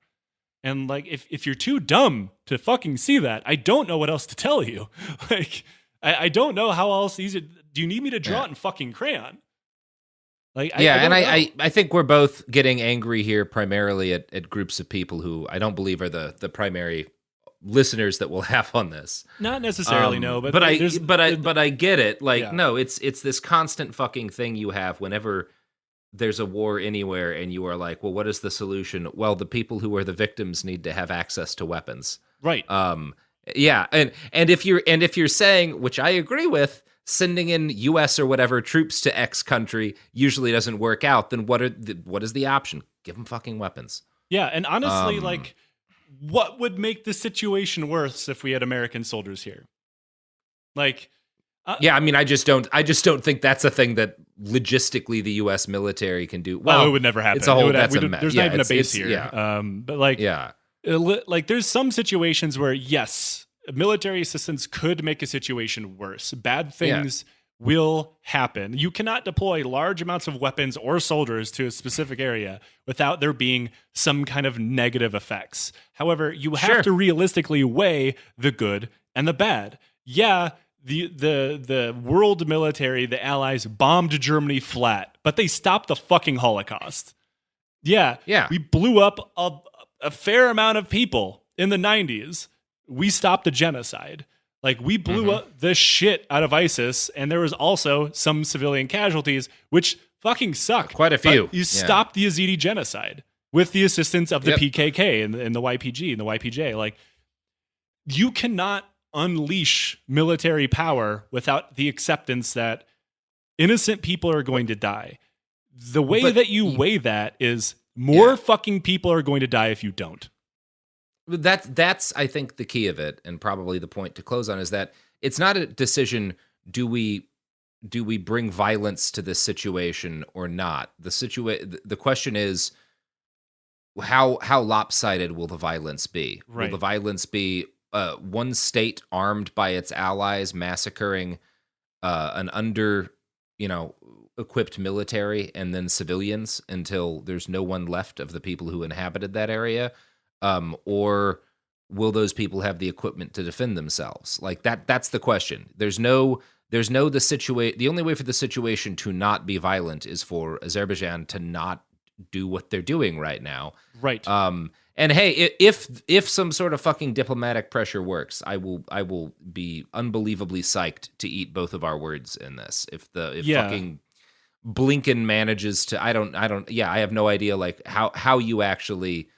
And like, if you're too dumb to fucking see that, I don't know what else to tell you. Like, I don't know how else easy. Do you need me to draw it in fucking crayon? Like, I think we're both getting angry here primarily at groups of people who I don't believe are the primary listeners that we'll have on this. Not necessarily, no, but I get it. Like, no, it's this constant fucking thing you have whenever there's a war anywhere, and you are like, well, what is the solution? Well, the people who are the victims need to have access to weapons, right? Yeah, and if you're saying, which I agree with, sending in U.S. or whatever troops to X country usually doesn't work out, then what is the option? Give them fucking weapons. Yeah, and honestly, like, what would make the situation worse if we had American soldiers here? Like, I mean, I just don't think that's a thing that logistically the U.S. military can do. Well, it would never happen. It's a whole. There's not even a base here. But like, like there's some situations where yes, military assistance could make a situation worse. Bad things will happen. You cannot deploy large amounts of weapons or soldiers to a specific area without there being some kind of negative effects. However, you have to realistically weigh the good and the bad. Yeah, the world military, the Allies bombed Germany flat, but they stopped the fucking Holocaust. Yeah. We blew up a fair amount of people in the 90s. We stopped the genocide. Like, we blew up the shit out of ISIS, and there was also some civilian casualties, which fucking suck. Quite a few. But you stopped the Yazidi genocide with the assistance of the PKK and the YPG and the YPJ. Like, you cannot unleash military power without the acceptance that innocent people are going to die. The way that you weigh that is more fucking people are going to die if you don't. That's I think the key of it, and probably the point to close on, is that it's not a decision, do we do we bring violence to this situation or not? The question is, how lopsided will the violence be? Right. Will the violence be one state armed by its allies massacring an equipped military and then civilians until there's no one left of the people who inhabited that area? Or will those people have the equipment to defend themselves? Like that's the question. The only way for the situation to not be violent is for Azerbaijan to not do what they're doing right now. Right. And hey, if some sort of fucking diplomatic pressure works, I will be unbelievably psyched to eat both of our words in this. If fucking Blinken manages to, I have no idea like how you actually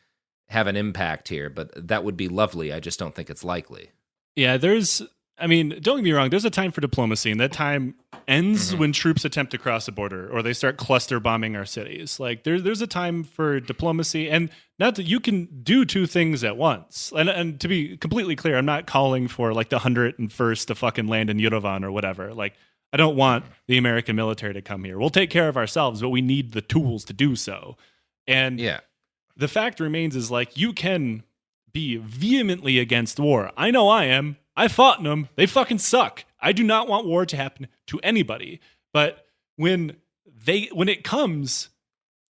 have an impact here, but that would be lovely. I just don't think it's likely. Yeah, don't get me wrong, there's a time for diplomacy, and that time ends when troops attempt to cross the border or they start cluster bombing our cities. Like there's a time for diplomacy, and not that you can do two things at once. And to be completely clear, I'm not calling for like the 101st to fucking land in Yerevan or whatever. Like I don't want the American military to come here. We'll take care of ourselves, but we need the tools to do so. And the fact remains is like you can be vehemently against war. I know I am. I fought in them. They fucking suck. I do not want war to happen to anybody. But when it comes,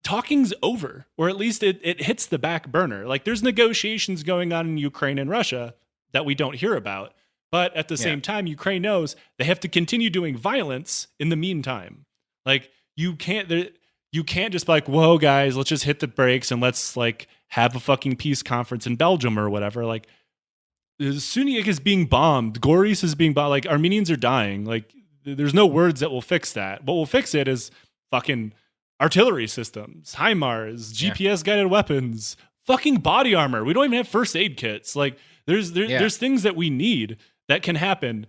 talking's over, or at least it hits the back burner. Like there's negotiations going on in Ukraine and Russia that we don't hear about. But at the same time, Ukraine knows they have to continue doing violence in the meantime. Like you can't just be like, whoa, guys, let's just hit the brakes and let's like have a fucking peace conference in Belgium or whatever. Like Sunic is being bombed. Goris is being bombed. Like Armenians are dying. Like there's no words that will fix that. What will fix it is fucking artillery systems, HIMARS, GPS guided weapons, fucking body armor. We don't even have first aid kits. Like there's things that we need that can happen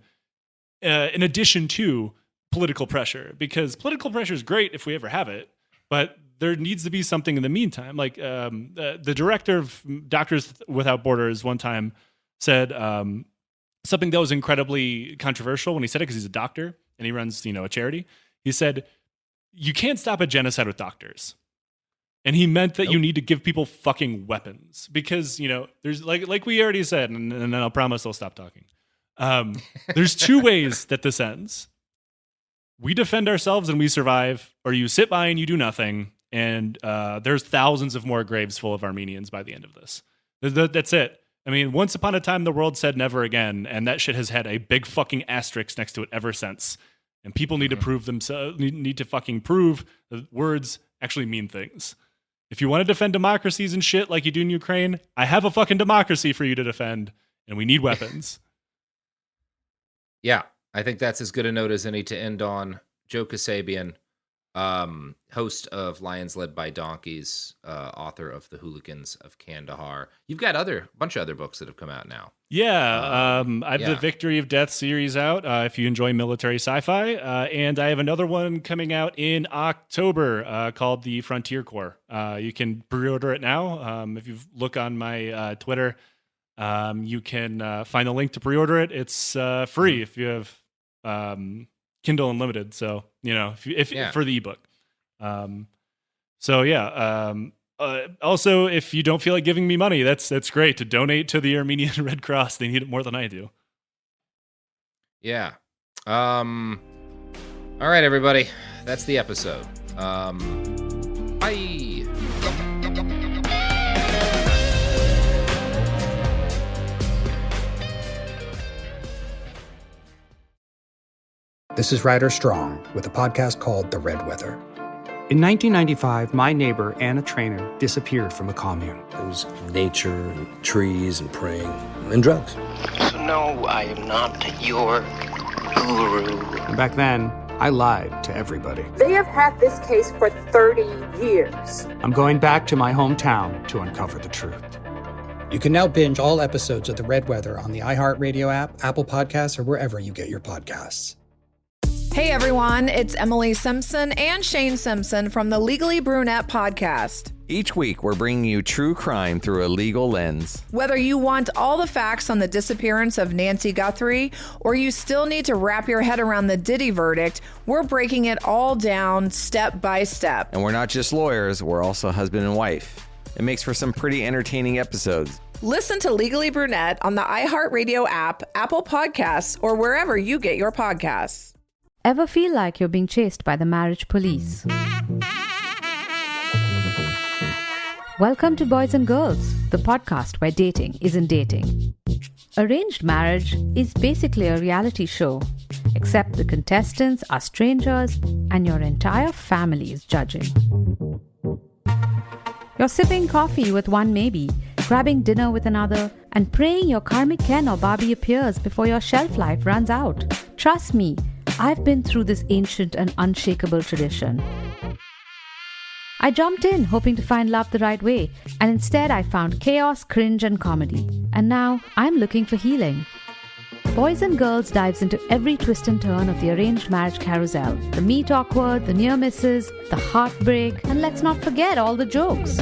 in addition to political pressure, because political pressure is great if we ever have it, but there needs to be something in the meantime. Like the director of Doctors Without Borders one time said something that was incredibly controversial when he said it, because he's a doctor and he runs, a charity. He said, you can't stop a genocide with doctors. And he meant that you need to give people fucking weapons, because, there's like we already said, and then I'll promise I'll stop talking. There's two ways that this ends. We defend ourselves and we survive, or you sit by and you do nothing. And there's thousands of more graves full of Armenians by the end of this. That's it. I mean, once upon a time, the world said never again, and that shit has had a big fucking asterisk next to it ever since. And people need to prove themselves, need to fucking prove that words actually mean things. If you want to defend democracies and shit like you do in Ukraine, I have a fucking democracy for you to defend, and we need weapons. Yeah, I think that's as good a note as any to end on. Joe Kasabian, host of Lions Led by Donkeys, author of The Hooligans of Kandahar. You've got a bunch of other books that have come out now. Yeah, I have the Victory of Death series out, if you enjoy military sci-fi, and I have another one coming out in October called The Frontier Corps. You can pre-order it now. If you look on my Twitter, you can find the link to pre-order it. It's free if you have Kindle Unlimited, so if for the ebook. Also, if you don't feel like giving me money, that's great to donate to the Armenian Red Cross. They need it more than I do. Yeah. All right, everybody, that's the episode. Bye. This is Ryder Strong with a podcast called The Red Weather. In 1995, my neighbor, Anna Trainer, disappeared from a commune. It was nature and trees and praying and drugs. So no, I am not your guru. And back then, I lied to everybody. They have had this case for 30 years. I'm going back to my hometown to uncover the truth. You can now binge all episodes of The Red Weather on the iHeartRadio app, Apple Podcasts, or wherever you get your podcasts. Hey everyone, it's Emily Simpson and Shane Simpson from the Legally Brunette podcast. Each week, we're bringing you true crime through a legal lens. Whether you want all the facts on the disappearance of Nancy Guthrie or you still need to wrap your head around the Diddy verdict, we're breaking it all down step by step. And we're not just lawyers, we're also husband and wife. It makes for some pretty entertaining episodes. Listen to Legally Brunette on the iHeartRadio app, Apple Podcasts, or wherever you get your podcasts. Ever feel like you're being chased by the marriage police? Welcome to Boys and Girls, the podcast where dating isn't dating. Arranged marriage is basically a reality show, except the contestants are strangers and your entire family is judging. You're sipping coffee with one maybe, grabbing dinner with another, and praying your karmic Ken or Barbie appears before your shelf life runs out. Trust me, I've been through this ancient and unshakable tradition. I jumped in hoping to find love the right way, and instead I found chaos, cringe, and comedy. And now I'm looking for healing. Boys and Girls dives into every twist and turn of the arranged marriage carousel. The meet awkward, the near misses, the heartbreak, and let's not forget all the jokes.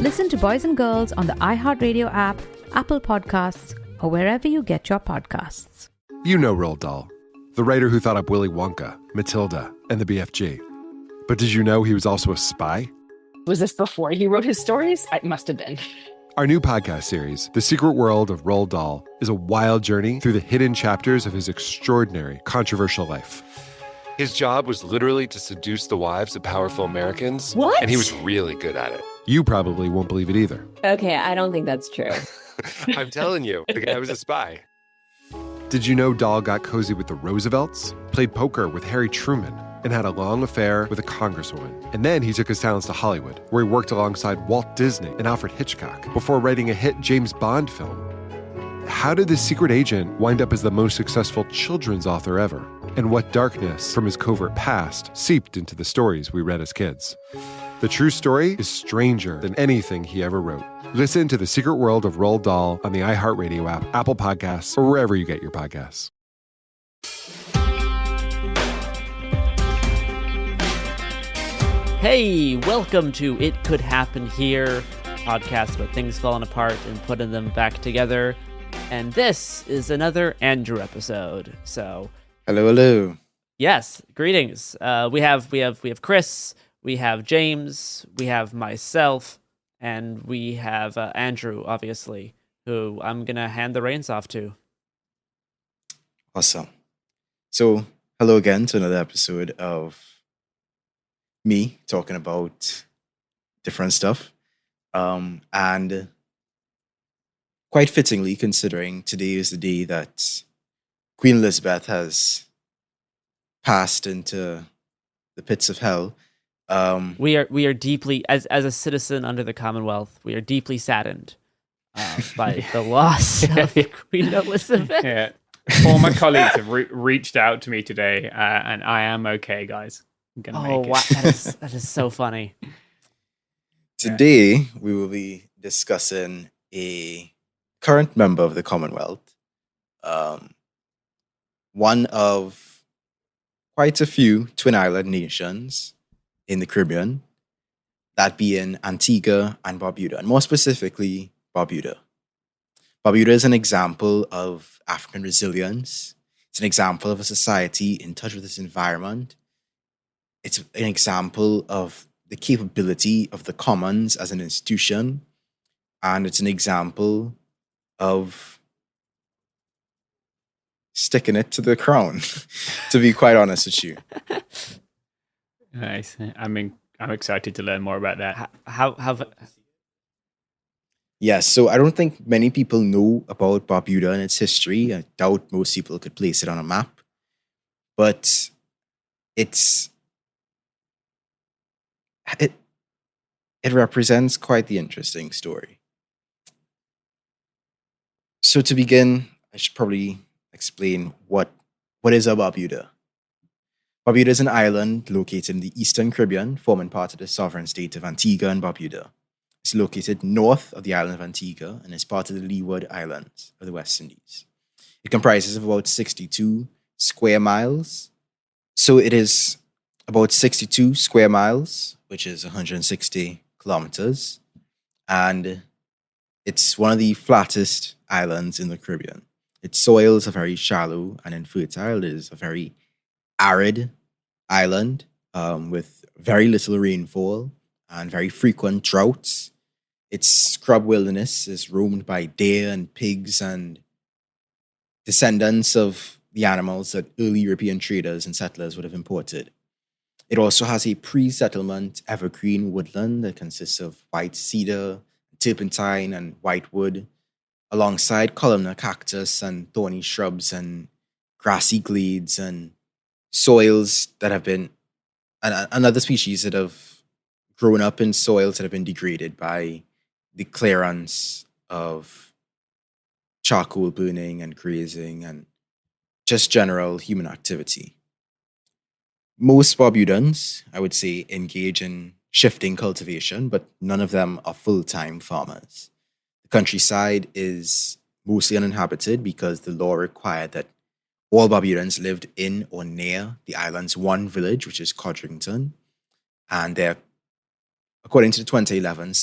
Listen to Boys and Girls on the iHeartRadio app, Apple Podcasts, or wherever you get your podcasts. You know Roald Dahl, the writer who thought up Willy Wonka, Matilda, and the BFG. But did you know he was also a spy? Was this before he wrote his stories? It must have been. Our new podcast series, The Secret World of Roald Dahl, is a wild journey through the hidden chapters of his extraordinary, controversial life. His job was literally to seduce the wives of powerful Americans. What? And he was really good at it. You probably won't believe it either. Okay, I don't think that's true. I'm telling you, the guy was a spy. Did you know Dahl got cozy with the Roosevelts, played poker with Harry Truman, and had a long affair with a congresswoman? And then he took his talents to Hollywood, where he worked alongside Walt Disney and Alfred Hitchcock before writing a hit James Bond film. How did this secret agent wind up as the most successful children's author ever? And what darkness from his covert past seeped into the stories we read as kids? The true story is stranger than anything he ever wrote. Listen to The Secret World of Roald Dahl on the iHeartRadio app, Apple Podcasts, or wherever you get your podcasts. Hey, welcome to It Could Happen Here, podcast about things falling apart and putting them back together. And this is another Andrew episode. So, hello. Yes, greetings. We have Chris, we have James, we have myself, and we have Andrew, obviously, who I'm gonna hand the reins off to. Awesome. So, hello again to another episode of me talking about different stuff. And quite fittingly, considering today is the day that Queen Elizabeth has passed into the pits of hell. We are deeply, as a citizen under the Commonwealth, we are deeply saddened by the loss of Queen Elizabeth. Yeah. All my colleagues have reached out to me today, and I am okay, guys. I'm gonna make it. Wow, that is so funny. Today, we will be discussing a current member of the Commonwealth, one of quite a few Twin Island nations in the Caribbean, that being Antigua and Barbuda, and more specifically, Barbuda. Barbuda is an example of African resilience. It's an example of a society in touch with its environment. It's an example of the capability of the commons as an institution. And it's an example of sticking it to the crown, to be quite honest with you. Nice. I'm excited to learn more about that. Yes, so I don't think many people know about Barbuda and its history. I doubt most people could place it on a map. But it represents quite the interesting story. So to begin, I should probably explain what is a Barbuda. Barbuda is an island located in the Eastern Caribbean, forming part of the sovereign state of Antigua and Barbuda. It's located north of the island of Antigua and is part of the Leeward Islands of the West Indies. It comprises of about 62 square miles. So it is about 62 square miles, which is 160 kilometers, and it's one of the flattest islands in the Caribbean. Its soils are very shallow and infertile. It is a very arid island with very little rainfall and very frequent droughts. Its scrub wilderness is roamed by deer and pigs and descendants of the animals that early European traders and settlers would have imported. It also has a pre-settlement evergreen woodland that consists of white cedar, turpentine, and whitewood, alongside columnar cactus and thorny shrubs and grassy glades and soils that have been, and other species that have grown up in soils that have been degraded by the clearance of charcoal burning and grazing and just general human activity. Most Barbudans, I would say, engage in shifting cultivation, but none of them are full-time farmers. The countryside is mostly uninhabited because the law required that all Barbudans lived in or near the island's one village, which is Codrington. And there, according to the 2011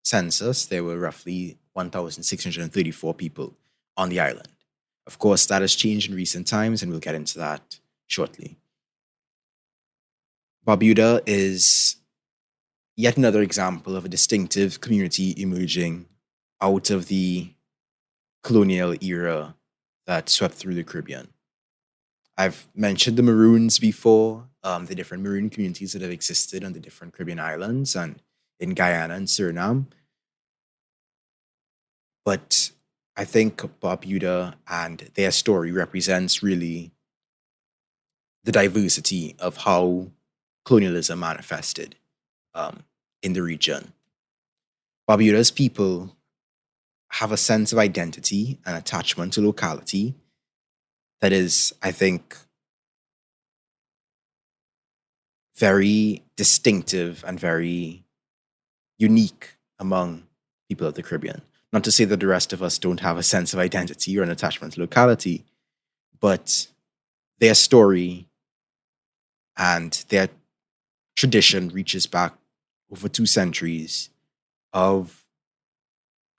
census, there were roughly 1,634 people on the island. Of course, that has changed in recent times, and we'll get into that shortly. Barbuda is yet another example of a distinctive community emerging out of the colonial era that swept through the Caribbean. I've mentioned the Maroons before, the different Maroon communities that have existed on the different Caribbean islands and in Guyana and Suriname. But I think Barbuda and their story represents really the diversity of how colonialism manifested in the region. Barbuda's people have a sense of identity and attachment to locality that is, I think, very distinctive and very unique among people of the Caribbean. Not to say that the rest of us don't have a sense of identity or an attachment to locality, but their story and their tradition reaches back over 2 centuries of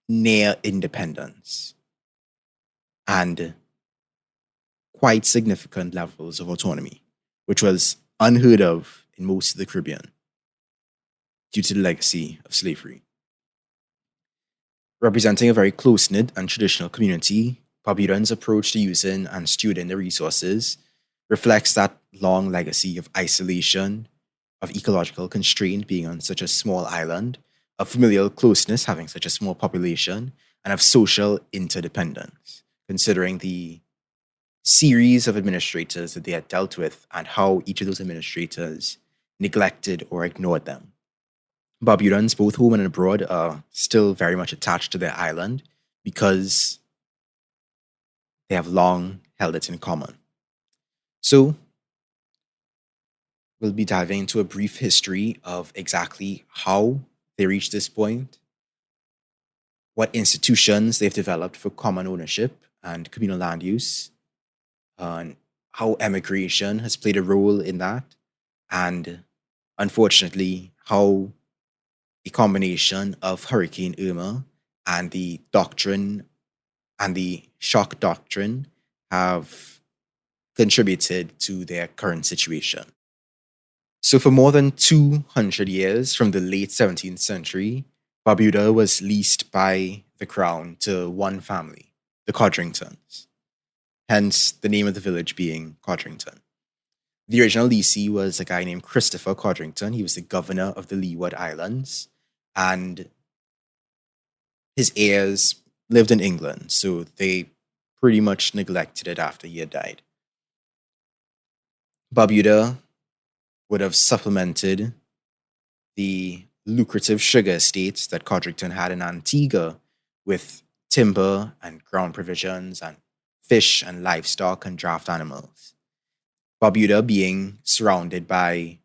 near independence and quite significant levels of autonomy, which was unheard of in most of the Caribbean due to the legacy of slavery. Representing a very close-knit and traditional community, Barbudans' approach to using and stewarding the resources reflects that long legacy of isolation, of ecological constraint being on such a small island, of familial closeness having such a small population, and of social interdependence, considering the series of administrators that they had dealt with and how each of those administrators neglected or ignored them. Barbudans, both home and abroad, are still very much attached to their island because they have long held it in common. So, we'll be diving into a brief history of exactly how they reached this point, what institutions they've developed for common ownership and communal land use, and how emigration has played a role in that, and unfortunately, how a combination of Hurricane Irma and the doctrine and the shock doctrine have contributed to their current situation. So for more than 200 years, from the late 17th century, Barbuda was leased by the crown to one family, the Codringtons, hence the name of the village being Codrington. The original leasee was a guy named Christopher Codrington. He was the governor of the Leeward Islands, and his heirs lived in England, so they pretty much neglected it after he had died. Barbuda would have supplemented the lucrative sugar estates that Codrington had in Antigua with timber and ground provisions and fish and livestock and draft animals. Barbuda, being surrounded by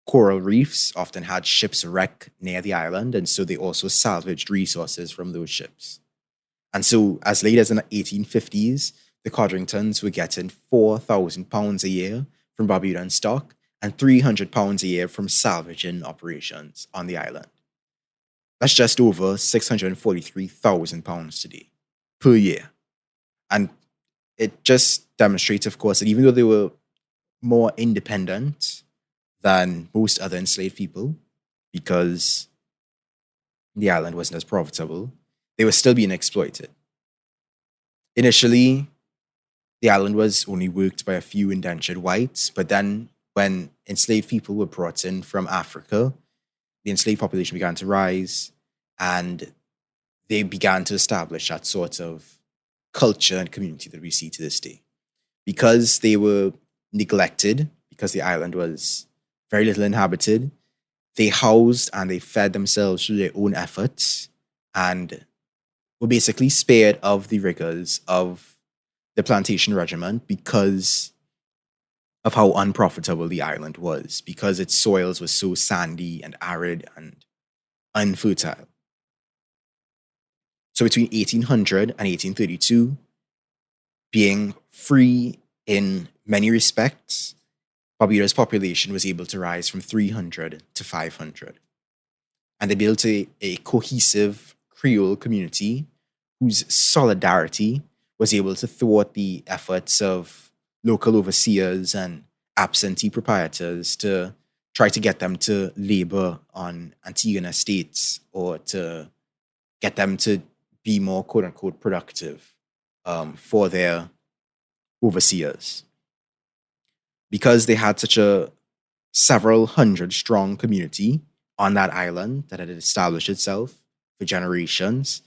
coral reefs, often had ships wreck near the island, and so they also salvaged resources from those ships. And so, as late as in the 1850s, the Codringtons were getting £4,000 a year from Barbudan stock, and £300 a year from salvaging operations on the island. That's just over £643,000 today per year. And it just demonstrates, of course, that even though they were more independent than most other enslaved people, because the island wasn't as profitable, they were still being exploited. Initially, the island was only worked by a few indentured whites, but then when enslaved people were brought in from Africa, the enslaved population began to rise, and they began to establish that sort of culture and community that we see to this day. Because they were neglected, because the island was very little inhabited, they housed and they fed themselves through their own efforts and were basically spared of the rigors of the plantation regiment because of how unprofitable the island was, because its soils were so sandy and arid and unfertile. So between 1800 and 1832, being free in many respects, Barbudah's population was able to rise from 300 to 500. And they built a cohesive Creole community whose solidarity was able to thwart the efforts of local overseers and absentee proprietors to try to get them to labor on Antiguan estates or to get them to be more quote-unquote productive for their overseers. Because they had such a several hundred strong community on that island that had established itself for generations,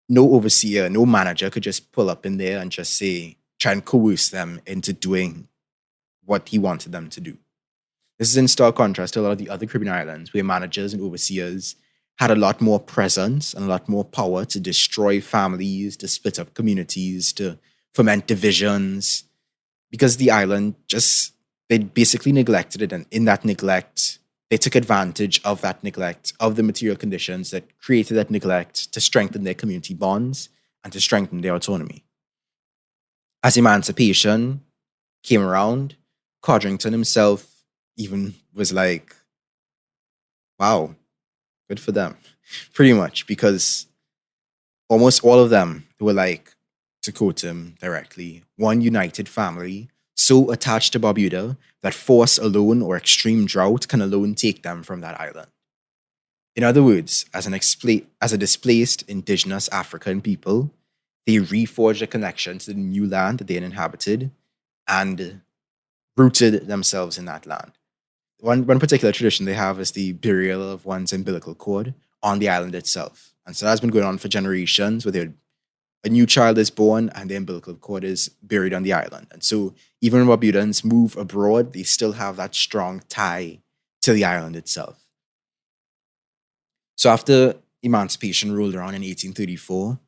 no overseer, no manager could just pull up in there and just say, try and coerce them into doing what he wanted them to do. This is in stark contrast to a lot of the other Caribbean islands where managers and overseers had a lot more presence and a lot more power to destroy families, to split up communities, to foment divisions, because the island they basically neglected it, and in that neglect, they took advantage of that neglect, of the material conditions that created that neglect to strengthen their community bonds and to strengthen their autonomy. As emancipation came around, Codrington himself even was like, wow, good for them, pretty much, because almost all of them were like, to quote him directly, one united family, so attached to Barbuda that force alone or extreme drought can alone take them from that island. In other words, as a displaced indigenous African people, they reforged a connection to the new land that they had inhabited and rooted themselves in that land. One particular tradition they have is the burial of one's umbilical cord on the island itself. And so that's been going on for generations, where a new child is born and the umbilical cord is buried on the island. And so even when Barbudans move abroad, they still have that strong tie to the island itself. So after emancipation rolled around in 1834,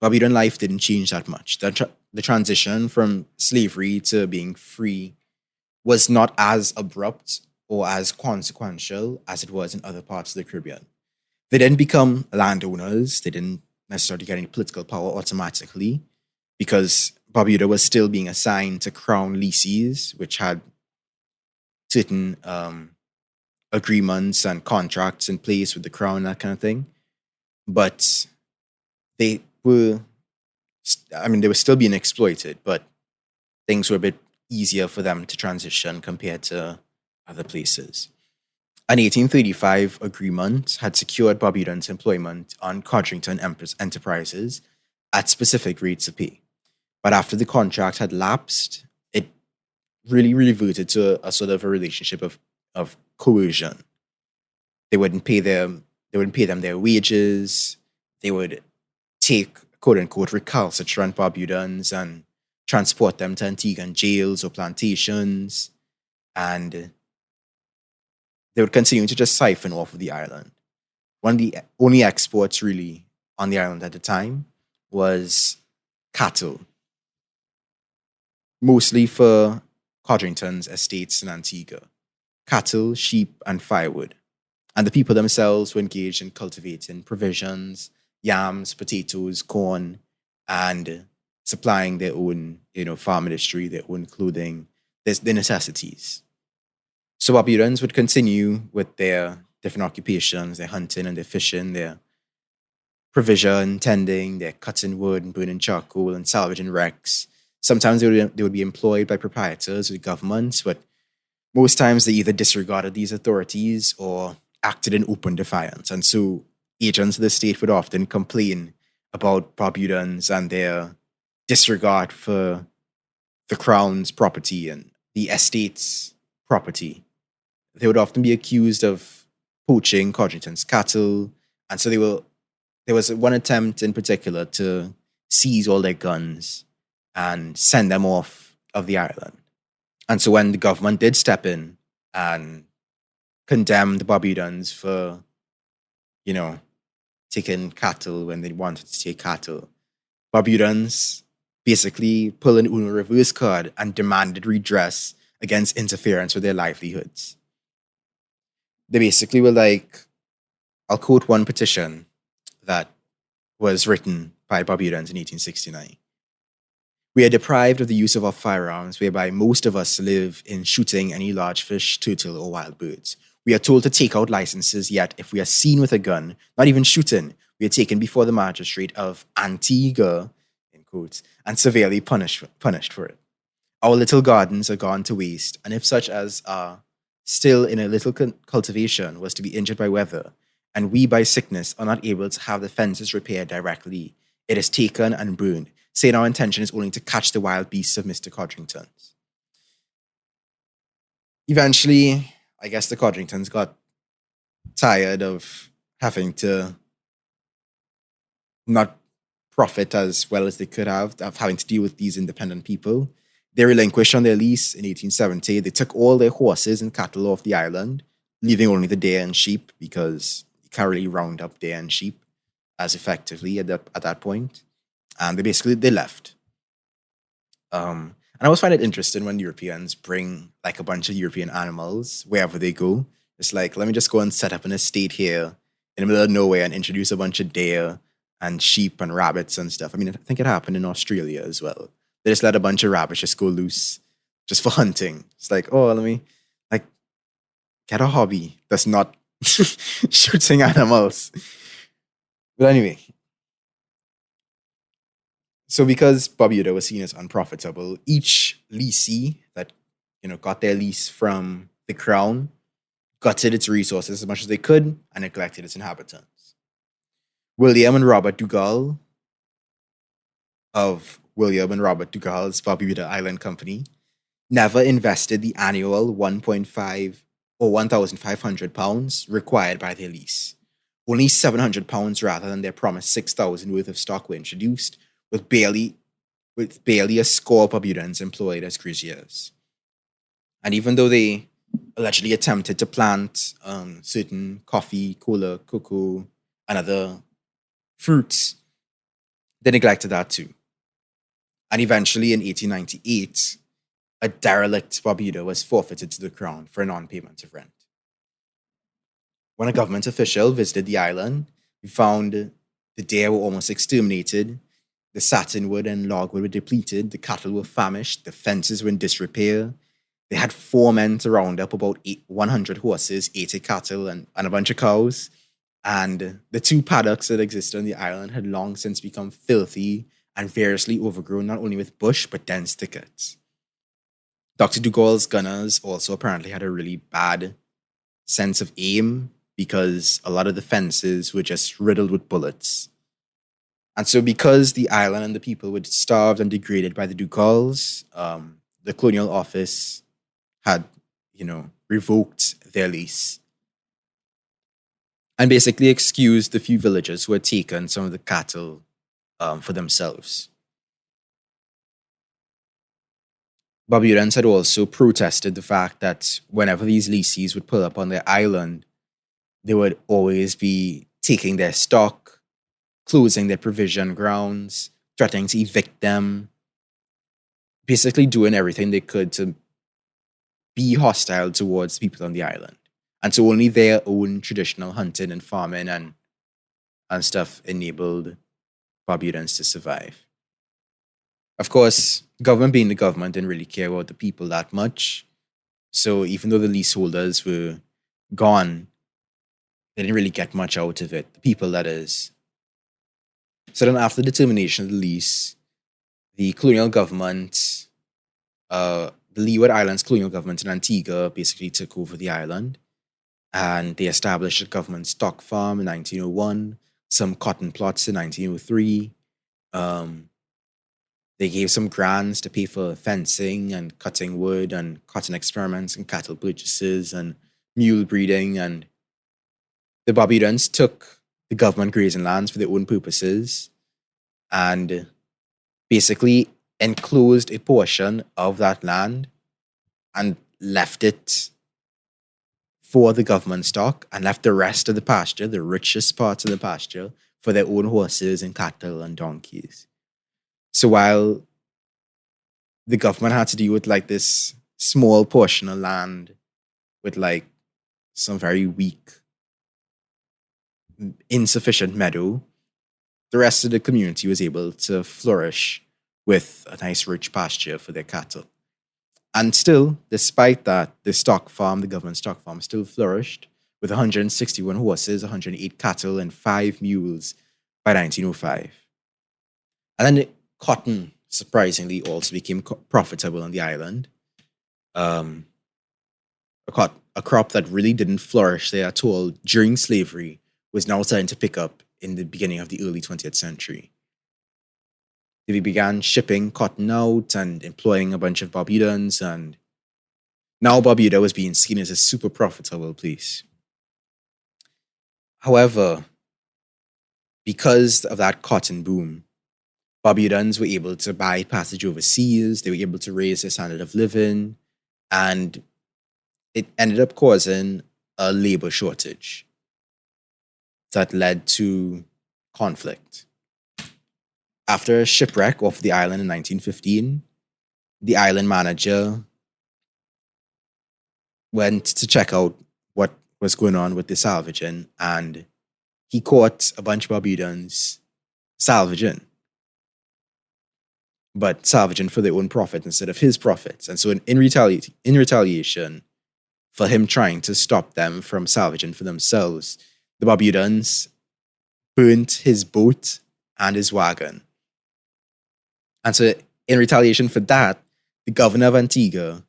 Barbudan life didn't change that much. The transition from slavery to being free was not as abrupt or as consequential as it was in other parts of the Caribbean. They didn't become landowners. They didn't necessarily get any political power automatically, because Barbuda was still being assigned to crown leases, which had certain agreements and contracts in place with the crown, that kind of thing. But they were still being exploited, but things were a bit easier for them to transition compared to other places. An 1835 agreement had secured Barbudans employment on Codrington Enterprises at specific rates of pay. But after the contract had lapsed, it really reverted to a sort of a relationship of coercion. They wouldn't pay them their wages. They would take quote-unquote recalcitrant Barbudans and transport them to Antiguan jails or plantations, and they would continue to just siphon off of the island. One of the only exports really on the island at the time was cattle, mostly for Codrington's estates in Antigua. Cattle, sheep, and firewood. And the people themselves were engaged in cultivating provisions, yams, potatoes, corn, and supplying their own, farm industry, their own clothing, their necessities. So Barbudans would continue with their different occupations, their hunting and their fishing, their provision tending, their cutting wood and burning charcoal and salvaging wrecks. Sometimes they would be employed by proprietors or governments, but most times they either disregarded these authorities or acted in open defiance. And so agents of the state would often complain about Barbudans and their disregard for the crown's property and the estate's property. They would often be accused of poaching Codrington's cattle, and so there was one attempt in particular to seize all their guns and send them off of the island. And so when the government did step in and condemn the Barbudans for, taking cattle when they wanted to take cattle, Barbudans basically pulled an Uno reverse card and demanded redress against interference with their livelihoods. They basically were like, I'll quote one petition that was written by Barbudans in 1869. We are deprived of the use of our firearms, whereby most of us live in shooting any large fish, turtle, or wild birds. We are told to take out licenses, yet if we are seen with a gun, not even shooting, we are taken before the magistrate of Antigua, in quotes, and severely punished for it. Our little gardens are gone to waste, and if such as are still in a little cultivation was to be injured by weather, and we by sickness are not able to have the fences repaired directly, it is taken and burned, saying our intention is only to catch the wild beasts of Mr. Codrington's. Eventually, I guess the Codringtons got tired of having to not profit as well as they could have, of having to deal with these independent people. They relinquished on their lease in 1870. They took all their horses and cattle off the island, leaving only the deer and sheep, because you can't really round up deer and sheep as effectively at that point. And they left. And I always find it interesting when Europeans bring like a bunch of European animals wherever they go. It's like, let me just go and set up an estate here in the middle of nowhere and introduce a bunch of deer and sheep and rabbits and stuff. I mean, I think it happened in Australia as well. They just let a bunch of rabbits just go loose just for hunting. It's like, oh, let me like get a hobby that's not shooting animals. But anyway, so because Barbuda was seen as unprofitable, each leasee that got their lease from the crown gutted its resources as much as they could and neglected its inhabitants. William and Robert Dougal of William and Robert Dougal's Barbuda Island Company never invested the annual £1.5 or £1,500 required by their lease. Only £700 rather than their promised £6,000 worth of stock were introduced, with barely a score of Barbudans employed as graziers. And even though they allegedly attempted to plant certain coffee, cola, cocoa, and other fruits, they neglected that too. And eventually in 1898, a derelict Barbuda was forfeited to the crown for a non-payment of rent. When a government official visited the island, he found the deer were almost exterminated, the satinwood and logwood were depleted, the cattle were famished, the fences were in disrepair. They had 4 men to round up about 100 horses, 80 cattle, and a bunch of cows. And the 2 paddocks that existed on the island had long since become filthy and variously overgrown, not only with bush, but dense thickets. Dr. Dougal's gunners also apparently had a really bad sense of aim because a lot of the fences were just riddled with bullets. And so because the island and the people were starved and degraded by the Dougals, the colonial office had, revoked their lease and basically excused the few villagers who had taken some of the cattle for themselves. Barbudans had also protested the fact that whenever these leasees would pull up on their island, they would always be taking their stock, closing their provision grounds, threatening to evict them, basically doing everything they could to be hostile towards people on the island. And so only their own traditional hunting and farming and stuff enabled Barbudans to survive. Of course, government being the government didn't really care about the people that much. So even though the leaseholders were gone, they didn't really get much out of it. The people, that is. So then after the termination of the lease, the colonial government, the Leeward Islands colonial government in Antigua basically took over the island, and they established a government stock farm in 1901, some cotton plots in 1903. They gave some grants to pay for fencing and cutting wood and cotton experiments and cattle purchases and mule breeding. And the Barbudans took the government grazing lands for their own purposes and basically enclosed a portion of that land and left it for the government stock and left the rest of the pasture, the richest parts of the pasture, for their own horses and cattle and donkeys. So while the government had to deal with like this small portion of land with like some very weak, insufficient meadow, the rest of the community was able to flourish with a nice rich pasture for their cattle. And still, despite that, the government stock farm still flourished with 161 horses, 108 cattle, and 5 mules by 1905. And then cotton, surprisingly, also became profitable on the island. A crop that really didn't flourish there at all during slavery was now starting to pick up in the beginning of the early 20th century. They began shipping cotton out and employing a bunch of Barbudans, and now Barbuda was being seen as a super profitable place. However, because of that cotton boom, Barbudans were able to buy passage overseas, they were able to raise their standard of living, and it ended up causing a labor shortage that led to conflict. After a shipwreck off the island in 1915, the island manager went to check out what was going on with the salvaging, and he caught a bunch of Barbudans salvaging, but salvaging for their own profit instead of his profits. And so in retaliation for him trying to stop them from salvaging for themselves, the Barbudans burnt his boat and his wagon. And so in retaliation for that, the governor of Antigua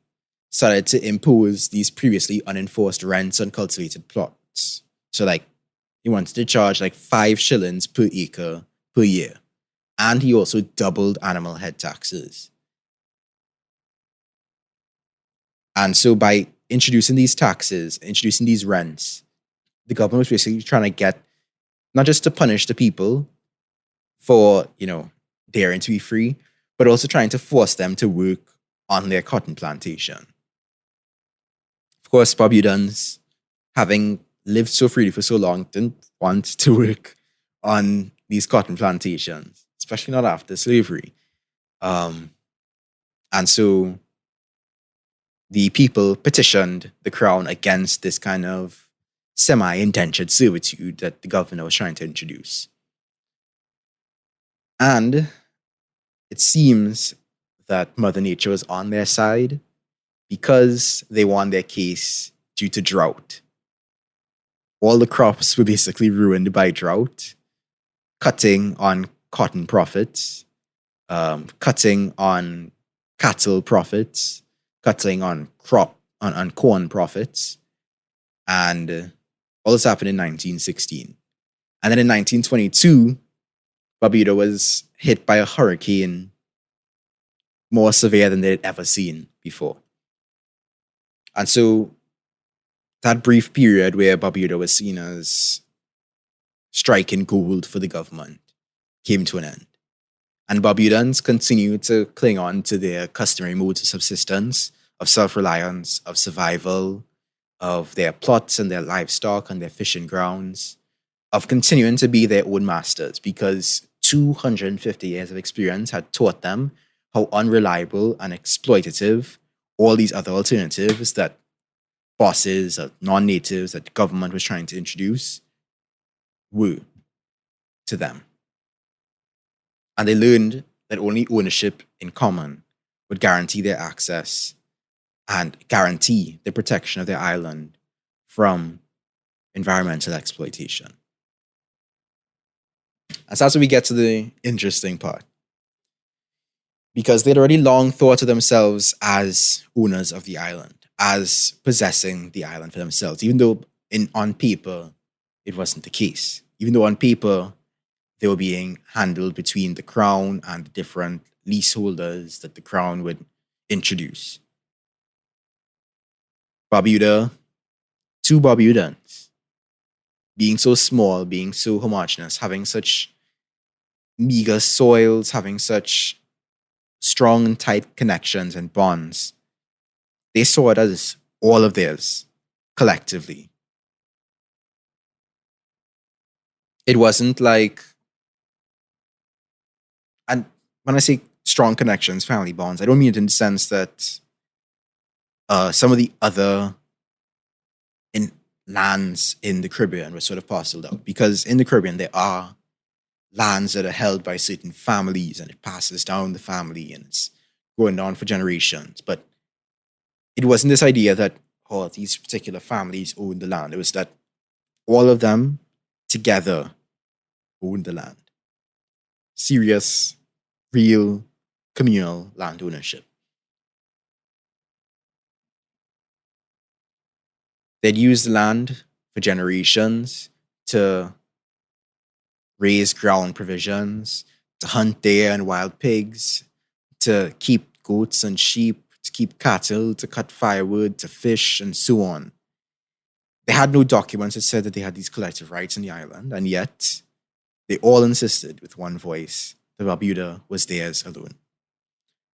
started to impose these previously unenforced rents on cultivated plots. So like he wanted to charge like 5 shillings per acre per year. And he also doubled animal head taxes. And so by introducing these taxes, introducing these rents, the government was basically trying to get, not just to punish the people for, daring to be free, but also trying to force them to work on their cotton plantation. Of course, Barbudans, having lived so freely for so long, didn't want to work on these cotton plantations, especially not after slavery. And so the people petitioned the crown against this kind of semi-indentured servitude that the governor was trying to introduce. And it seems that Mother Nature was on their side because they won their case due to drought. All the crops were basically ruined by drought, cutting on cotton profits, cutting on cattle profits, cutting on corn profits, and all this happened in 1916. And then in 1922, Barbuda was hit by a hurricane more severe than they'd ever seen before. And so that brief period where Barbuda was seen as striking gold for the government came to an end. And Barbudans continued to cling on to their customary modes of subsistence, of self-reliance, of survival, of their plots and their livestock and their fishing grounds, of continuing to be their own masters, because 250 years of experience had taught them how unreliable and exploitative all these other alternatives that bosses, non-natives, that government was trying to introduce were to them. And they learned that only ownership in common would guarantee their access and guarantee the protection of their island from environmental exploitation. And so that's where we get to the interesting part. Because they'd already long thought of themselves as owners of the island, as possessing the island for themselves, even though on paper it wasn't the case. Even though on paper they were being handled between the crown and the different leaseholders that the crown would introduce. Barbuda, two Barbudans, being so small, being so homogeneous, having such meager soils, having such strong and tight connections and bonds, they saw it as all of theirs, collectively. It wasn't like, and when I say strong connections, family bonds, I don't mean it in the sense that some of the other lands in the Caribbean were sort of parceled out. Because in the Caribbean, there are lands that are held by certain families and it passes down the family and it's going on for generations. But it wasn't this idea that, oh, these particular families own the land. It was that all of them together own the land. Serious, real, communal land ownership. They'd used the land for generations to raise ground provisions, to hunt deer and wild pigs, to keep goats and sheep, to keep cattle, to cut firewood, to fish, and so on. They had no documents that said that they had these collective rights on the island, and yet they all insisted with one voice that Barbuda was theirs alone.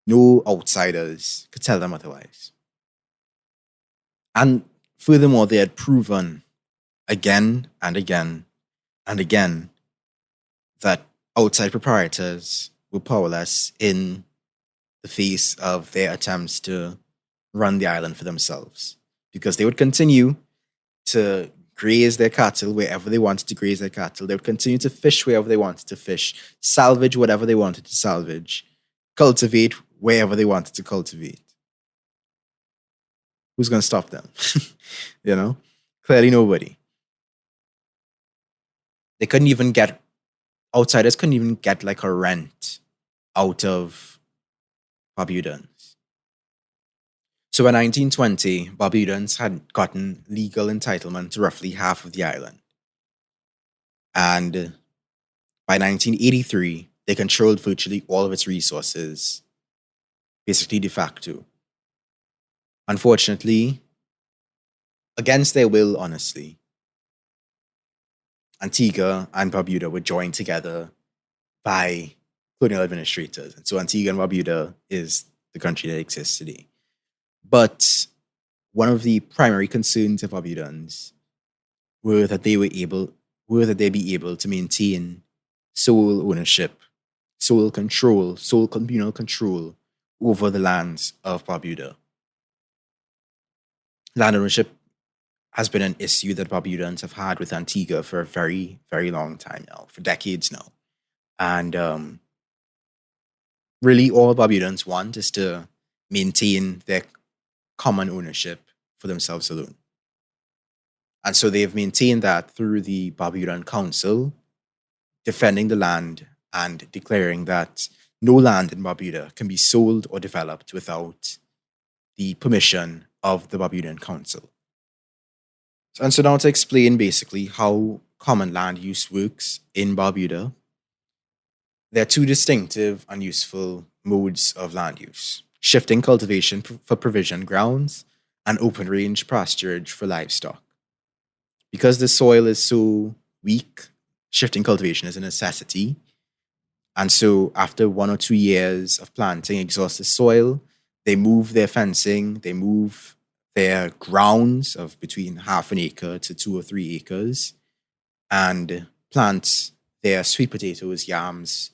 No outsiders could tell them otherwise. And furthermore, they had proven again and again and again that outside proprietors were powerless in the face of their attempts to run the island for themselves. Because they would continue to graze their cattle wherever they wanted to graze their cattle. They would continue to fish wherever they wanted to fish, salvage whatever they wanted to salvage, cultivate wherever they wanted to cultivate. Who's going to stop them? You know? Clearly nobody. They couldn't even get, outsiders couldn't even get like a rent out of Barbudans. So by 1920, Barbudans had gotten legal entitlement to roughly half of the island. And by 1983, they controlled virtually all of its resources, basically de facto. Unfortunately, against their will, honestly, Antigua and Barbuda were joined together by colonial administrators. And so Antigua and Barbuda is the country that exists today. But one of the primary concerns of Barbudans were that they be able to maintain sole ownership, sole control, sole communal control over the lands of Barbuda. Land ownership has been an issue that Barbudans have had with Antigua for a very, very long time now, for decades now. And really all Barbudans want is to maintain their common ownership for themselves alone. And so they've maintained that through the Barbudan Council, defending the land and declaring that no land in Barbuda can be sold or developed without the permission of the Barbudan Council. And so now to explain basically how common land use works in Barbuda, there are two distinctive and useful modes of land use: shifting cultivation for provision grounds and open range pasturage for livestock. Because the soil is so weak, shifting cultivation is a necessity. And so after 1 or 2 years of planting exhausted soil, they move their fencing, they move their grounds of between half an acre to 2 or 3 acres and plant their sweet potatoes, yams,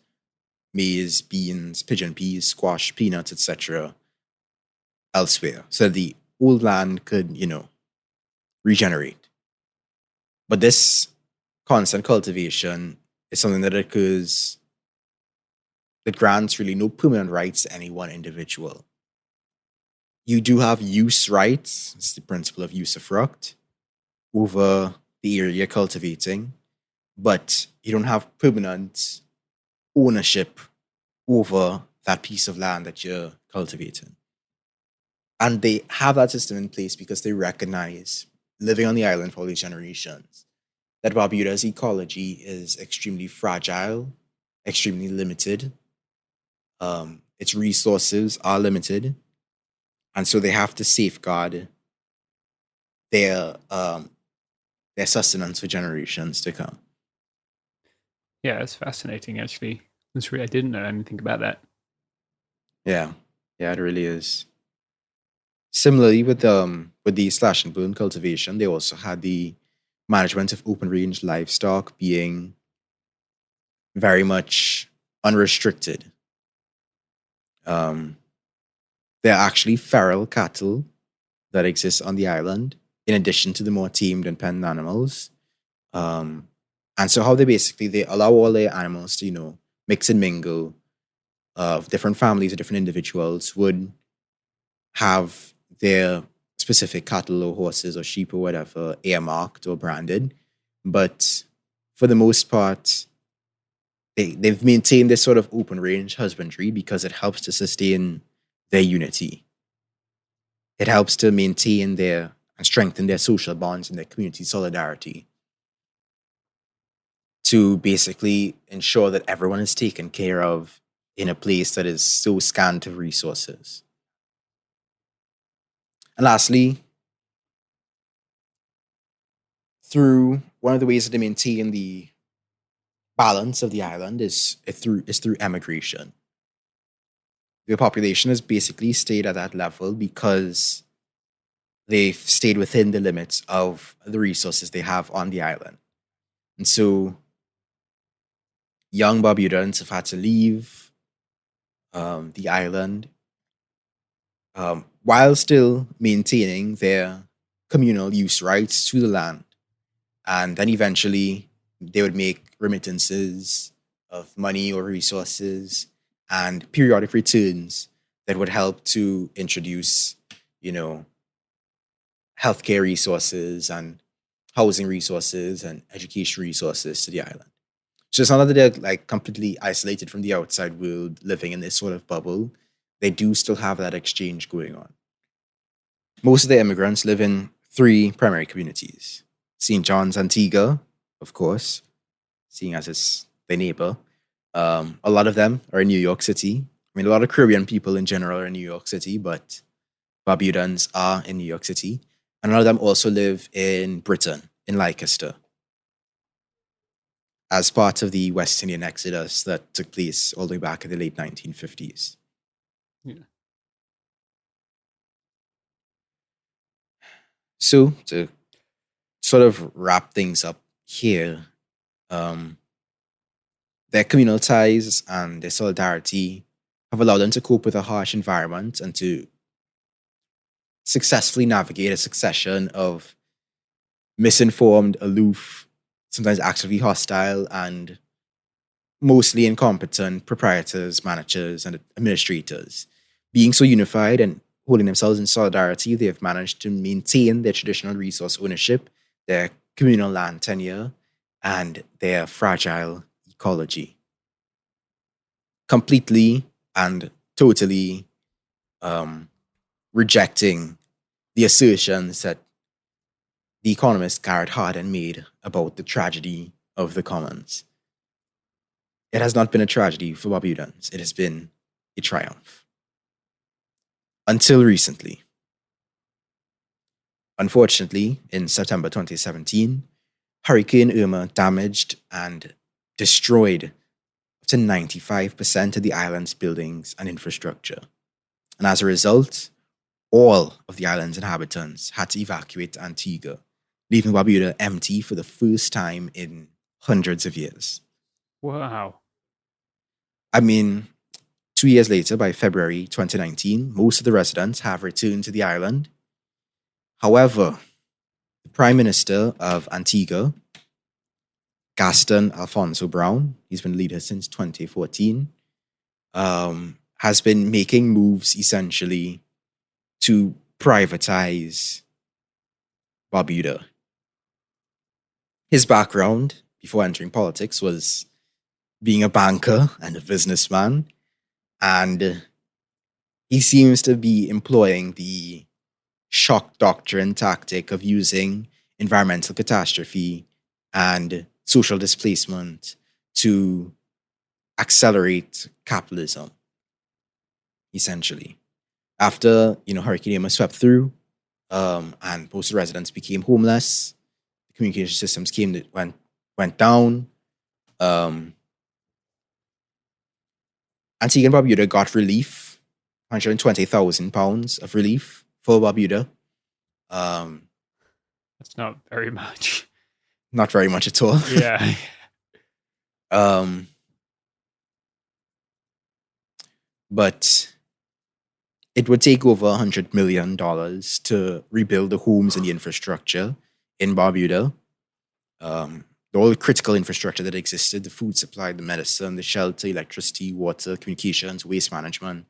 maize, beans, pigeon peas, squash, peanuts, etc. elsewhere, so that the old land could, regenerate. But this constant cultivation is something that occurs, that grants really no permanent rights to any one individual. you do have use rights. It's the principle of usufruct over the area you're cultivating, but you don't have permanent ownership over that piece of land that you're cultivating. And they have that system in place because they recognize, living on the island for all these generations, that Barbuda's ecology is extremely fragile, extremely limited. Its resources are limited. And so they have to safeguard their sustenance for generations to come. Yeah, it's fascinating, actually. I didn't know anything about that. Yeah, it really is. Similarly, with the slash and burn cultivation, they also had the management of open range livestock being very much unrestricted. There are actually feral cattle that exist on the island, in addition to the more tamed and penned animals. And so how they allow all their animals to, mix and mingle. Different families or different individuals would have their specific cattle or horses or sheep or whatever earmarked or branded. But for the most part, they've maintained this sort of open range husbandry because it helps to sustain their unity. It helps to maintain and strengthen their social bonds and their community solidarity, to basically ensure that everyone is taken care of in a place that is so scant of resources. And lastly, through one of the ways that they maintain the balance of the island is through emigration. The population has basically stayed at that level because they've stayed within the limits of the resources they have on the island. And so young Barbudans have had to leave the island while still maintaining their communal use rights to the land. And then eventually they would make remittances of money or resources and periodic returns that would help to introduce, healthcare resources and housing resources and education resources to the island. So it's not that they're like completely isolated from the outside world, living in this sort of bubble. They do still have that exchange going on. Most of the immigrants live in 3 primary communities. St. John's, Antigua, of course, seeing as it's their neighbor. A lot of them are in New York City. I mean, a lot of Caribbean people in general are in New York City, but Barbudans are in New York City. And a lot of them also live in Britain, in Leicester, as part of the West Indian exodus that took place all the way back in the late 1950s. Yeah. So, to sort of wrap things up here, their communal ties and their solidarity have allowed them to cope with a harsh environment and to successfully navigate a succession of misinformed, aloof, sometimes actively hostile, and mostly incompetent proprietors, managers, and administrators. Being so unified and holding themselves in solidarity, they have managed to maintain their traditional resource ownership, their communal land tenure, and their fragile ecology. Completely and totally rejecting the assertions that the economist Garrett Hardin made about the tragedy of the commons. It has not been a tragedy for Barbudans. It has been a triumph. Until recently. Unfortunately, in September 2017, Hurricane Irma damaged and destroyed up to 95% of the island's buildings and infrastructure. And as a result, all of the island's inhabitants had to evacuate Antigua, leaving Barbuda empty for the first time in hundreds of years. Wow. I mean, 2 years later, by February 2019, most of the residents have returned to the island. However, the Prime Minister of Antigua, Gaston Alfonso Brown, he's been leader since 2014, has been making moves essentially to privatize Barbuda. His background before entering politics was being a banker and a businessman, and he seems to be employing the shock doctrine tactic of using environmental catastrophe and social displacement to accelerate capitalism, essentially. After, Hurricane Irma swept through and most of the residents became homeless, the communication systems went down. Antigua and Barbuda got relief, £120,000 of relief for Barbuda. That's not very much. Not very much at all. Yeah. But it would take over $100 million to rebuild the homes and the infrastructure in Barbuda. All the critical infrastructure that existed, the food supply, the medicine, the shelter, electricity, water, communications, waste management.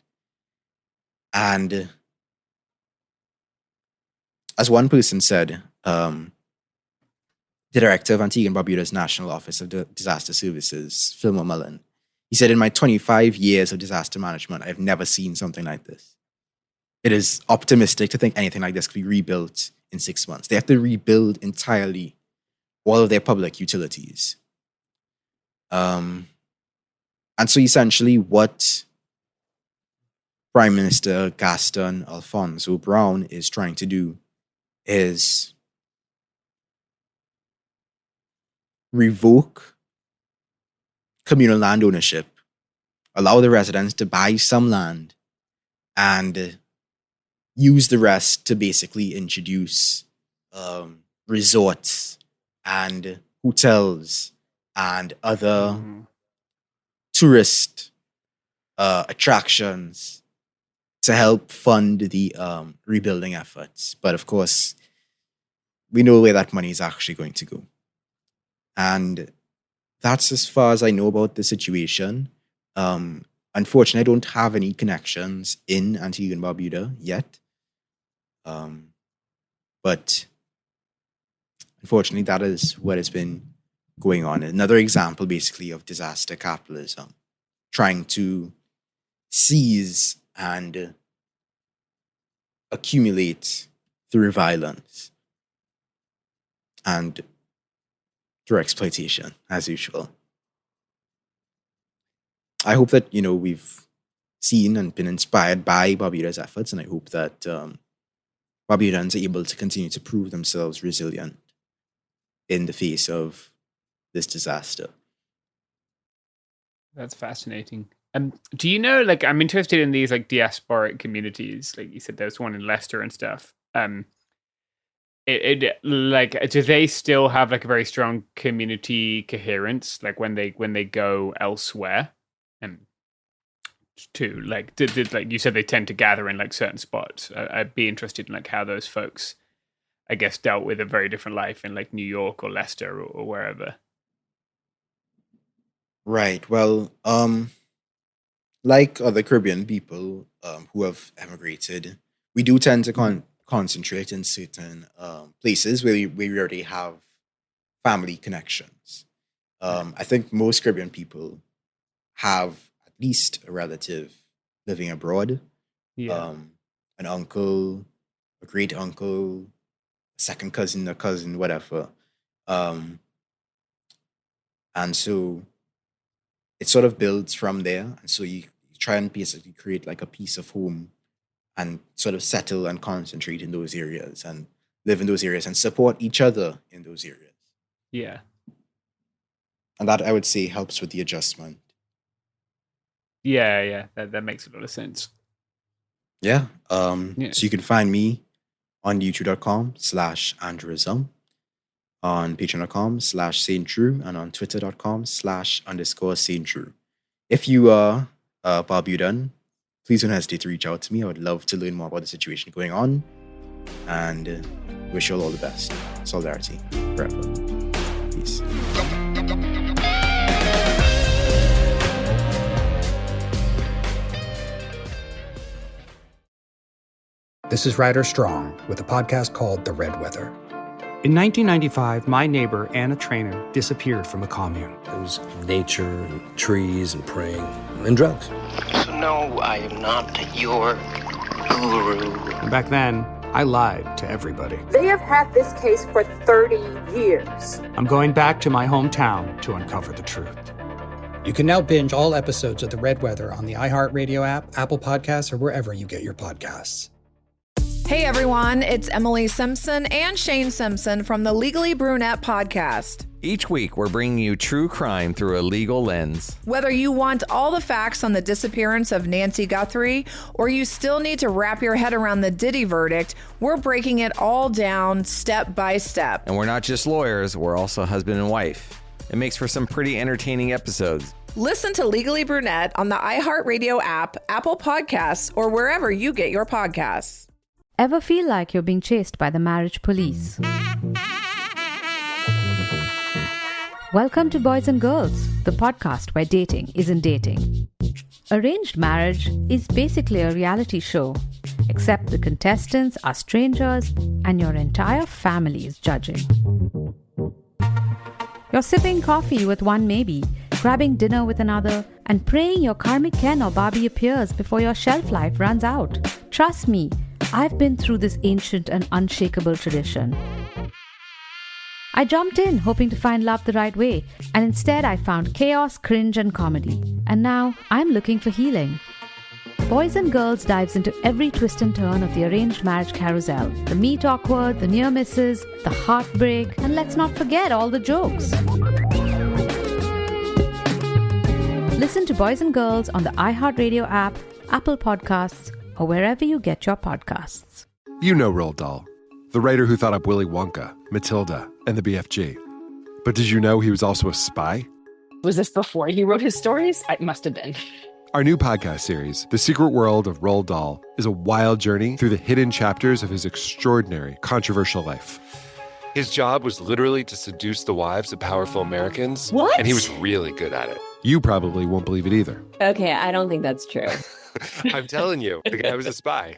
And as one person said, the director of Antigua and Barbuda's National Office of Disaster Services, Phil Mullen, he said, "In my 25 years of disaster management, I've never seen something like this. It is optimistic to think anything like this could be rebuilt in 6 months. They have to rebuild entirely all of their public utilities." And so essentially what Prime Minister Gaston Alfonso Brown is trying to do is revoke communal land ownership, allow the residents to buy some land, and use the rest to basically introduce resorts and hotels and other tourist attractions to help fund the rebuilding efforts. But of course, we know where that money is actually going to go. And that's as far as I know about the situation. Unfortunately, I don't have any connections in Antigua and Barbuda yet. But unfortunately, that is what has been going on. Another example, basically, of disaster capitalism, trying to seize and accumulate through violence and through exploitation, as usual. I hope that, we've seen and been inspired by Barbuda's efforts, and I hope that Barbudans are able to continue to prove themselves resilient in the face of this disaster. That's fascinating. Do you know, I'm interested in these diasporic communities, like you said, there's one in Leicester and stuff. Do they still have a very strong community coherence, when they go elsewhere? You said they tend to gather in certain spots. I'd be interested in how those folks, I guess, dealt with a very different life in New York or Leicester or wherever. Right. Well, like other Caribbean people who have emigrated, we do tend to concentrate in certain places where we already have family connections. I think most Caribbean people have at least a relative living abroad. Yeah. An uncle, a great uncle, a second cousin, a cousin, whatever. And so it sort of builds from there. And so you try and basically create a piece of home and sort of settle and concentrate in those areas and live in those areas and support each other in those areas. Yeah. And that, I would say, helps with the adjustment. Yeah. That makes a lot of sense. Yeah. So you can find me on youtube.com/Andrewism, on patreon.com/Saint Drew, and on twitter.com/_Saint Drew. If you are Barbudan, please don't hesitate to reach out to me. I would love to learn more about the situation going on, and wish you all the best. Solidarity forever. Peace. This is Ryder Strong with a podcast called The Red Weather. In 1995, my neighbor, Anna Trainer, disappeared from a commune. It was nature and trees and praying and drugs. So no, I am not your guru. And back then, I lied to everybody. They have had this case for 30 years. I'm going back to my hometown to uncover the truth. You can now binge all episodes of The Red Weather on the iHeartRadio app, Apple Podcasts, or wherever you get your podcasts. Hey everyone, it's Emily Simpson and Shane Simpson from the Legally Brunette podcast. Each week, we're bringing you true crime through a legal lens. Whether you want all the facts on the disappearance of Nancy Guthrie or you still need to wrap your head around the Diddy verdict, we're breaking it all down step by step. And we're not just lawyers, we're also husband and wife. It makes for some pretty entertaining episodes. Listen to Legally Brunette on the iHeartRadio app, Apple Podcasts, or wherever you get your podcasts. Ever feel like you're being chased by the marriage police? Welcome to Boys and Girls, the podcast where dating isn't dating. Arranged marriage is basically a reality show, except the contestants are strangers and your entire family is judging. You're sipping coffee with one maybe, grabbing dinner with another, and praying your karmic Ken or Barbie appears before your shelf life runs out. Trust me, I've been through this ancient and unshakable tradition. I jumped in hoping to find love the right way, and instead I found chaos, cringe, and comedy. And now I'm looking for healing. Boys and Girls dives into every twist and turn of the arranged marriage carousel. The meet awkward, the near misses, the heartbreak, and let's not forget all the jokes. Listen to Boys and Girls on the iHeartRadio app, Apple Podcasts, or wherever you get your podcasts. You know Roald Dahl, the writer who thought up Willy Wonka, Matilda, and the BFG. But did you know he was also a spy? Was this before he wrote his stories? It must have been. Our new podcast series, The Secret World of Roald Dahl, is a wild journey through the hidden chapters of his extraordinary, controversial life. His job was literally to seduce the wives of powerful Americans. What? And he was really good at it. You probably won't believe it either. Okay, I don't think that's true. I'm telling you, the guy was a spy.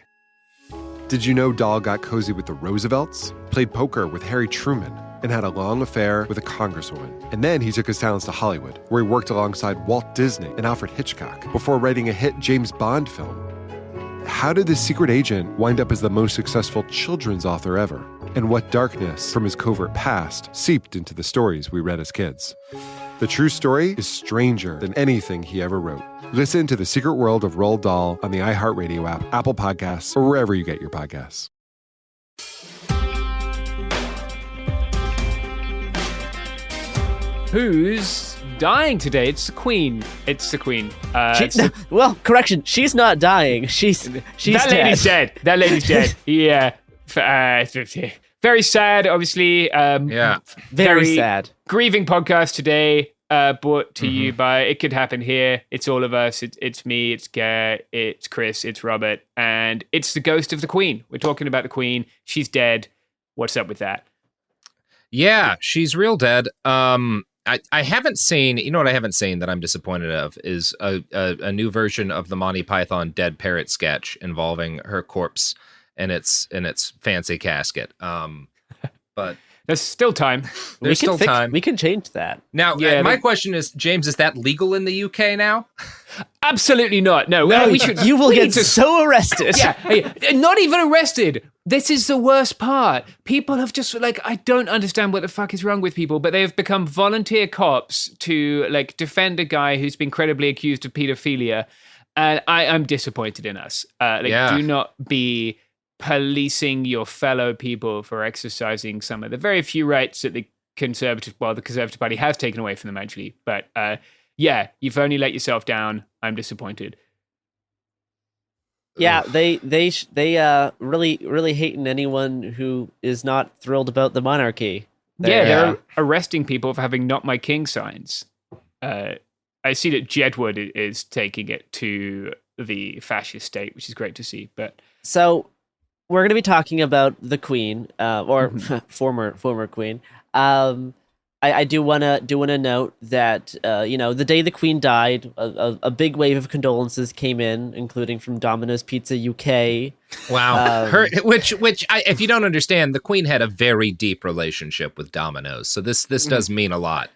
Did you know Dahl got cozy with the Roosevelts, played poker with Harry Truman, and had a long affair with a congresswoman? And then he took his talents to Hollywood, where he worked alongside Walt Disney and Alfred Hitchcock before writing a hit James Bond film. How did this secret agent wind up as the most successful children's author ever? And what darkness from his covert past seeped into the stories we read as kids? The true story is stranger than anything he ever wrote. Listen to The Secret World of Roald Dahl on the iHeartRadio app, Apple Podcasts, or wherever you get your podcasts. Who's dying today? It's the Queen. It's the Queen. Well, correction. She's not dying. She's that dead. lady's dead. That lady's dead. Yeah. Very sad, obviously. Very sad. Grieving podcast today, brought to you by It Could Happen Here. It's all of us. It's me. It's Garrett. It's Chris. It's Robert. And it's the ghost of the Queen. We're talking about the Queen. She's dead. What's up with that? Yeah, she's real dead. I haven't seen, you know what I haven't seen that I'm disappointed of is a new version of the Monty Python Dead Parrot sketch involving her corpse in its fancy casket. But there's still time. There's still time. We can change that. Now, my question is, James, is that legal in the UK now? Absolutely not. No, you will get so arrested. Yeah, not even arrested. This is the worst part. People have just I don't understand what the fuck is wrong with people, but they have become volunteer cops to defend a guy who's been credibly accused of pedophilia. And I'm disappointed in us. Do not be policing your fellow people for exercising some of the very few rights that the Conservative Party has taken away from them, actually. But you've only let yourself down. I'm disappointed. Yeah, they really hating anyone who is not thrilled about the monarchy. They're arresting people for having "Not My King" signs. I see that Jedward is taking it to the fascist state, which is great to see. But so we're going to be talking about the Queen, or former Queen. I do wanna note that the day the Queen died, a big wave of condolences came in, including from Domino's Pizza UK. Wow, if you don't understand, the Queen had a very deep relationship with Domino's, so this does mean a lot.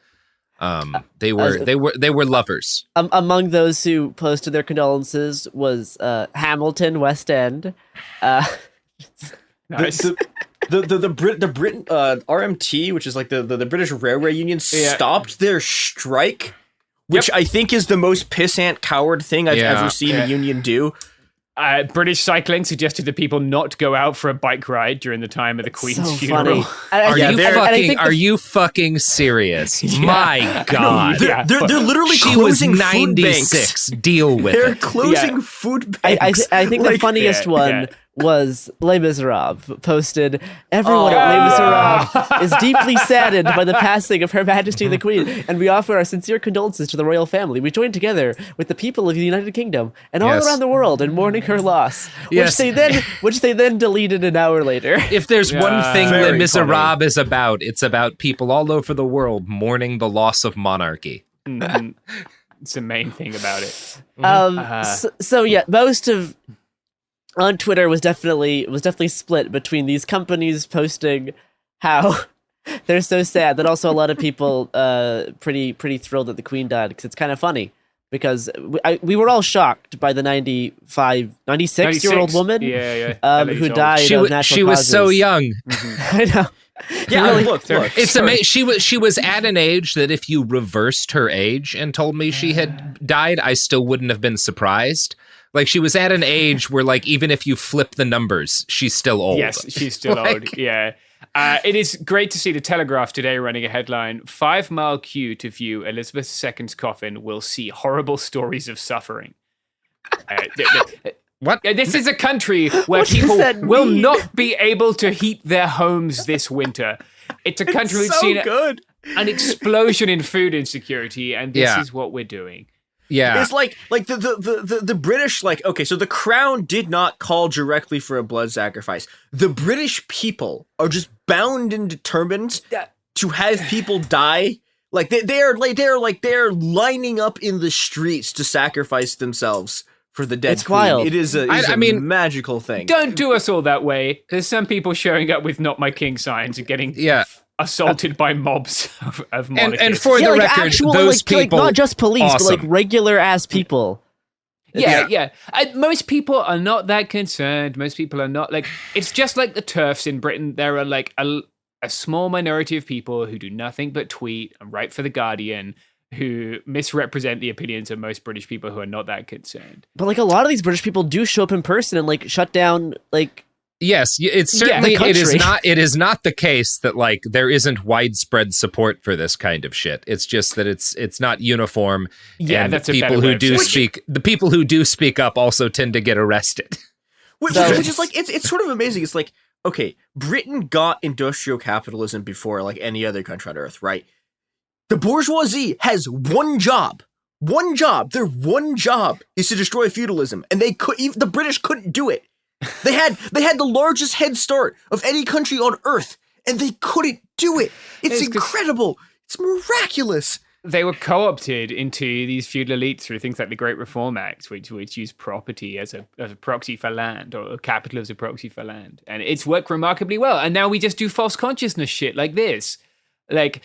They were lovers. Among those who posted their condolences was Hamilton West End. Nice. The Britain RMT, which is like the British Railway Union, stopped their strike, which I think is the most pissant coward thing I've ever seen a union do. British Cycling suggested that people not go out for a bike ride during the time of the Queen's funeral. Are you fucking serious? My God. They're literally she closing was food 96. banks. Deal with They're it. closing food banks. I think the funniest one was Les Miserables posted, everyone at Les Miserables is deeply saddened by the passing of Her Majesty the Queen, and we offer our sincere condolences to the royal family. We join together with the people of the United Kingdom and all around the world in mourning her loss, which they then deleted an hour later. If there's one thing Les Miserables is about, it's about people all over the world mourning the loss of monarchy. It's the main thing about it. Most of on Twitter was definitely split between these companies posting how they're so sad, but also a lot of people pretty thrilled that the Queen died, because it's kind of funny, because we were all shocked by the 96-year-old woman who died of natural causes. She was so young. I know. Yeah, really, look. It's amazing. She was at an age that if you reversed her age and told me she had died, I still wouldn't have been surprised. Like, she was at an age where, like, even if you flip the numbers, she's still old. Yes, she's still old, yeah. It is great to see the Telegraph today running a headline, 5 mile queue to view Elizabeth II's coffin will see horrible stories of suffering. What? This is a country where people will not be able to heat their homes this winter. It's a country we've seen an explosion in food insecurity, and this is what we're doing. Yeah, it's like the British, like, okay, so the Crown did not call directly for a blood sacrifice. The British people are just bound and determined to have people die. Like they're lining up in the streets to sacrifice themselves for the dead queen. Wild. It is a magical thing. Don't do us all that way. There's some people showing up with "Not My King" signs and getting assaulted by mobs of monarchists. And for the record, those people, not just police, but like regular ass people. Yeah. Most people are not that concerned. Most people are not like. It's just like the TERFs in Britain. There are like a small minority of people who do nothing but tweet and write for The Guardian, who misrepresent the opinions of most British people who are not that concerned. But like a lot of these British people do show up in person and like shut down like. Yes, it's certainly it is not the case that like there isn't widespread support for this kind of shit. It's just that it's not uniform. Yeah, and that's a people who do speak. The people who do speak up also tend to get arrested. Which is like it's sort of amazing. It's like, okay, Britain got industrial capitalism before like any other country on earth, right? The bourgeoisie has one job. One job. Their one job is to destroy feudalism, and the British couldn't do it. They had the largest head start of any country on earth, and they couldn't do it. It's incredible. It's miraculous. They were co-opted into these feudal elites through things like the Great Reform Act, which use property as a proxy for land, or capital as a proxy for land, and it's worked remarkably well. And now we just do false consciousness shit like this. Like,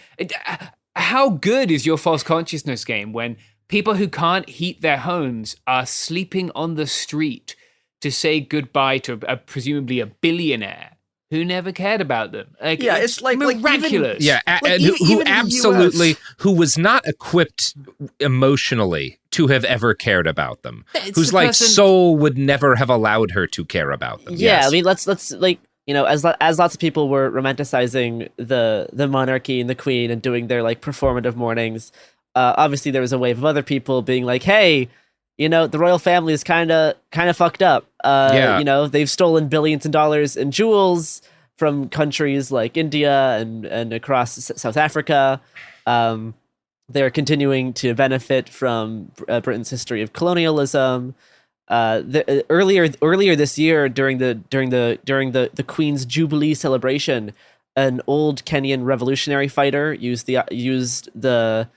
how good is your false consciousness game when people who can't heat their homes are sleeping on the street to say goodbye to presumably a billionaire who never cared about them? Like, yeah, it's like miraculous. Who was not equipped emotionally to have ever cared about them. Whose soul would never have allowed her to care about them. Yeah, yes. I mean, let's like, you know, as lots of people were romanticizing the monarchy and the Queen and doing their like performative mournings, obviously there was a wave of other people being like, hey, you know, the royal family is kind of fucked up. You know, they've stolen billions of dollars in jewels from countries like India and across South Africa. They're continuing to benefit from Britain's history of colonialism. Earlier this year, during the Queen's Jubilee celebration, an old Kenyan revolutionary fighter used the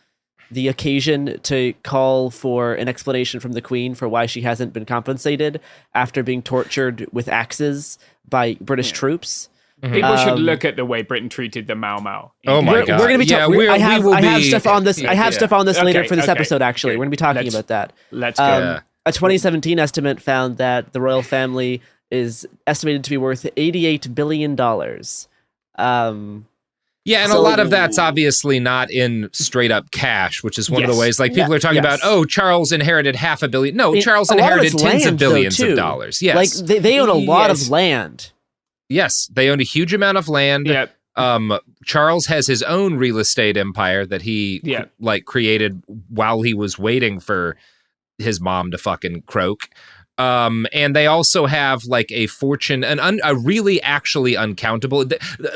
occasion to call for an explanation from the Queen for why she hasn't been compensated after being tortured with axes by British troops. People should look at the way Britain treated the Mau Mau. Oh my God! We're going to be talking. I have stuff on this. I have stuff on this later for this okay. episode. Actually, we're going to be talking about that. Let's go. A 2017 estimate found that the royal family is estimated to be worth $88 billion. Yeah, and a lot of that's obviously not in straight up cash, which is one of the ways. Like people are talking about, Charles inherited $500 million. No, Charles inherited tens of billions of dollars. Yes, like they own a lot of land. Yes, they own a huge amount of land. Yep. Charles has his own real estate empire that he created while he was waiting for his mom to fucking croak. And they also have like a fortune, a really actually uncountable,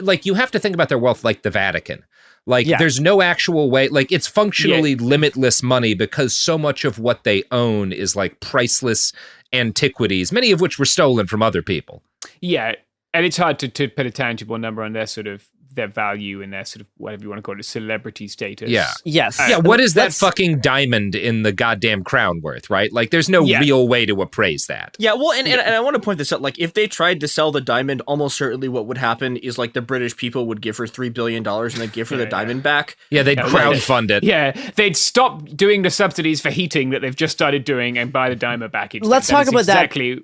like you have to think about their wealth like the Vatican. Like there's no actual way, like it's functionally limitless money because so much of what they own is like priceless antiquities, many of which were stolen from other people. Yeah. And it's hard to put a tangible number on their sort of their value and their sort of whatever you want to call it, celebrity status. Yeah. Yes. Yeah. What is that fucking diamond in the goddamn crown worth, right? Like there's no real way to appraise that. Yeah. Well, and I want to point this out. Like if they tried to sell the diamond, almost certainly what would happen is like the British people would give her $3 billion and then give her the diamond back. Yeah. They'd crowdfund it. Yeah. They'd stop doing the subsidies for heating that they've just started doing and buy the diamond back. Let's talk about exactly that.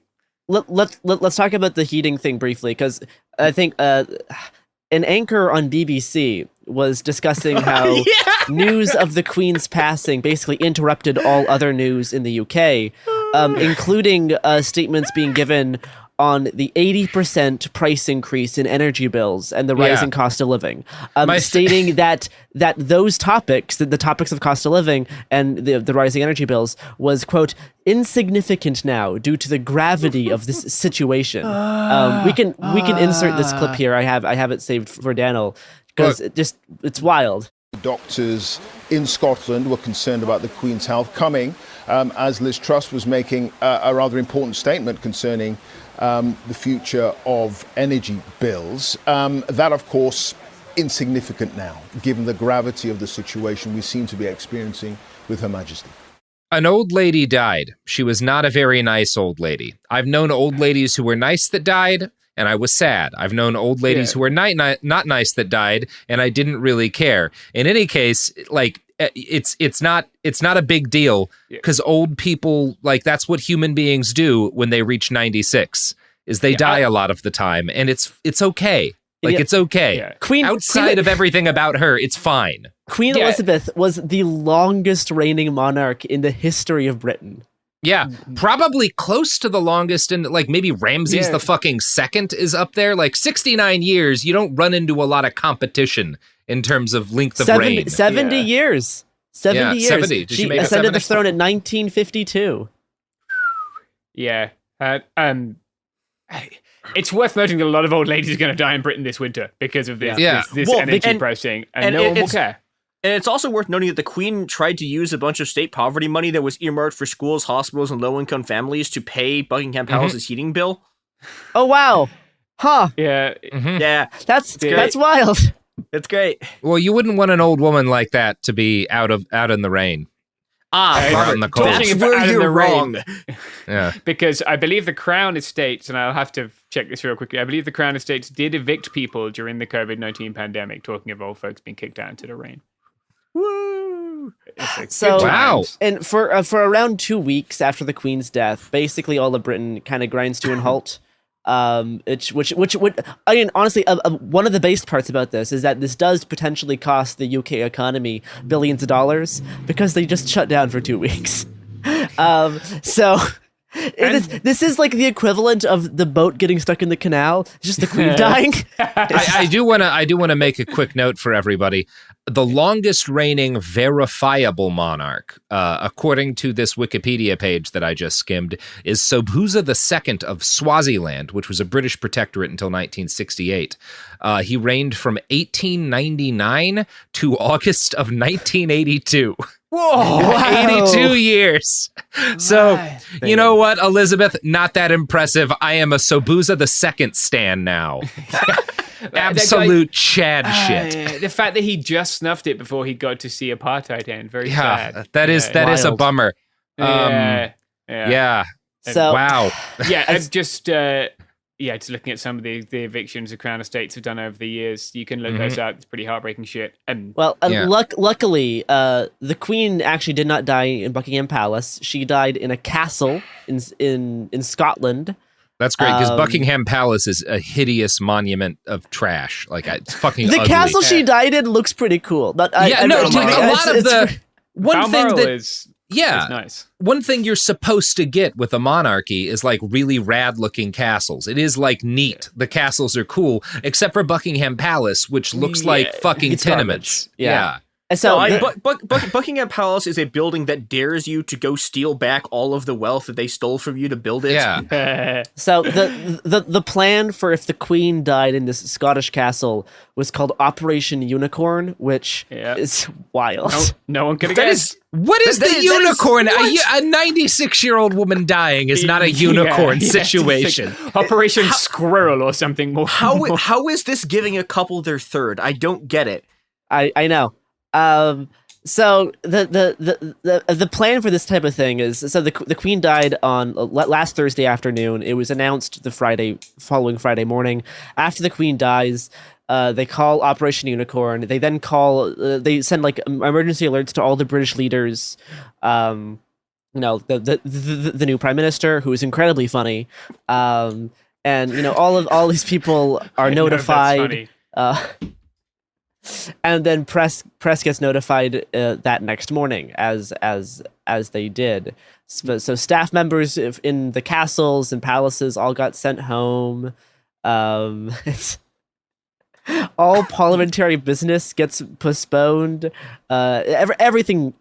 Let's talk about the heating thing briefly, because I think an anchor on BBC was discussing how news of the Queen's passing basically interrupted all other news in the UK, including statements being given on the 80% price increase in energy bills and the rising cost of living, stating that those topics, the topics of cost of living and the rising energy bills, was, quote, insignificant now due to the gravity of this situation. We can insert this clip here. I have it saved for Daniel because it's wild. Doctors in Scotland were concerned about the Queen's health coming as Liz Truss was making a rather important statement concerning the future of energy bills. That, of course, insignificant now, given the gravity of the situation we seem to be experiencing with Her Majesty. An old lady died. She was not a very nice old lady. I've known old ladies who were nice that died, and I was sad. I've known old ladies who were not nice that died, and I didn't really care. In any case, like, it's not a big deal because old people, like, that's what human beings do when they reach 96 is they die a lot of the time, and it's okay. Like it's okay. Yeah. Outside of everything about her, it's fine. Queen Elizabeth was the longest reigning monarch in the history of Britain. Yeah, probably close to the longest, and like maybe Ramses the fucking second is up there. Like 69 years, you don't run into a lot of competition in terms of length of reign. 70 years. 70 years. 70. Did she ascended the throne in 1952. Yeah. It's worth noting that a lot of old ladies are going to die in Britain this winter because of this, this energy pricing, and no one will care. And it's also worth noting that the Queen tried to use a bunch of state poverty money that was earmarked for schools, hospitals, and low-income families to pay Buckingham Palace's heating bill. Oh, wow. Huh. Yeah. Yeah. That's wild. It's great. Well, you wouldn't want an old woman like that to be out in the rain. Robert, in the cold. that's where you're wrong. Yeah. Because I believe the Crown Estates, and I'll have to check this real quickly, I believe the Crown Estates did evict people during the COVID-19 pandemic, talking of old folks being kicked out into the rain. Woo! So, wow. And for around 2 weeks after the Queen's death, basically all of Britain kind of grinds to a halt. Which I mean, honestly, one of the base parts about this is that this does potentially cost the UK economy billions of dollars because they just shut down for 2 weeks. This is like the equivalent of the boat getting stuck in the canal. It's just the Queen dying. I do want to make a quick note for everybody. The longest reigning verifiable monarch, according to this Wikipedia page that I just skimmed, is Sobhuza II of Swaziland, which was a British protectorate until 1968. He reigned from 1899 to August of 1982. Whoa! 82 years. So, you know what, Elizabeth? Not that impressive. I am a Sobhuza II stan now. Absolute Chad shit. The fact that he just snuffed it before he got to see apartheid end, very sad. That is a bummer. Yeah. So wow. Yeah, and just just looking at some of the evictions the Crown Estates have done over the years, you can look those up. It's pretty heartbreaking shit. And luckily, the Queen actually did not die in Buckingham Palace. She died in a castle in Scotland. That's great because Buckingham Palace is a hideous monument of trash. Like it's fucking. The ugly. castle she died in looks pretty cool. One thing that is nice. One thing you're supposed to get with a monarchy is like really rad looking castles. It is like neat. The castles are cool, except for Buckingham Palace, which looks like fucking tenements. Garbage. Yeah. So Buckingham Palace is a building that dares you to go steal back all of the wealth that they stole from you to build it. Yeah. So the plan for if the Queen died in this Scottish castle was called Operation Unicorn, which is wild. No one could have guessed. What is the unicorn? A 96-year-old woman dying is not a unicorn situation. Operation Squirrel or something more. How is this giving a couple their third? I don't get it. I know. So the plan for this type of thing is the Queen died on last Thursday afternoon. It was announced the following Friday morning. After the Queen dies, they call Operation Unicorn. They then they send like emergency alerts to all the British leaders. The new Prime Minister, who is incredibly funny, and all these people are notified. And then press gets notified that next morning, as they did. So staff members in the castles and palaces all got sent home. All parliamentary business gets postponed. Everything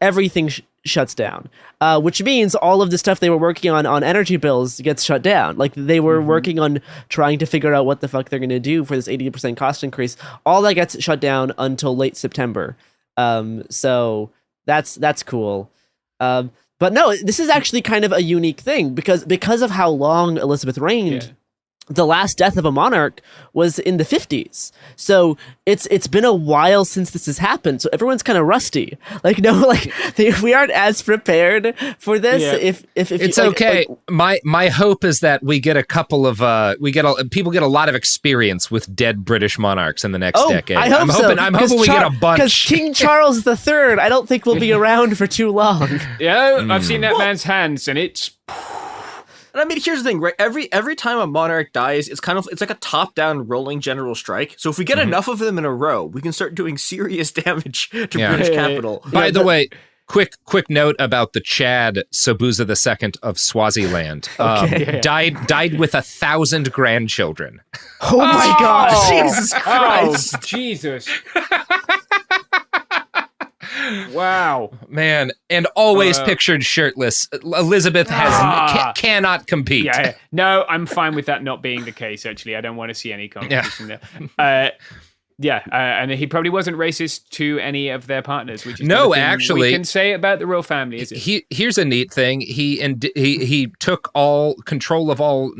shuts down, which means all of the stuff they were working on energy bills gets shut down. Like they were working on trying to figure out what the fuck they're going to do for this 80% cost increase. All that gets shut down until late September. So that's cool. But no, this is actually kind of a unique thing because of how long Elizabeth reigned. Yeah. The last death of a monarch was in the 50s. So it's been a while since this has happened. So everyone's kind of rusty. We aren't as prepared for this. Yeah. If it's okay. My hope is that we get a couple of people get a lot of experience with dead British monarchs in the next decade. I hope I'm hoping we get a bunch. Because King Charles III, I don't think will be around for too long. Yeah, I've seen that man's hands, and it's. And I mean, here's the thing, right? Every time a monarch dies, it's like a top-down rolling general strike. So if we get enough of them in a row, we can start doing serious damage to British capital. By the way, quick note about the Chad Sobhuza II of Swaziland. Died with 1,000 grandchildren. Oh my God! Jesus Christ! Oh, Jesus. Wow, man, and always pictured shirtless. Elizabeth cannot compete. Yeah, no, I'm fine with that not being the case. Actually, I don't want to see any competition there. And he probably wasn't racist to any of their partners, which is actually we can say about the royal family. Is it? Here's a neat thing. He took all control of all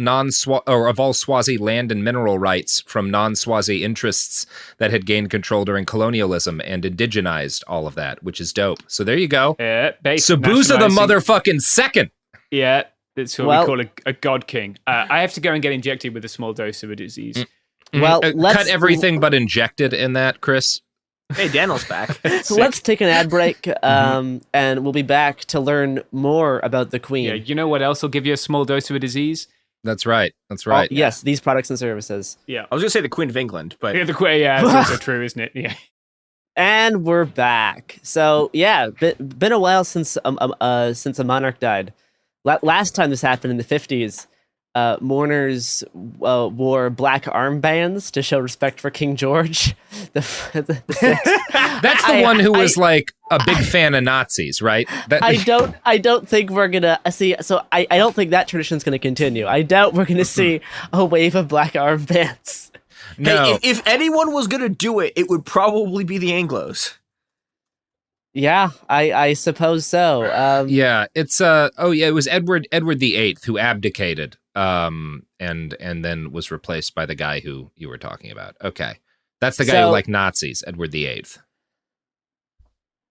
Swazi land and mineral rights from non-Swazi interests that had gained control during colonialism and indigenized all of that, which is dope. So there you go. Sobhuza the motherfucking second. Yeah, that's what we call a god king. I have to go and get injected with a small dose of a disease. Well, cut everything but injected in that, Chris. Hey, Daniel's back. So let's take an ad break, and we'll be back to learn more about the Queen. Yeah, you know what else will give you a small dose of a disease? That's right. Yes, these products and services. Yeah, I was going to say the Queen of England, but the Queen. Yeah, it's also true, isn't it? Yeah. And we're back. So yeah, been a while since a monarch died. Last time this happened in the 50s. Mourners wore black armbands to show respect for King George. That's the one who was like a big fan of Nazis, right? I don't think we're gonna see. So I don't think that tradition's gonna continue. I doubt we're gonna see a wave of black armbands. No. Hey, if anyone was gonna do it, it would probably be the Anglos. Yeah, I suppose so. It was Edward VIII who abdicated and then was replaced by the guy who you were talking about. Okay, that's the guy who liked Nazis, Edward VIII.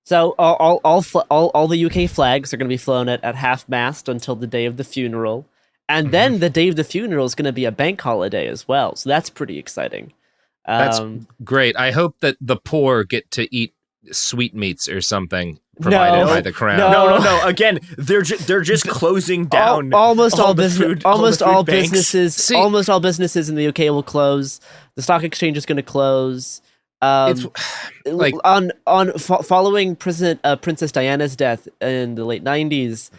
So all the UK flags are going to be flown at half-mast until the day of the funeral. And then the day of the funeral is going to be a bank holiday as well. So that's pretty exciting. That's great. I hope that the poor get to eat sweetmeats or something provided by the crown. No. Again, they're just closing down almost all businesses. Almost all businesses in the UK will close. The stock exchange is going to close. Following Princess Diana's death in the late 90s,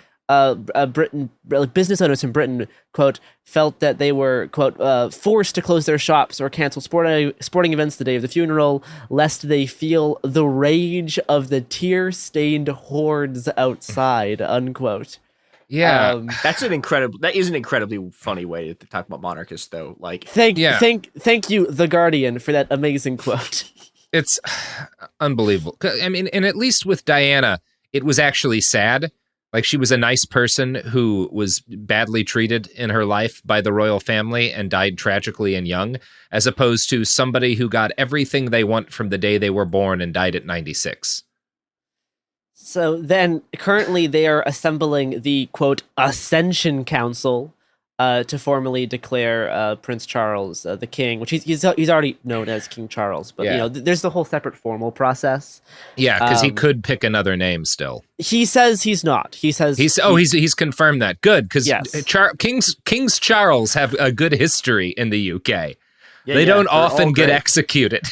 business owners in Britain, quote, felt that they were, quote, forced to close their shops or cancel sporting events the day of the funeral, lest they feel the rage of the tear-stained hordes outside, unquote. Yeah, that is an incredibly funny way to talk about monarchists, though. Like, thank you, The Guardian, for that amazing quote. It's unbelievable. I mean, and at least with Diana, it was actually sad. Like, she was a nice person who was badly treated in her life by the royal family and died tragically and young, as opposed to somebody who got everything they want from the day they were born and died at 96. So then, currently, they are assembling the, quote, Ascension Council to formally declare Prince Charles the king, which he's already known as King Charles. But, there's the whole separate formal process. Yeah, because he could pick another name still. He says he's not. He says he's confirmed that. Good, because Kings Charles have a good history in the UK. They don't often get executed.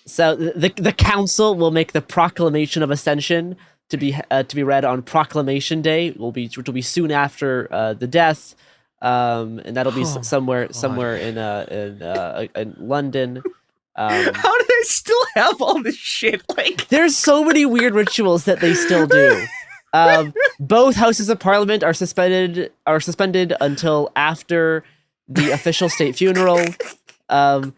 So the council will make the proclamation of Ascension to be read on Proclamation Day, which will be soon after the death, and that'll be somewhere in London. How do they still have all this shit? Like, there's so many weird rituals that they still do. Both houses of Parliament are suspended until after the official state funeral. And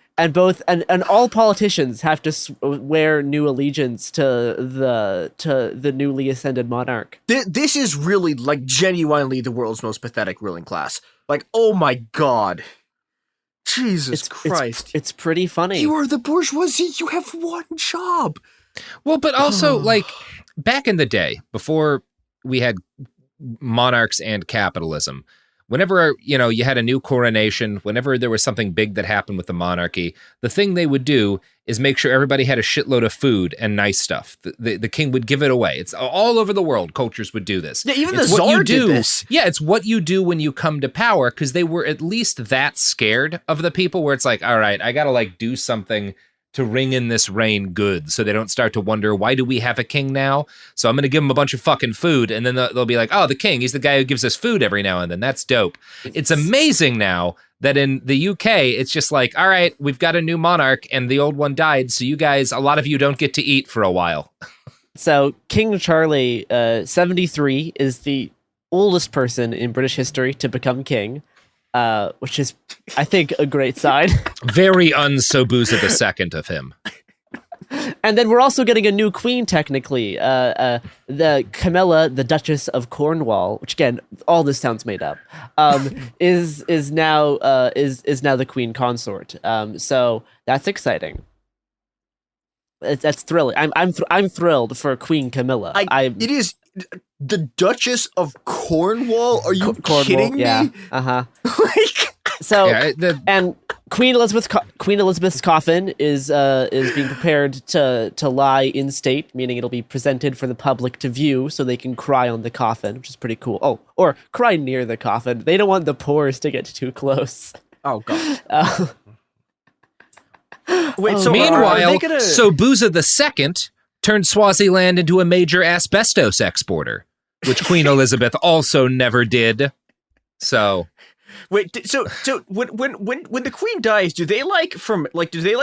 all politicians have to swear new allegiance to the newly ascended monarch. This is really, like, genuinely the world's most pathetic ruling class. Like, oh my god. Jesus Christ. It's pretty funny. You are the bourgeoisie. You have one job. Well, but also, like, back in the day, before we had monarchs and capitalism, whenever, you had a new coronation, whenever there was something big that happened with the monarchy, the thing they would do is make sure everybody had a shitload of food and nice stuff. The king would give it away. It's all over the world. Cultures would do this. Yeah, even the Tsar did this. Yeah, it's what you do when you come to power, because they were at least that scared of the people where it's like, all right, I got to, do something to ring in this reign good, so they don't start to wonder, why do we have a king now? So I'm going to give them a bunch of fucking food, and then they'll be like, oh, the king, he's the guy who gives us food every now and then. That's dope. It's amazing now that in the UK, it's just like, all right, we've got a new monarch, and the old one died, so you guys, a lot of you don't get to eat for a while. So King Charlie, 73, is the oldest person in British history to become king. Which is, I think, a great sign. Very un-Sobuza II of him. And then we're also getting a new queen, technically. The Camilla, the Duchess of Cornwall, which again, all this sounds made up, is now the queen consort. So that's exciting. That's thrilling. I'm thrilled for Queen Camilla. It is. The Duchess of Cornwall? Are you kidding me? Yeah. And Queen Elizabeth's coffin is being prepared to lie in state, meaning it'll be presented for the public to view, so they can cry on the coffin, which is pretty cool. Oh, or cry near the coffin. They don't want the pores to get too close. Oh god. Meanwhile, Sobuza II turned Swaziland into a major asbestos exporter, which Queen Elizabeth also never did. So, wait, so when the queen dies, do they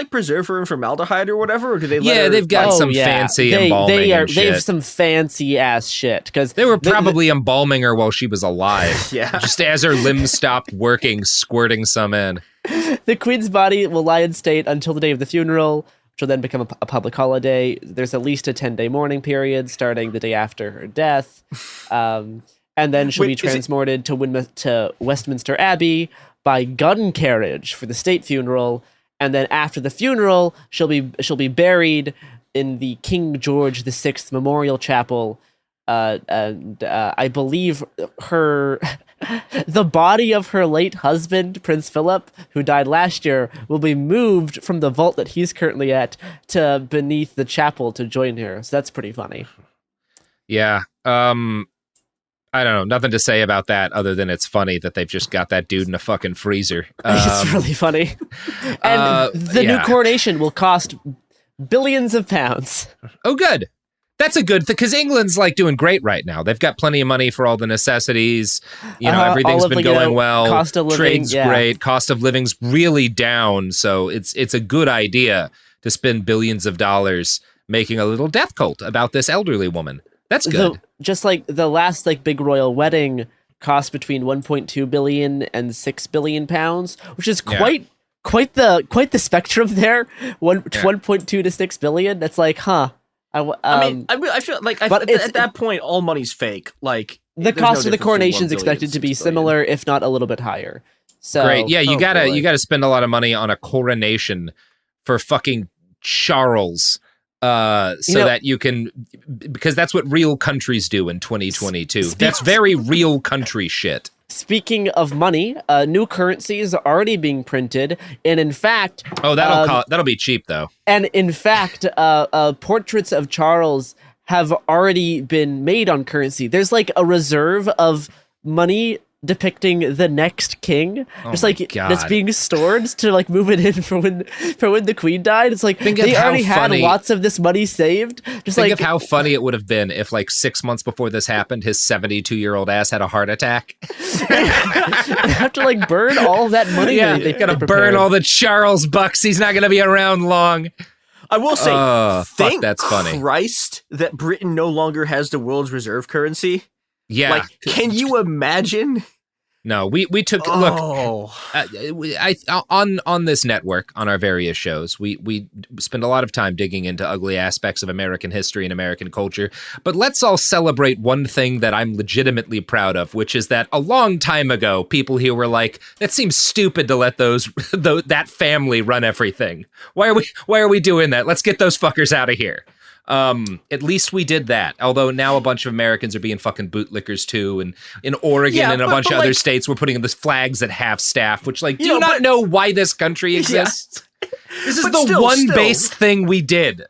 preserve her in formaldehyde or whatever, or do they? They've got some fancy embalming. They have some fancy ass shit, because they were probably embalming her while she was alive. Yeah, just as her limbs stopped working, squirting some in. The queen's body will lie in state until the day of the funeral, which will then become a public holiday. There's at least a 10-day mourning period starting the day after her death. and then she'll be transported to Westminster Abbey by gun carriage for the state funeral, and then after the funeral, she'll be buried in the King George VI Memorial Chapel. And I believe the body of her late husband, Prince Philip, who died last year, will be moved from the vault that he's currently at to beneath the chapel to join her. So that's pretty funny. Yeah. I don't know. Nothing to say about that other than it's funny that they've just got that dude in a fucking freezer. It's really funny. And the new coronation will cost billions of pounds. Oh, good. That's a good thing, because England's like doing great right now. They've got plenty of money for all the necessities. Everything's been going well. Cost of living, trade's great. Cost of living's really down. So it's a good idea to spend billions of dollars making a little death cult about this elderly woman. That's good. Just like the last big royal wedding cost between 1.2 billion and 6 billion pounds, which is quite the spectrum there. 1.2 to 6 billion. That's like, huh. I feel like at that point, all money's fake. Like the cost of the coronation is expected to be similar, if not a little bit higher. So great, yeah, you gotta spend a lot of money on a coronation for fucking Charles, that you can, because that's what real countries do in 2022. That's very real country shit. Speaking of money, new currencies are already being printed, and in fact, that'll be cheap though. And in fact, portraits of Charles have already been made on currency. There's like a reserve of money depicting the next king, that's being stored to move it in for when the queen died. It's like they already had lots of this money saved. Think of how funny it would have been if 6 months before this happened, his 72-year-old ass had a heart attack. They have to burn all of that money. Yeah, they gotta burn all the Charles bucks. He's not gonna be around long. I will say, thank that's funny. Christ that Britain no longer has the world's reserve currency. Yeah. Can you imagine? No, we took look. On this network, on our various shows, we spend a lot of time digging into ugly aspects of American history and American culture. But let's all celebrate one thing that I'm legitimately proud of, which is that a long time ago, people here were like, "That seems stupid to let that family run everything. Why are we doing that? Let's get those fuckers out of here." At least we did that. Although now a bunch of Americans are being fucking bootlickers too, and in Oregon and a bunch of other states we're putting in this flags at half staff, which do you not know why this country exists? Yeah. This is the one base thing we did.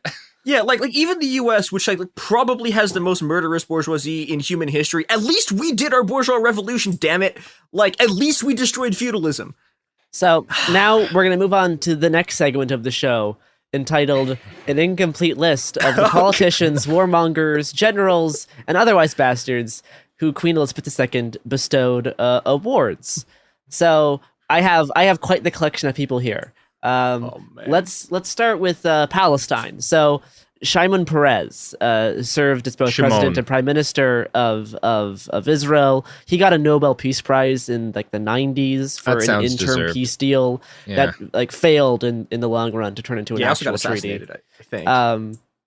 Yeah, like even the U.S., which probably has the most murderous bourgeoisie in human history. At least we did our bourgeois revolution. Damn it! At least we destroyed feudalism. So now we're gonna move on to the next segment of the show, entitled An Incomplete List of the Politicians, Warmongers, Generals, and Otherwise Bastards who Queen Elizabeth II bestowed awards. So I have quite the collection of people here. Let's start with Palestine. So Shimon Peres served as both president and prime minister of Israel. He got a Nobel Peace Prize in the 90s for an interim peace deal that failed in the long run to turn into an actual treaty. I think.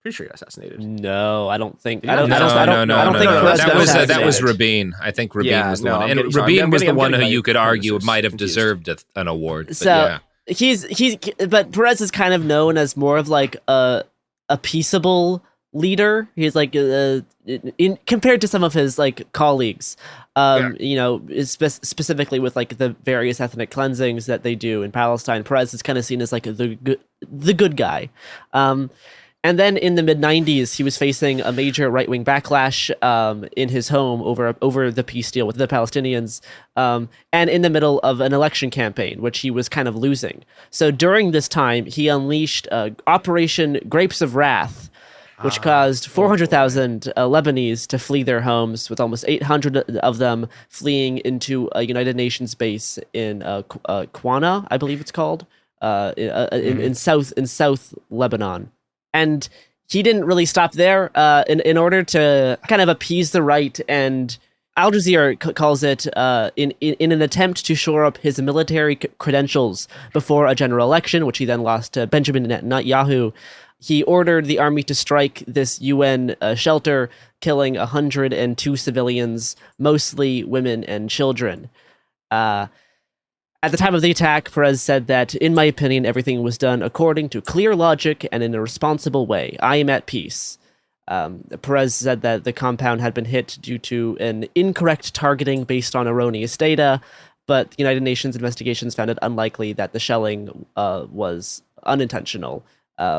Pretty sure he got assassinated. No, I don't think. No. That was Rabin. I think Rabin was the one, and Rabin was the one who you could argue might have deserved an award. But so but Peres is kind of known as more of a peaceable leader. He's compared to some of his colleagues, specifically with the various ethnic cleansings that they do in Palestine. Peres is kind of seen as the good guy. And then in the mid-90s, he was facing a major right-wing backlash in his home over the peace deal with the Palestinians, and in the middle of an election campaign, which he was kind of losing. So during this time, he unleashed Operation Grapes of Wrath, which caused 400,000 Lebanese to flee their homes, with almost 800 of them fleeing into a United Nations base in Qana, I believe it's called, in South Lebanon. And he didn't really stop there. In order to kind of appease the right, and Al Jazeera calls it in an attempt to shore up his military credentials before a general election, which he then lost to Benjamin Netanyahu, he ordered the army to strike this UN shelter, killing 102 civilians, mostly women and children. At the time of the attack, Perez said that, in my opinion, everything was done according to clear logic and in a responsible way. I am at peace. Perez said that the compound had been hit due to an incorrect targeting based on erroneous data, but the United Nations investigations found it unlikely that the shelling was unintentional.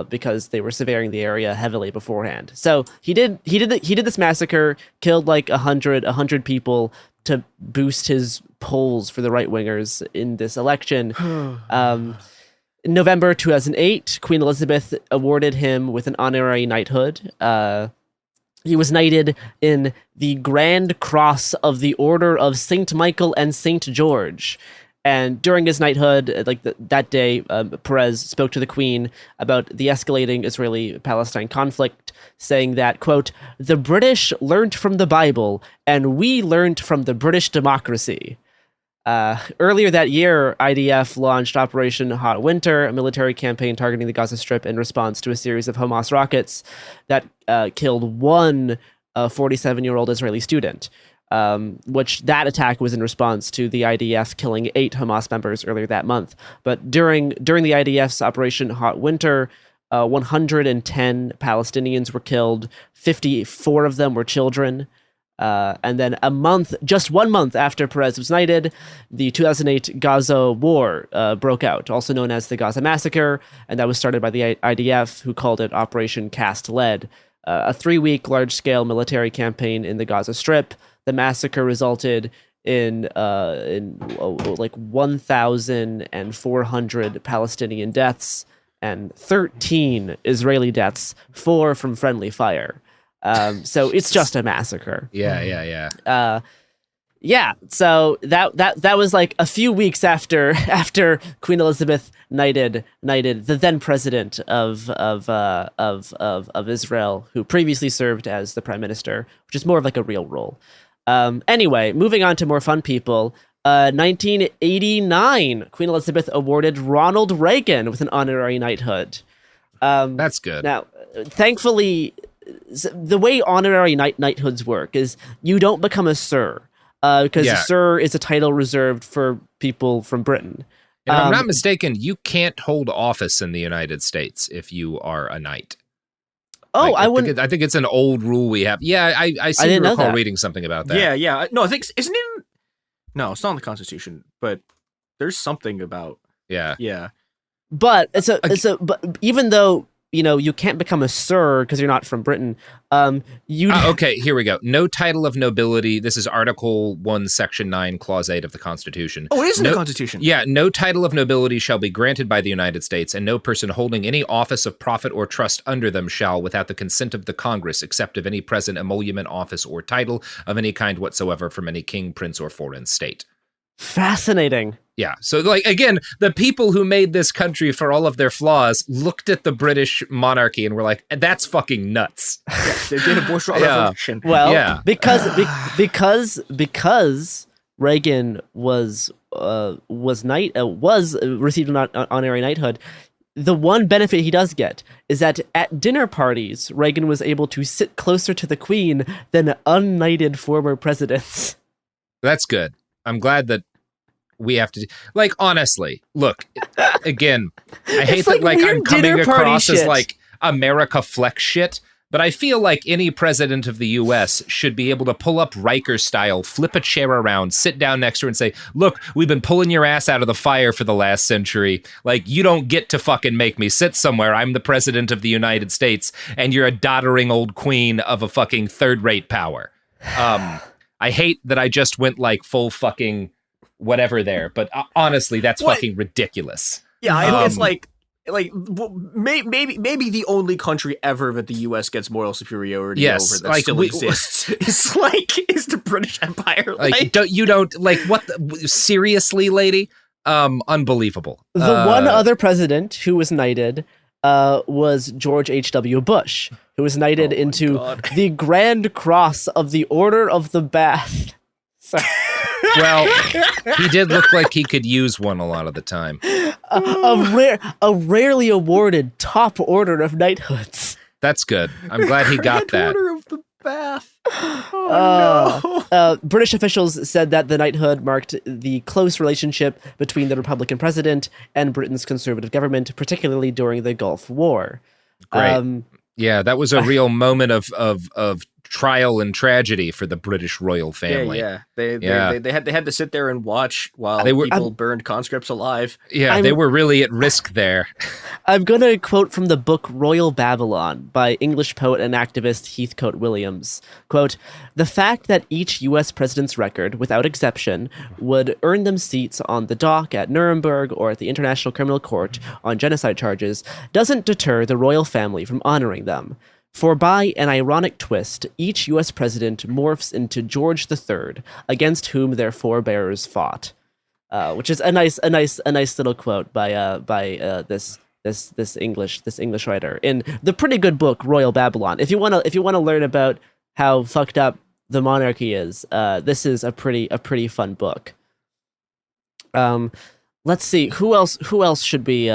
Because they were surveying the area heavily beforehand. So he did this massacre, killed like 100 people to boost his polls for the right wingers in this election. In November 2008, Queen Elizabeth awarded him with an honorary knighthood. He was knighted in the Grand Cross of the Order of St. Michael and St. George. And during his knighthood, that day, Perez spoke to the Queen about the escalating Israeli-Palestine conflict, saying that, quote, "The British learned from the Bible, and we learned from the British democracy." Earlier that year, IDF launched Operation Hot Winter, a military campaign targeting the Gaza Strip in response to a series of Hamas rockets that killed one 47-year-old Israeli student. Which that attack was in response to the IDF killing 8 Hamas members earlier that month. But during the IDF's Operation Hot Winter, 110 Palestinians were killed. 54 of them were children. And then just 1 month after Perez was knighted, the 2008 Gaza War broke out, also known as the Gaza Massacre, and that was started by the IDF, who called it Operation Cast Lead, a 3-week large-scale military campaign in the Gaza Strip. The massacre resulted in like 1,400 Palestinian deaths and 13 Israeli deaths, 4 from friendly fire. So it's just a massacre. Yeah. So that was like a few weeks after Queen Elizabeth knighted the then president of Israel, who previously served as the prime minister, which is more of like a real role. Anyway, moving on to more fun people. 1989, Queen Elizabeth awarded Ronald Reagan with an honorary knighthood. That's good. Now, thankfully, the way honorary knighthoods work is you don't become a sir, because sir is a title reserved for people from Britain. If I'm not mistaken, you can't hold office in the United States if you are a knight. Oh, I think it's an old rule we have. Yeah, I seem to recall reading something about that. Yeah. No, I think isn't it? No, it's not in the Constitution, but there's something about. Yeah. But but even though you can't become a sir because you're not from Britain, okay, here we go. No title of nobility. This is Article 1, Section 9, Clause 8 of the Constitution. Oh, it is in the Constitution. Yeah, no title of nobility shall be granted by the United States, and no person holding any office of profit or trust under them shall, without the consent of the Congress, accept of any present emolument, office, or title of any kind whatsoever from any king, prince, or foreign state. Fascinating. Yeah. So, again, the people who made this country, for all of their flaws, looked at the British monarchy and were like, that's fucking nuts. They did a bourgeois revolution. Well, because Reagan was received an honorary knighthood, the one benefit he does get is that at dinner parties, Reagan was able to sit closer to the Queen than unknighted former presidents. That's good. I'm glad that we have to, honestly, look, again, I hate that, I'm coming across as, America flex shit, but I feel like any president of the U.S. should be able to pull up Riker style, flip a chair around, sit down next to her and say, look, we've been pulling your ass out of the fire for the last century. You don't get to fucking make me sit somewhere. I'm the president of the United States, and you're a doddering old queen of a fucking third-rate power. I hate that I just went full fucking whatever there, but honestly, that's fucking ridiculous. Yeah, it's maybe the only country ever that the U.S. gets moral superiority over that still exists is the British Empire. Seriously, lady? Unbelievable. The one other president who was knighted was George H.W. Bush, who was knighted into the Grand Cross of the Order of the Bath. Well, he did look like he could use one a lot of the time. A rarely awarded top order of knighthoods. That's good. I'm glad he got that. Order of the Bath. British officials said that the knighthood marked the close relationship between the Republican president and Britain's conservative government, particularly during the Gulf War. Great. Yeah, that was a real moment of trial and tragedy for the British royal family. They had to sit there and watch while people burned conscripts alive. Yeah, they were really at risk there. I'm going to quote from the book Royal Babylon by English poet and activist Heathcote Williams. Quote, "The fact that each U.S. president's record, without exception, would earn them seats on the dock at Nuremberg or at the International Criminal Court on genocide charges doesn't deter the royal family from honoring them. For by an ironic twist, each U.S. president morphs into George III, against whom their forebears fought," which is a nice little quote by this English writer in the pretty good book Royal Babylon. If you want to learn about how fucked up the monarchy is, this is a pretty fun book. Let's see who else should we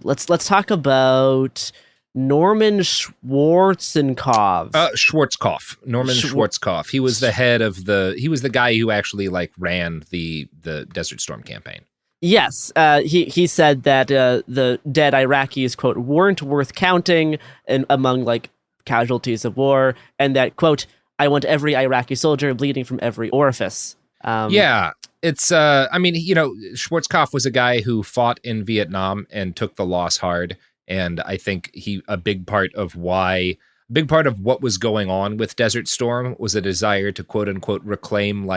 let's talk about Norman Schwarzkopf. Schwarzkopf. Norman Schwarzkopf. He was the head of he was the guy who actually ran the Desert Storm campaign. Yes, he said that the dead Iraqis, quote, weren't worth counting among casualties of war, and that, quote, "I want every Iraqi soldier bleeding from every orifice." Yeah, it's Schwarzkopf was a guy who fought in Vietnam and took the loss hard. And I think a big part of what was going on with Desert Storm was a desire to quote unquote reclaim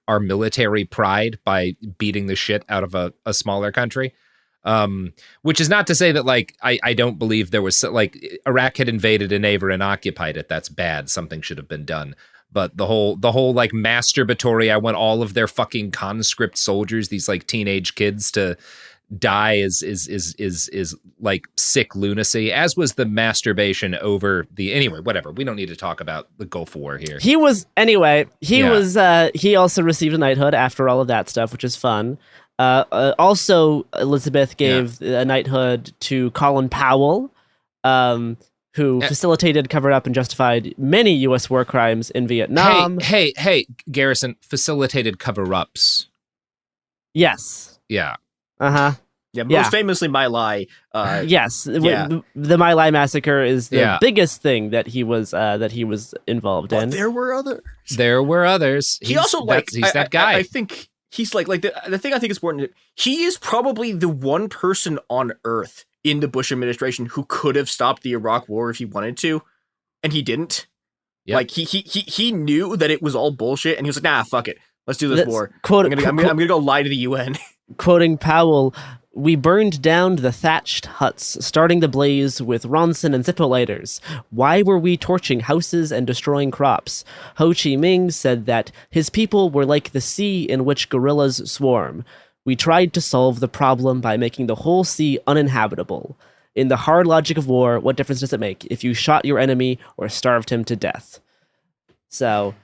our military pride by beating the shit out of a smaller country. Which is not to say that I don't believe there was Iraq had invaded a neighbor and occupied it. That's bad. Something should have been done. But the whole masturbatory, I want all of their fucking conscript soldiers, these teenage kids to die is sick lunacy, as was the masturbation over whatever. We don't need to talk about the Gulf War here. He also received a knighthood after all of that stuff, which is fun. Also, Elizabeth gave a knighthood to Colin Powell, who facilitated, covered up, and justified many U.S. war crimes in Vietnam. Hey, Garrison, facilitated cover-ups. Yes. Yeah. Uh-huh. Yeah, most famously My Lai. Yes, the My Lai massacre is the biggest thing that he was involved in. There were others. He also he's that guy. I think he's the thing I think is important. He is probably the one person on Earth in the Bush administration who could have stopped the Iraq War if he wanted to, and he didn't. Yep. He knew that it was all bullshit, and he was like, "Nah, fuck it, let's do this war. I'm gonna go lie to the UN." Quoting Powell, "We burned down the thatched huts, starting the blaze with Ronson and Zippo lighters. Why were we torching houses and destroying crops? Ho Chi Minh said that his people were like the sea in which gorillas swarm. We tried to solve the problem by making the whole sea uninhabitable. In the hard logic of war, what difference does it make if you shot your enemy or starved him to death?" So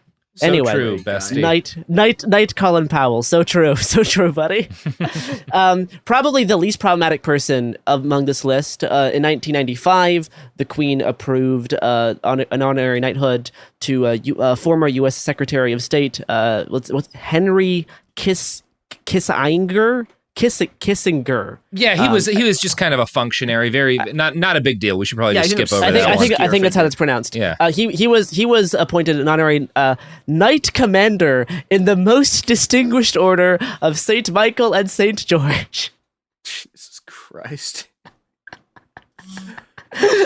anyway, true, bestie. Knight Colin Powell. So true, buddy. Probably the least problematic person among this list. In 1995, the Queen approved an honorary knighthood to former U.S. Secretary of State, Henry Kissinger. Yeah, he was just kind of a functionary, very not a big deal. We should probably just skip over that. I think that's how it's pronounced. Yeah. He was appointed an honorary Knight Commander in the most distinguished order of Saint Michael and Saint George. Jesus Christ.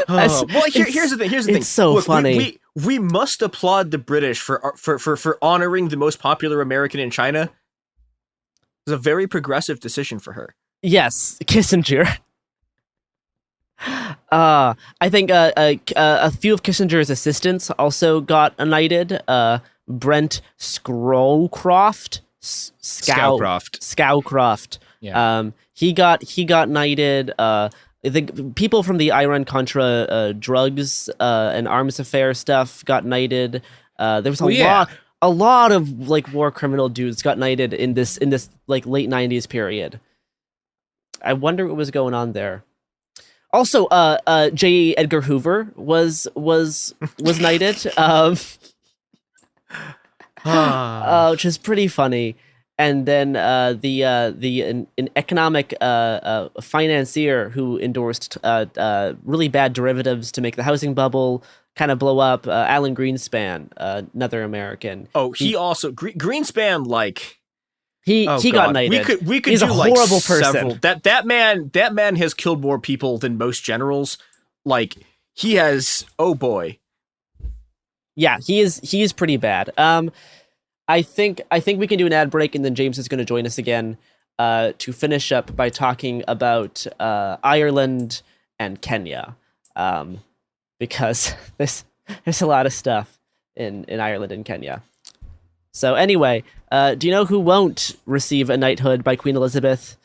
Well, here's the thing. It's so funny. We must applaud the British for honoring the most popular American in China. It was a very progressive decision for her. Yes, Kissinger. I think a few of Kissinger's assistants also got knighted. Brent Scowcroft. Scowcroft. Yeah. He got knighted. I think people from the Iran-Contra drugs and arms affair stuff got knighted. There was a a lot of like war criminal dudes got knighted in this like late 90s period. I wonder what was going on there. Also, J. Edgar Hoover was knighted, which is pretty funny. And then an economic financier who endorsed really bad derivatives to make the housing bubble kind of blow up, Alan Greenspan, another American. Oh, he also Greenspan, like he got knighted. We could He's do a horrible person. several. That man has killed more people than most generals. Like he has. Oh boy. Yeah, he is pretty bad. I think we can do an ad break, and then James is going to join us again to finish up by talking about Ireland and Kenya, because there's a lot of stuff in Ireland and Kenya. So anyway, do you know who won't receive a knighthood by Queen Elizabeth?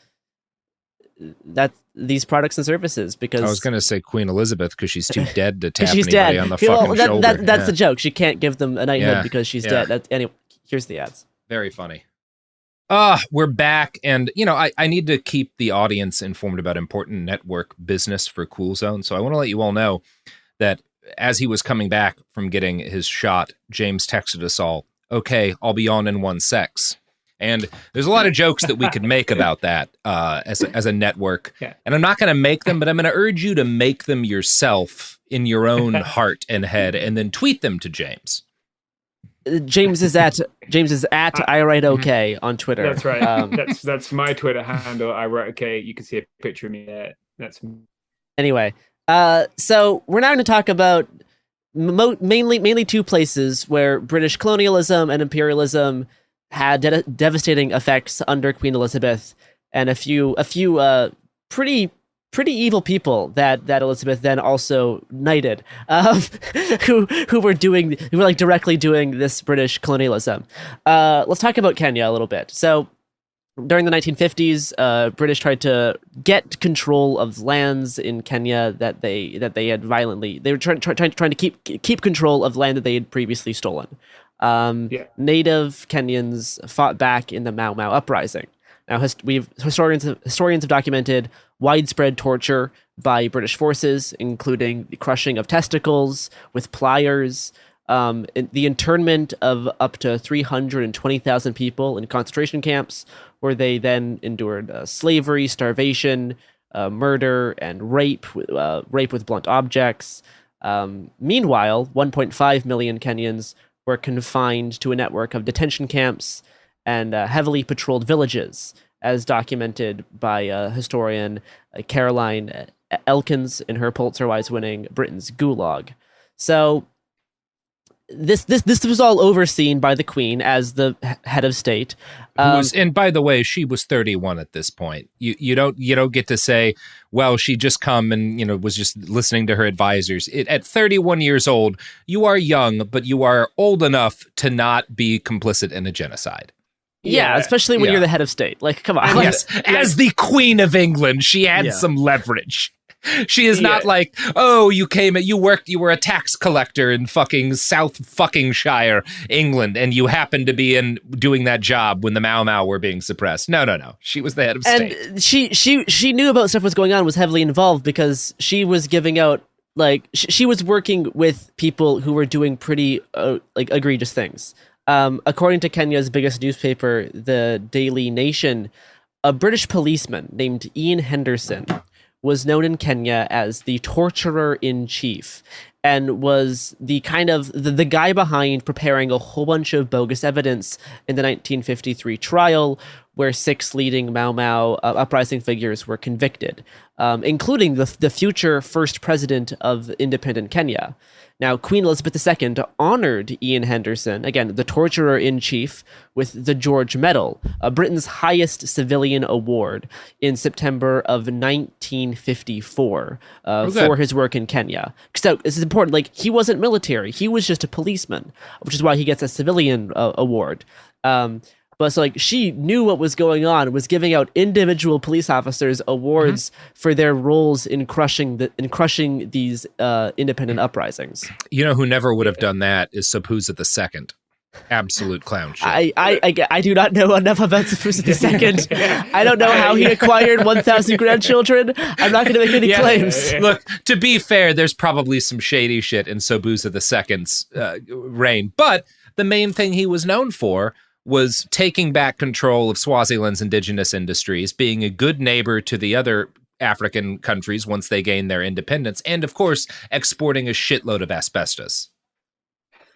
These products and services, because I was going to say Queen Elizabeth because she's too dead to tap she's anybody dead. on the fucking shoulder. That's the joke. She can't give them a knighthood because she's dead. Anyway, here's the ads. Very funny. We're back, and I need to keep the audience informed about important network business for Cool Zone. So I want to let you all know that as he was coming back from getting his shot, James texted us all, "Okay, I'll be on in 1 sec." And there's a lot of jokes that we could make about that as a network. Yeah. And I'm not going to make them, but I'm going to urge you to make them yourself in your own heart and head, and then tweet them to James. James is at I write okay on Twitter. That's right. That's my Twitter handle. I write okay. You can see a picture of me there. That's anyway. So we're now going to talk about mainly two places where British colonialism and imperialism had devastating effects under Queen Elizabeth, and a few pretty evil people that Elizabeth then also knighted, who were like directly doing this British colonialism. Let's talk about Kenya a little bit. So during the 1950s, British tried to get control of lands in Kenya that they had violently. They were trying to keep control of land that they had previously stolen. Native Kenyans fought back in the Mau Mau uprising. Now, historians have documented widespread torture by British forces, including the crushing of testicles with pliers, the internment of up to 320,000 people in concentration camps, where they then endured slavery, starvation, murder, and rape with blunt objects. Meanwhile, 1.5 million Kenyans were confined to a network of detention camps and heavily patrolled villages, as documented by historian Caroline Elkins in her Pulitzer-Prize-winning Britain's Gulag. So this was all overseen by the Queen as the head of state. And by the way, she was 31 at this point. You don't get to say, well, she just come and was just listening to her advisors. At 31 years old, you are young, but you are old enough to not be complicit in a genocide. Yeah, especially when you're the head of state. Like, come on. Yes, as the Queen of England, she had some leverage. She is not like, oh, you were a tax collector in fucking South fucking Shire, England, and you happened to be doing that job when the Mau Mau were being suppressed. No. She was the head of state. And she knew about stuff was going on, was heavily involved because she was giving out, like, she was working with people who were doing pretty, egregious things. According to Kenya's biggest newspaper, the Daily Nation, a British policeman named Ian Henderson was known in Kenya as the torturer-in-chief and was the kind of the guy behind preparing a whole bunch of bogus evidence in the 1953 trial where 6 leading Mau Mau uprising figures were convicted, including the future first president of independent Kenya. Now, Queen Elizabeth II honored Ian Henderson, again, the torturer-in-chief, with the George Medal, Britain's highest civilian award, in September of 1954 for his work in Kenya. So this is important. Like, he wasn't military. He was just a policeman, which is why he gets a civilian award. But so, like, she knew what was going on and was giving out individual police officers awards for their roles in crushing these independent uprisings. You know who never would have done that is Sopuza II. Absolute clown shit. I do not know enough about Sobusa II. I don't know how he acquired 1,000 grandchildren. I'm not going to make any claims. Look, to be fair, there's probably some shady shit in Sobusa II's reign, but the main thing he was known for was taking back control of Swaziland's indigenous industries, being a good neighbor to the other African countries once they gained their independence, and of course, exporting a shitload of asbestos.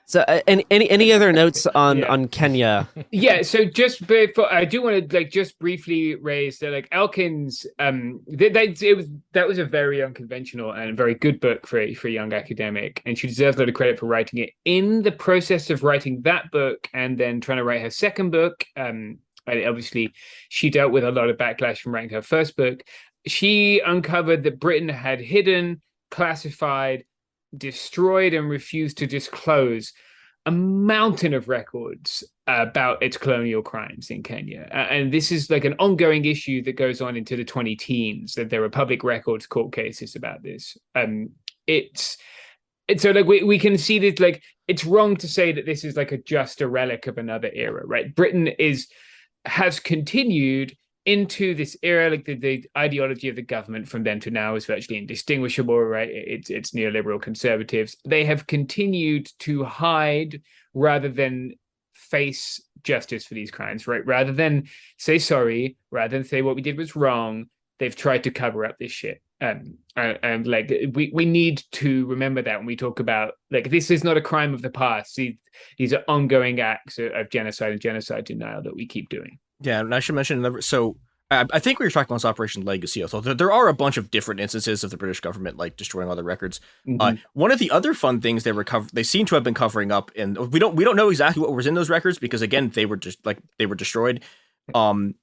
So, any other notes on Kenya? Yeah, so just before, I do want to just briefly raise that Elkins, that was a very unconventional and very good book for a young academic, and she deserves a lot of credit for writing it. In the process of writing that book and then trying to write her second book, obviously she dealt with a lot of backlash from writing her first book. She uncovered that Britain had hidden, classified, destroyed, and refused to disclose a mountain of records about its colonial crimes in Kenya. And this is an ongoing issue that goes on into the 2010s, that there are public records court cases about this. It's so we can see that it's wrong to say that this is just a relic of another era, right? Britain has continued into this era, the ideology of the government from then to now is virtually indistinguishable, right? It's neoliberal conservatives. They have continued to hide rather than face justice for these crimes, right? Rather than say sorry, rather than say what we did was wrong, they've tried to cover up this shit. And we need to remember that when we talk about this is not a crime of the past. These are ongoing acts of genocide and genocide denial that we keep doing. Yeah, and I should mention, so I think we were talking about Operation Legacy, although there are a bunch of different instances of the British government destroying other records. Mm-hmm. One of the other fun things they seem to have been covering up, and we don't know exactly what was in those records because again they were destroyed. But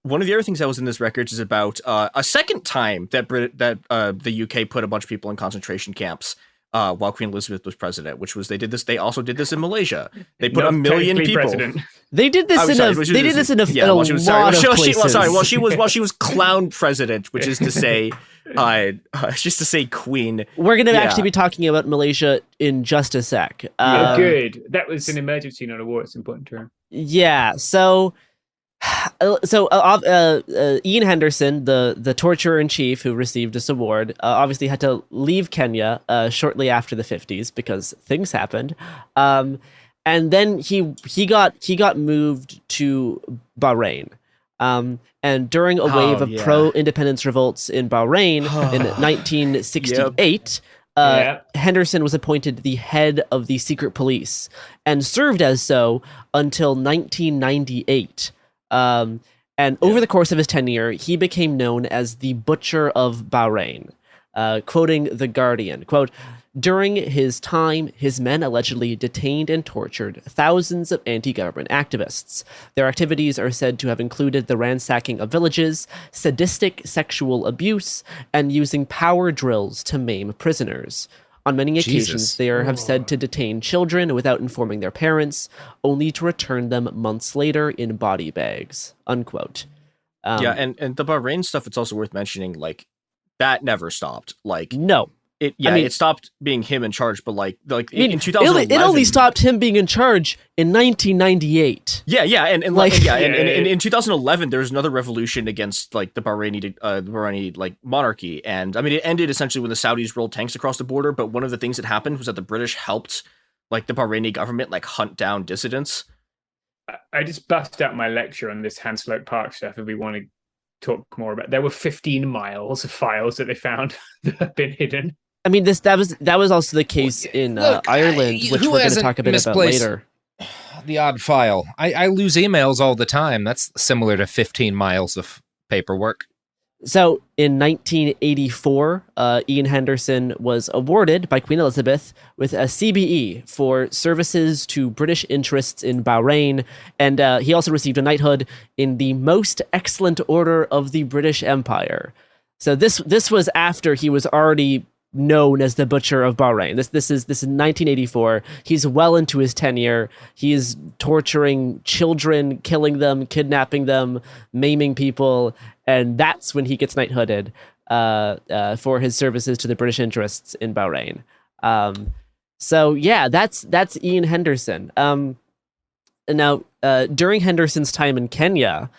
one of the other things that was in those records is about a second time that the UK put a bunch of people in concentration camps. While Queen Elizabeth was president, which was they also did this in Malaysia. They put 1 million people. President. They did this in a lot of places. While she was clown president, which is to say, just to say queen. We're going to actually be talking about Malaysia in just a sec. Good. That was an emergency, not a war. It's important term. Yeah. So Ian Henderson, the torturer in chief who received this award, obviously had to leave Kenya shortly after the 50s because things happened, and then he got moved to Bahrain, and during a wave of pro-independence revolts in Bahrain in 1968. Henderson was appointed the head of the secret police and served as so until 1998. And over the course of his tenure, he became known as the Butcher of Bahrain. Quoting The Guardian, quote, "During his time, his men allegedly detained and tortured thousands of anti-government activists. Their activities are said to have included the ransacking of villages, sadistic sexual abuse, and using power drills to maim prisoners. On many occasions, they have said to detain children without informing their parents, only to return them months later in body bags," unquote. And the Bahrain stuff, it's also worth mentioning, that never stopped. No. It stopped being him in charge, but in 2011... It only stopped him being in charge in 1998. And in 2011 there was another revolution against the Bahraini monarchy, and it ended essentially when the Saudis rolled tanks across the border. But one of the things that happened was that the British helped the Bahraini government hunt down dissidents. I just bust out my lecture on this Hanslope Park stuff if we want to talk more about. There were 15 miles of files that they found that have been hidden. That was also the case in Ireland, which we're going to talk a bit about later. The odd file. I lose emails all the time. That's similar to 15 miles of paperwork. So in 1984, Ian Henderson was awarded by Queen Elizabeth with a CBE for services to British interests in Bahrain, and he also received a knighthood in the Most Excellent Order of the British Empire. So this was after he was already known as the Butcher of Bahrain. This is 1984. He's well into his tenure. He's torturing children, killing them, kidnapping them, maiming people, and that's when he gets knighthooded for his services to the British interests in Bahrain. So yeah, that's Ian Henderson. Now, during Henderson's time in Kenya,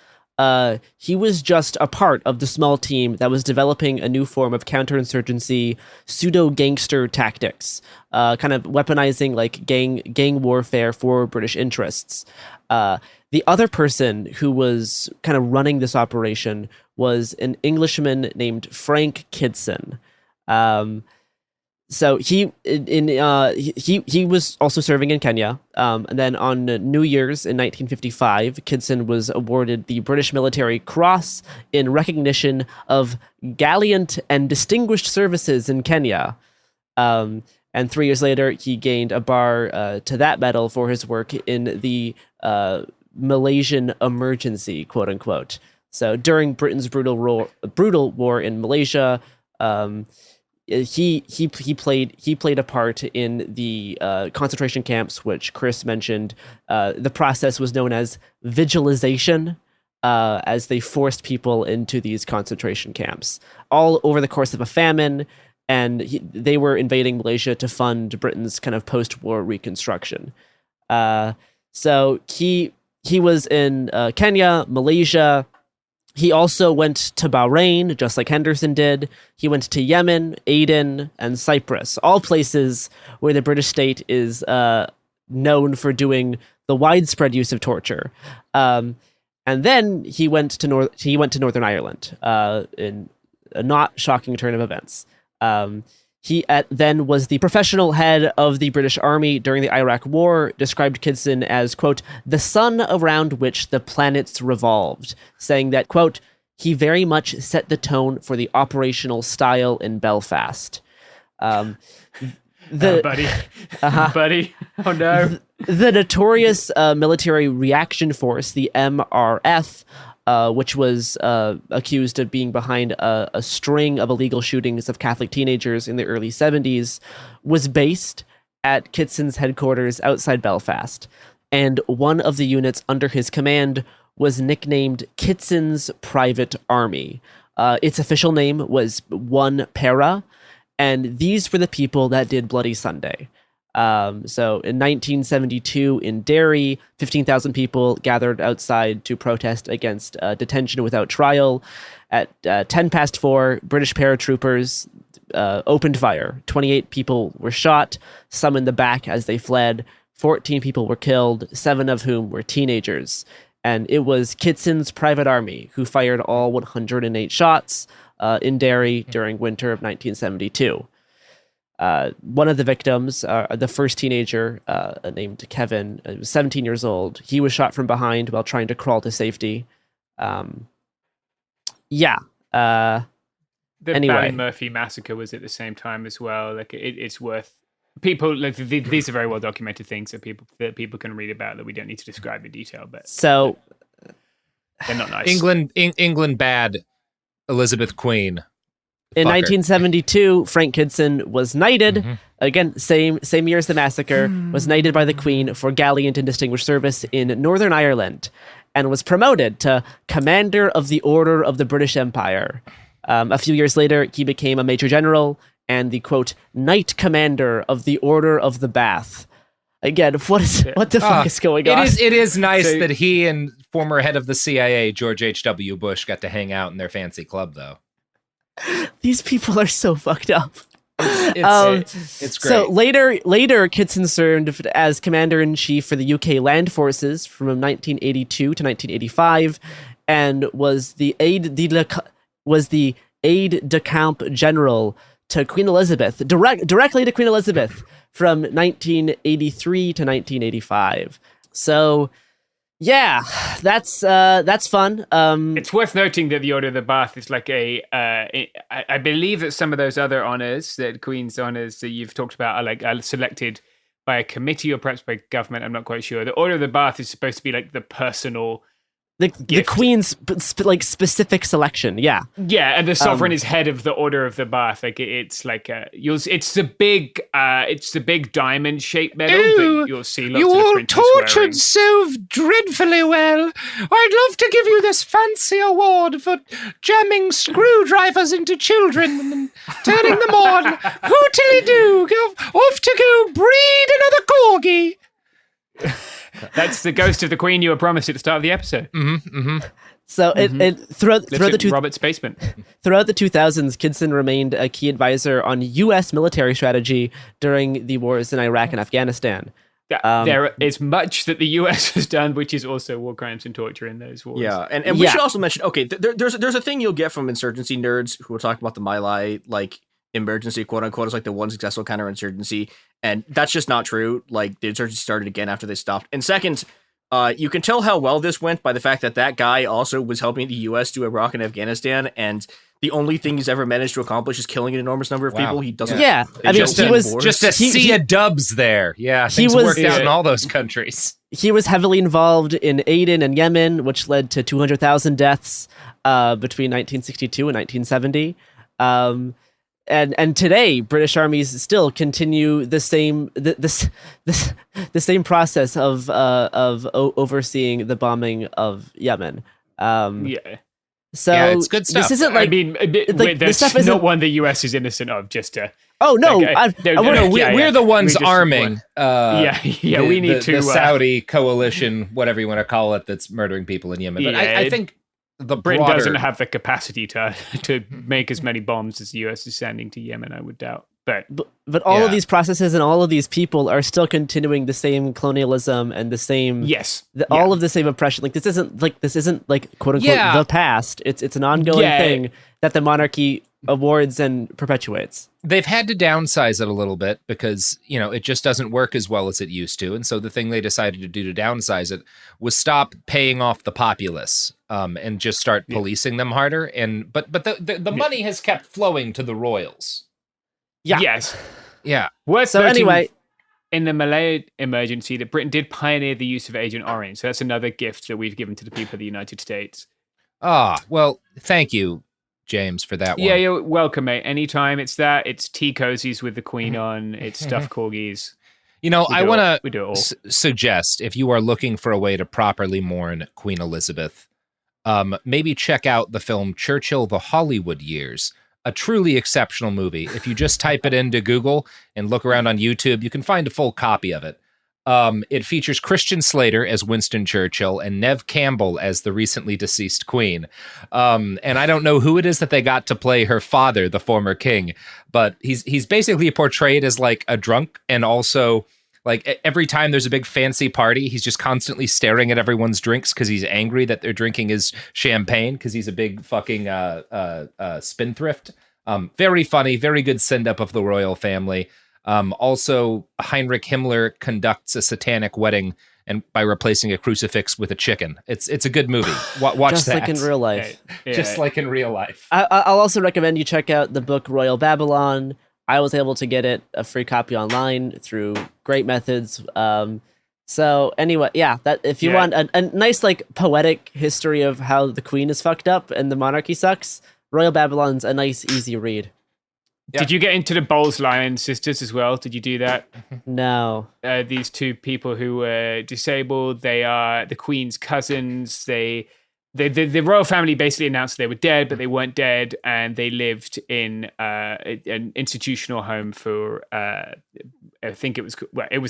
he was just a part of the small team that was developing a new form of counterinsurgency, pseudo-gangster tactics, kind of weaponizing like gang warfare for British interests. The other person who was kind of running this operation was an Englishman named Frank Kidson. So he was also serving in Kenya, and then on New Year's in 1955, Kidson was awarded the British Military Cross in recognition of gallant and distinguished services in Kenya. And 3 years later, he gained a bar to that medal for his work in the Malaysian emergency, quote unquote. So during Britain's brutal war in Malaysia. He played a part in the concentration camps, which Chris mentioned. The process was known as vigilization, as they forced people into these concentration camps, all over the course of a famine, and they were invading Malaysia to fund Britain's kind of post-war reconstruction. So he was in Kenya, Malaysia. He also went to Bahrain, just like Henderson did. He went to Yemen, Aden, and Cyprus, all places where the British state is known for doing the widespread use of torture. And then he went to Northern Ireland in a not shocking turn of events. He then was the professional head of the British Army during the Iraq War, described Kidson as, quote, the sun around which the planets revolved, saying that, quote, he very much set the tone for the operational style in Belfast. Buddy. Buddy. Oh, no. The notorious military reaction force, the MRF, which was accused of being behind a string of illegal shootings of Catholic teenagers in the early 70s, was based at Kidson's headquarters outside Belfast. And one of the units under his command was nicknamed Kidson's Private Army. Its official name was 1 Para, and these were the people that did Bloody Sunday. So in 1972 in Derry, 15,000 people gathered outside to protest against detention without trial. At 4:10, British paratroopers opened fire. 28 people were shot, some in the back as they fled. 14 people were killed, 7 of whom were teenagers. And it was Kidson's Private Army who fired all 108 shots in Derry during winter of 1972. One of the victims, the first teenager named Kevin, was 17 years old. He was shot from behind while trying to crawl to safety. The Anyway. Ballymurphy massacre was at the same time as well. Like it's worth people. Like these are very well documented things that people can read about that we don't need to describe in detail. But so they're not nice. England bad. Elizabeth Queen. In Fucker. 1972, Frank Kidson was knighted. Mm-hmm. Again, same year as the massacre, was knighted by the Queen for gallant and distinguished service in Northern Ireland, and was promoted to Commander of the Order of the British Empire. A few years later, he became a Major General and the, quote, Knight Commander of the Order of the Bath. Again, what the fuck is going on? It is nice that he and former head of the CIA, George H.W. Bush, got to hang out in their fancy club, though. These people are so fucked up. It's great. So later, Kidson served as Commander-in-Chief for the UK Land Forces from 1982 to 1985, and was the aide-de-camp general to Queen Elizabeth, directly to Queen Elizabeth from 1983 to 1985. So, yeah, that's fun. It's worth noting that the Order of the Bath is like I believe that some of those other honors, that Queen's honors that you've talked about, are selected by a committee or perhaps by government. I'm not quite sure. The Order of the Bath is supposed to be like the personal the queen's specific selection. Yeah. Yeah, and the sovereign is head of the Order of the Bath. Like it's like it's the big diamond shaped medal that you'll see lots of the princes wearing. So dreadfully well. I'd love to give you this fancy award for jamming screwdrivers into children and then turning them on. Hootilly-doo, off to go breed another corgi. That's the ghost of the queen you were promised at the start of the episode. So throughout the Robert's basement. Throughout the 2000s, Kidson remained a key advisor on U.S. military strategy during the wars in Iraq and Afghanistan. There is much that the U.S. has done, which is also war crimes and torture in those wars. Yeah, and we should also mention, okay, there's a thing you'll get from insurgency nerds who are talking about the My Lai, like, emergency, quote unquote, is like the one successful counterinsurgency, and that's just not true. Like, the insurgency started again after they stopped. And second, you can tell how well this went by the fact that that guy also was helping the U.S. do Iraq and Afghanistan, and the only thing he's ever managed to accomplish is killing an enormous number of people. He doesn't. Yeah, I mean, he was just a sea of dubs there. Yeah, things worked out in all those countries. He was heavily involved in Aden and Yemen, which led to 200,000 deaths between 1962 and 1970. And today, British armies still continue the same the same process of overseeing the bombing of Yemen. So it's good stuff. This isn't like, I mean, this stuff not isn't one the US is innocent of. Just oh no, we're the ones arming. We need the Saudi coalition, whatever you want to call it, that's murdering people in Yemen. But I think. Britain doesn't have the capacity to make as many bombs as the US is sending to Yemen, I would doubt. But all of these processes and all of these people are still continuing the same colonialism and the same all of the same oppression. Like this isn't like quote unquote the past. It's an ongoing thing that the monarchy awards and perpetuates. They've had to downsize it a little bit because, it just doesn't work as well as it used to. And so the thing they decided to do to downsize it was stop paying off the populace and just start policing them harder. But the money has kept flowing to the royals. Yeah. Yes. Yeah. So anyway, in the Malay emergency, that Britain did pioneer the use of Agent Orange. So that's another gift that we've given to the people of the United States. Well, thank you, James, for that one. Yeah, you're welcome, mate. Anytime it's tea cozies with the Queen on, it's stuffed corgis. I want to suggest, if you are looking for a way to properly mourn Queen Elizabeth, maybe check out the film Churchill: The Hollywood Years, a truly exceptional movie. If you just type it into Google and look around on YouTube, you can find a full copy of it. It features Christian Slater as Winston Churchill and Neve Campbell as the recently deceased queen. And I don't know who it is that they got to play her father, the former king, but he's basically portrayed as like a drunk, and also like every time there's a big fancy party, he's just constantly staring at everyone's drinks because he's angry that they're drinking his champagne because he's a big fucking spendthrift. Very funny, very good send-up of the royal family. Also, Heinrich Himmler conducts a satanic wedding and by replacing a crucifix with a chicken. It's a good movie. Watch just that. Like in real life. Just like in real life. I'll also recommend you check out the book Royal Babylon. I was able to get a free copy online through great methods. So anyway, that if you want a nice like poetic history of how the queen is fucked up and the monarchy sucks, Royal Babylon's a nice, easy read. Yeah. Did you get into the Bowles-Lyon sisters as well? Did you do that? No. These two people who were disabled, they are the Queen's cousins. The royal family basically announced they were dead, but they weren't dead, and they lived in an institutional home for, I think it was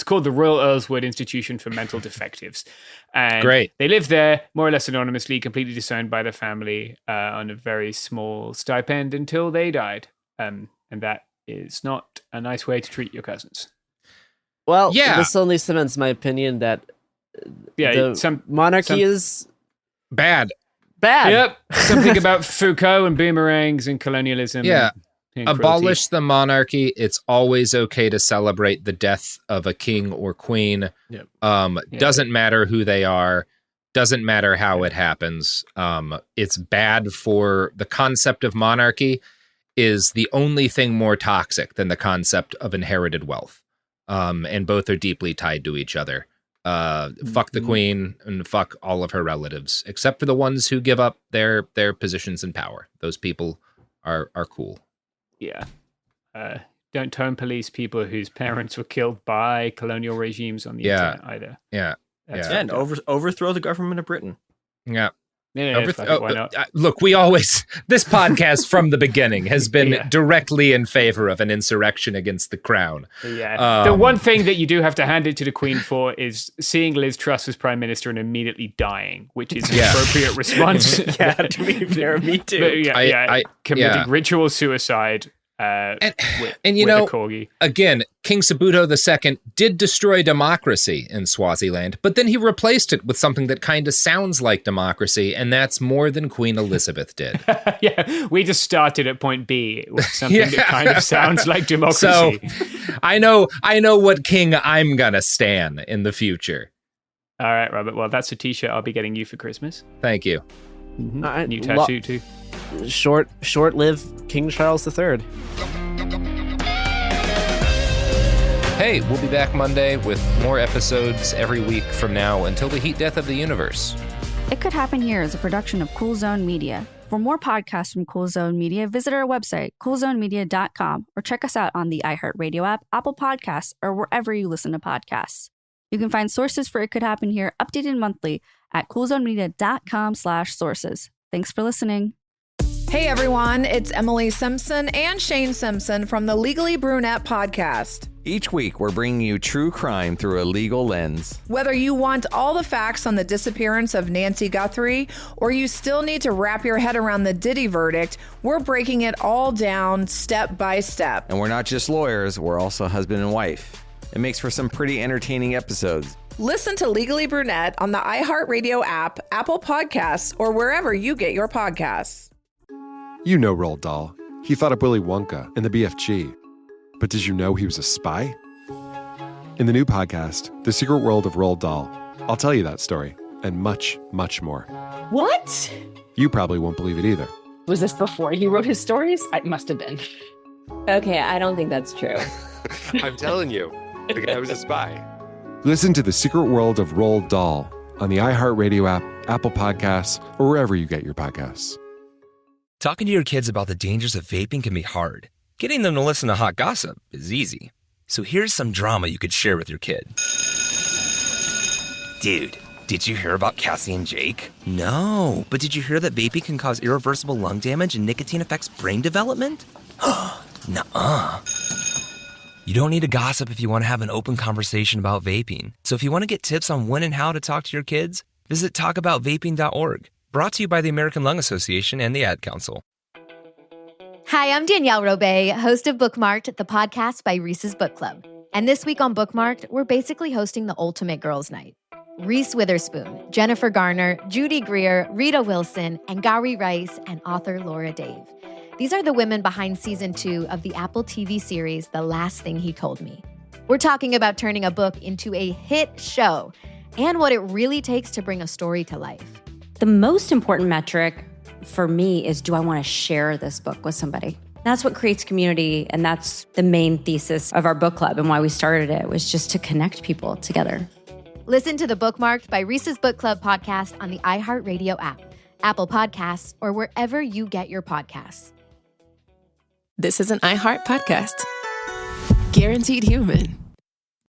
called the Royal Earlswood Institution for Mental Defectives. And Great. They lived there more or less anonymously, completely disowned by the family, on a very small stipend until they died. And that is not a nice way to treat your cousins. Well, this only cements my opinion that monarchy is bad. Yep. Something about Foucault and boomerangs and colonialism. Yeah. And abolish the monarchy. It's always okay to celebrate the death of a king or queen. Yep. Doesn't matter who they are. Doesn't matter how it happens. It's bad for the concept of monarchy. Is the only thing more toxic than the concept of inherited wealth. And both are deeply tied to each other. Fuck the queen and fuck all of her relatives, except for the ones who give up their positions in power. Those people are cool. Yeah. Don't tone police people whose parents were killed by colonial regimes on the internet either. Yeah. And overthrow the government of Britain. Yeah. Why not? Look, this podcast from the beginning has been directly in favor of an insurrection against the crown. Yeah. The one thing that you do have to hand it to the Queen for is seeing Liz Truss as Prime Minister and immediately dying, which is an appropriate response. To be fair, me too. But committing ritual suicide. And with a corgi. Again, King Sabuto II did destroy democracy in Swaziland, but then he replaced it with something that kind of sounds like democracy, and that's more than Queen Elizabeth did. We just started at point B with something that kind of sounds like democracy. So I know what king I'm gonna stan in the future. All right, Robert. Well, that's a T-shirt I'll be getting you for Christmas. Thank you. Mm-hmm. New tattoo too. Short-live King Charles III. Hey, we'll be back Monday with more episodes every week from now until the heat death of the universe. It Could Happen Here is a production of Cool Zone Media. For more podcasts from Cool Zone Media, visit our website, coolzonemedia.com, or check us out on the iHeartRadio app, Apple Podcasts, or wherever you listen to podcasts. You can find sources for It Could Happen Here updated monthly at coolzonemedia.com/sources. Thanks for listening. Hey everyone, it's Emily Simpson and Shane Simpson from the Legally Brunette podcast. Each week, we're bringing you true crime through a legal lens. Whether you want all the facts on the disappearance of Nancy Guthrie or you still need to wrap your head around the Diddy verdict, we're breaking it all down step by step. And we're not just lawyers, we're also husband and wife. It makes for some pretty entertaining episodes. Listen to Legally Brunette on the iHeartRadio app, Apple Podcasts, or wherever you get your podcasts. You know Roald Dahl. He thought up Willy Wonka and the BFG. But did you know he was a spy? In the new podcast, The Secret World of Roald Dahl, I'll tell you that story and much, much more. What? You probably won't believe it either. Was this before he wrote his stories? It must have been. Okay, I don't think that's true. I'm telling you, the guy was a spy. Listen to The Secret World of Roald Dahl on the iHeartRadio app, Apple Podcasts, or wherever you get your podcasts. Talking to your kids about the dangers of vaping can be hard. Getting them to listen to hot gossip is easy. So here's some drama you could share with your kid. Dude, did you hear about Cassie and Jake? No, but did you hear that vaping can cause irreversible lung damage and nicotine affects brain development? Nuh-uh. You don't need to gossip if you want to have an open conversation about vaping. So if you want to get tips on when and how to talk to your kids, visit talkaboutvaping.org. Brought to you by the American Lung Association and the Ad Council. Hi, I'm Danielle Robay, host of Bookmarked, the podcast by Reese's Book Club. And this week on Bookmarked, we're basically hosting the ultimate girls' night. Reese Witherspoon, Jennifer Garner, Judy Greer, Rita Wilson, and Gary Rice, and author Laura Dave. These are the women behind season 2 of the Apple TV series, The Last Thing He Told Me. We're talking about turning a book into a hit show and what it really takes to bring a story to life. The most important metric for me is, do I want to share this book with somebody? That's what creates community, and that's the main thesis of our book club and why we started it, was just to connect people together. Listen to the Bookmarked by Reese's Book Club podcast on the iHeartRadio app, Apple Podcasts, or wherever you get your podcasts. This is an iHeart podcast. Guaranteed Human.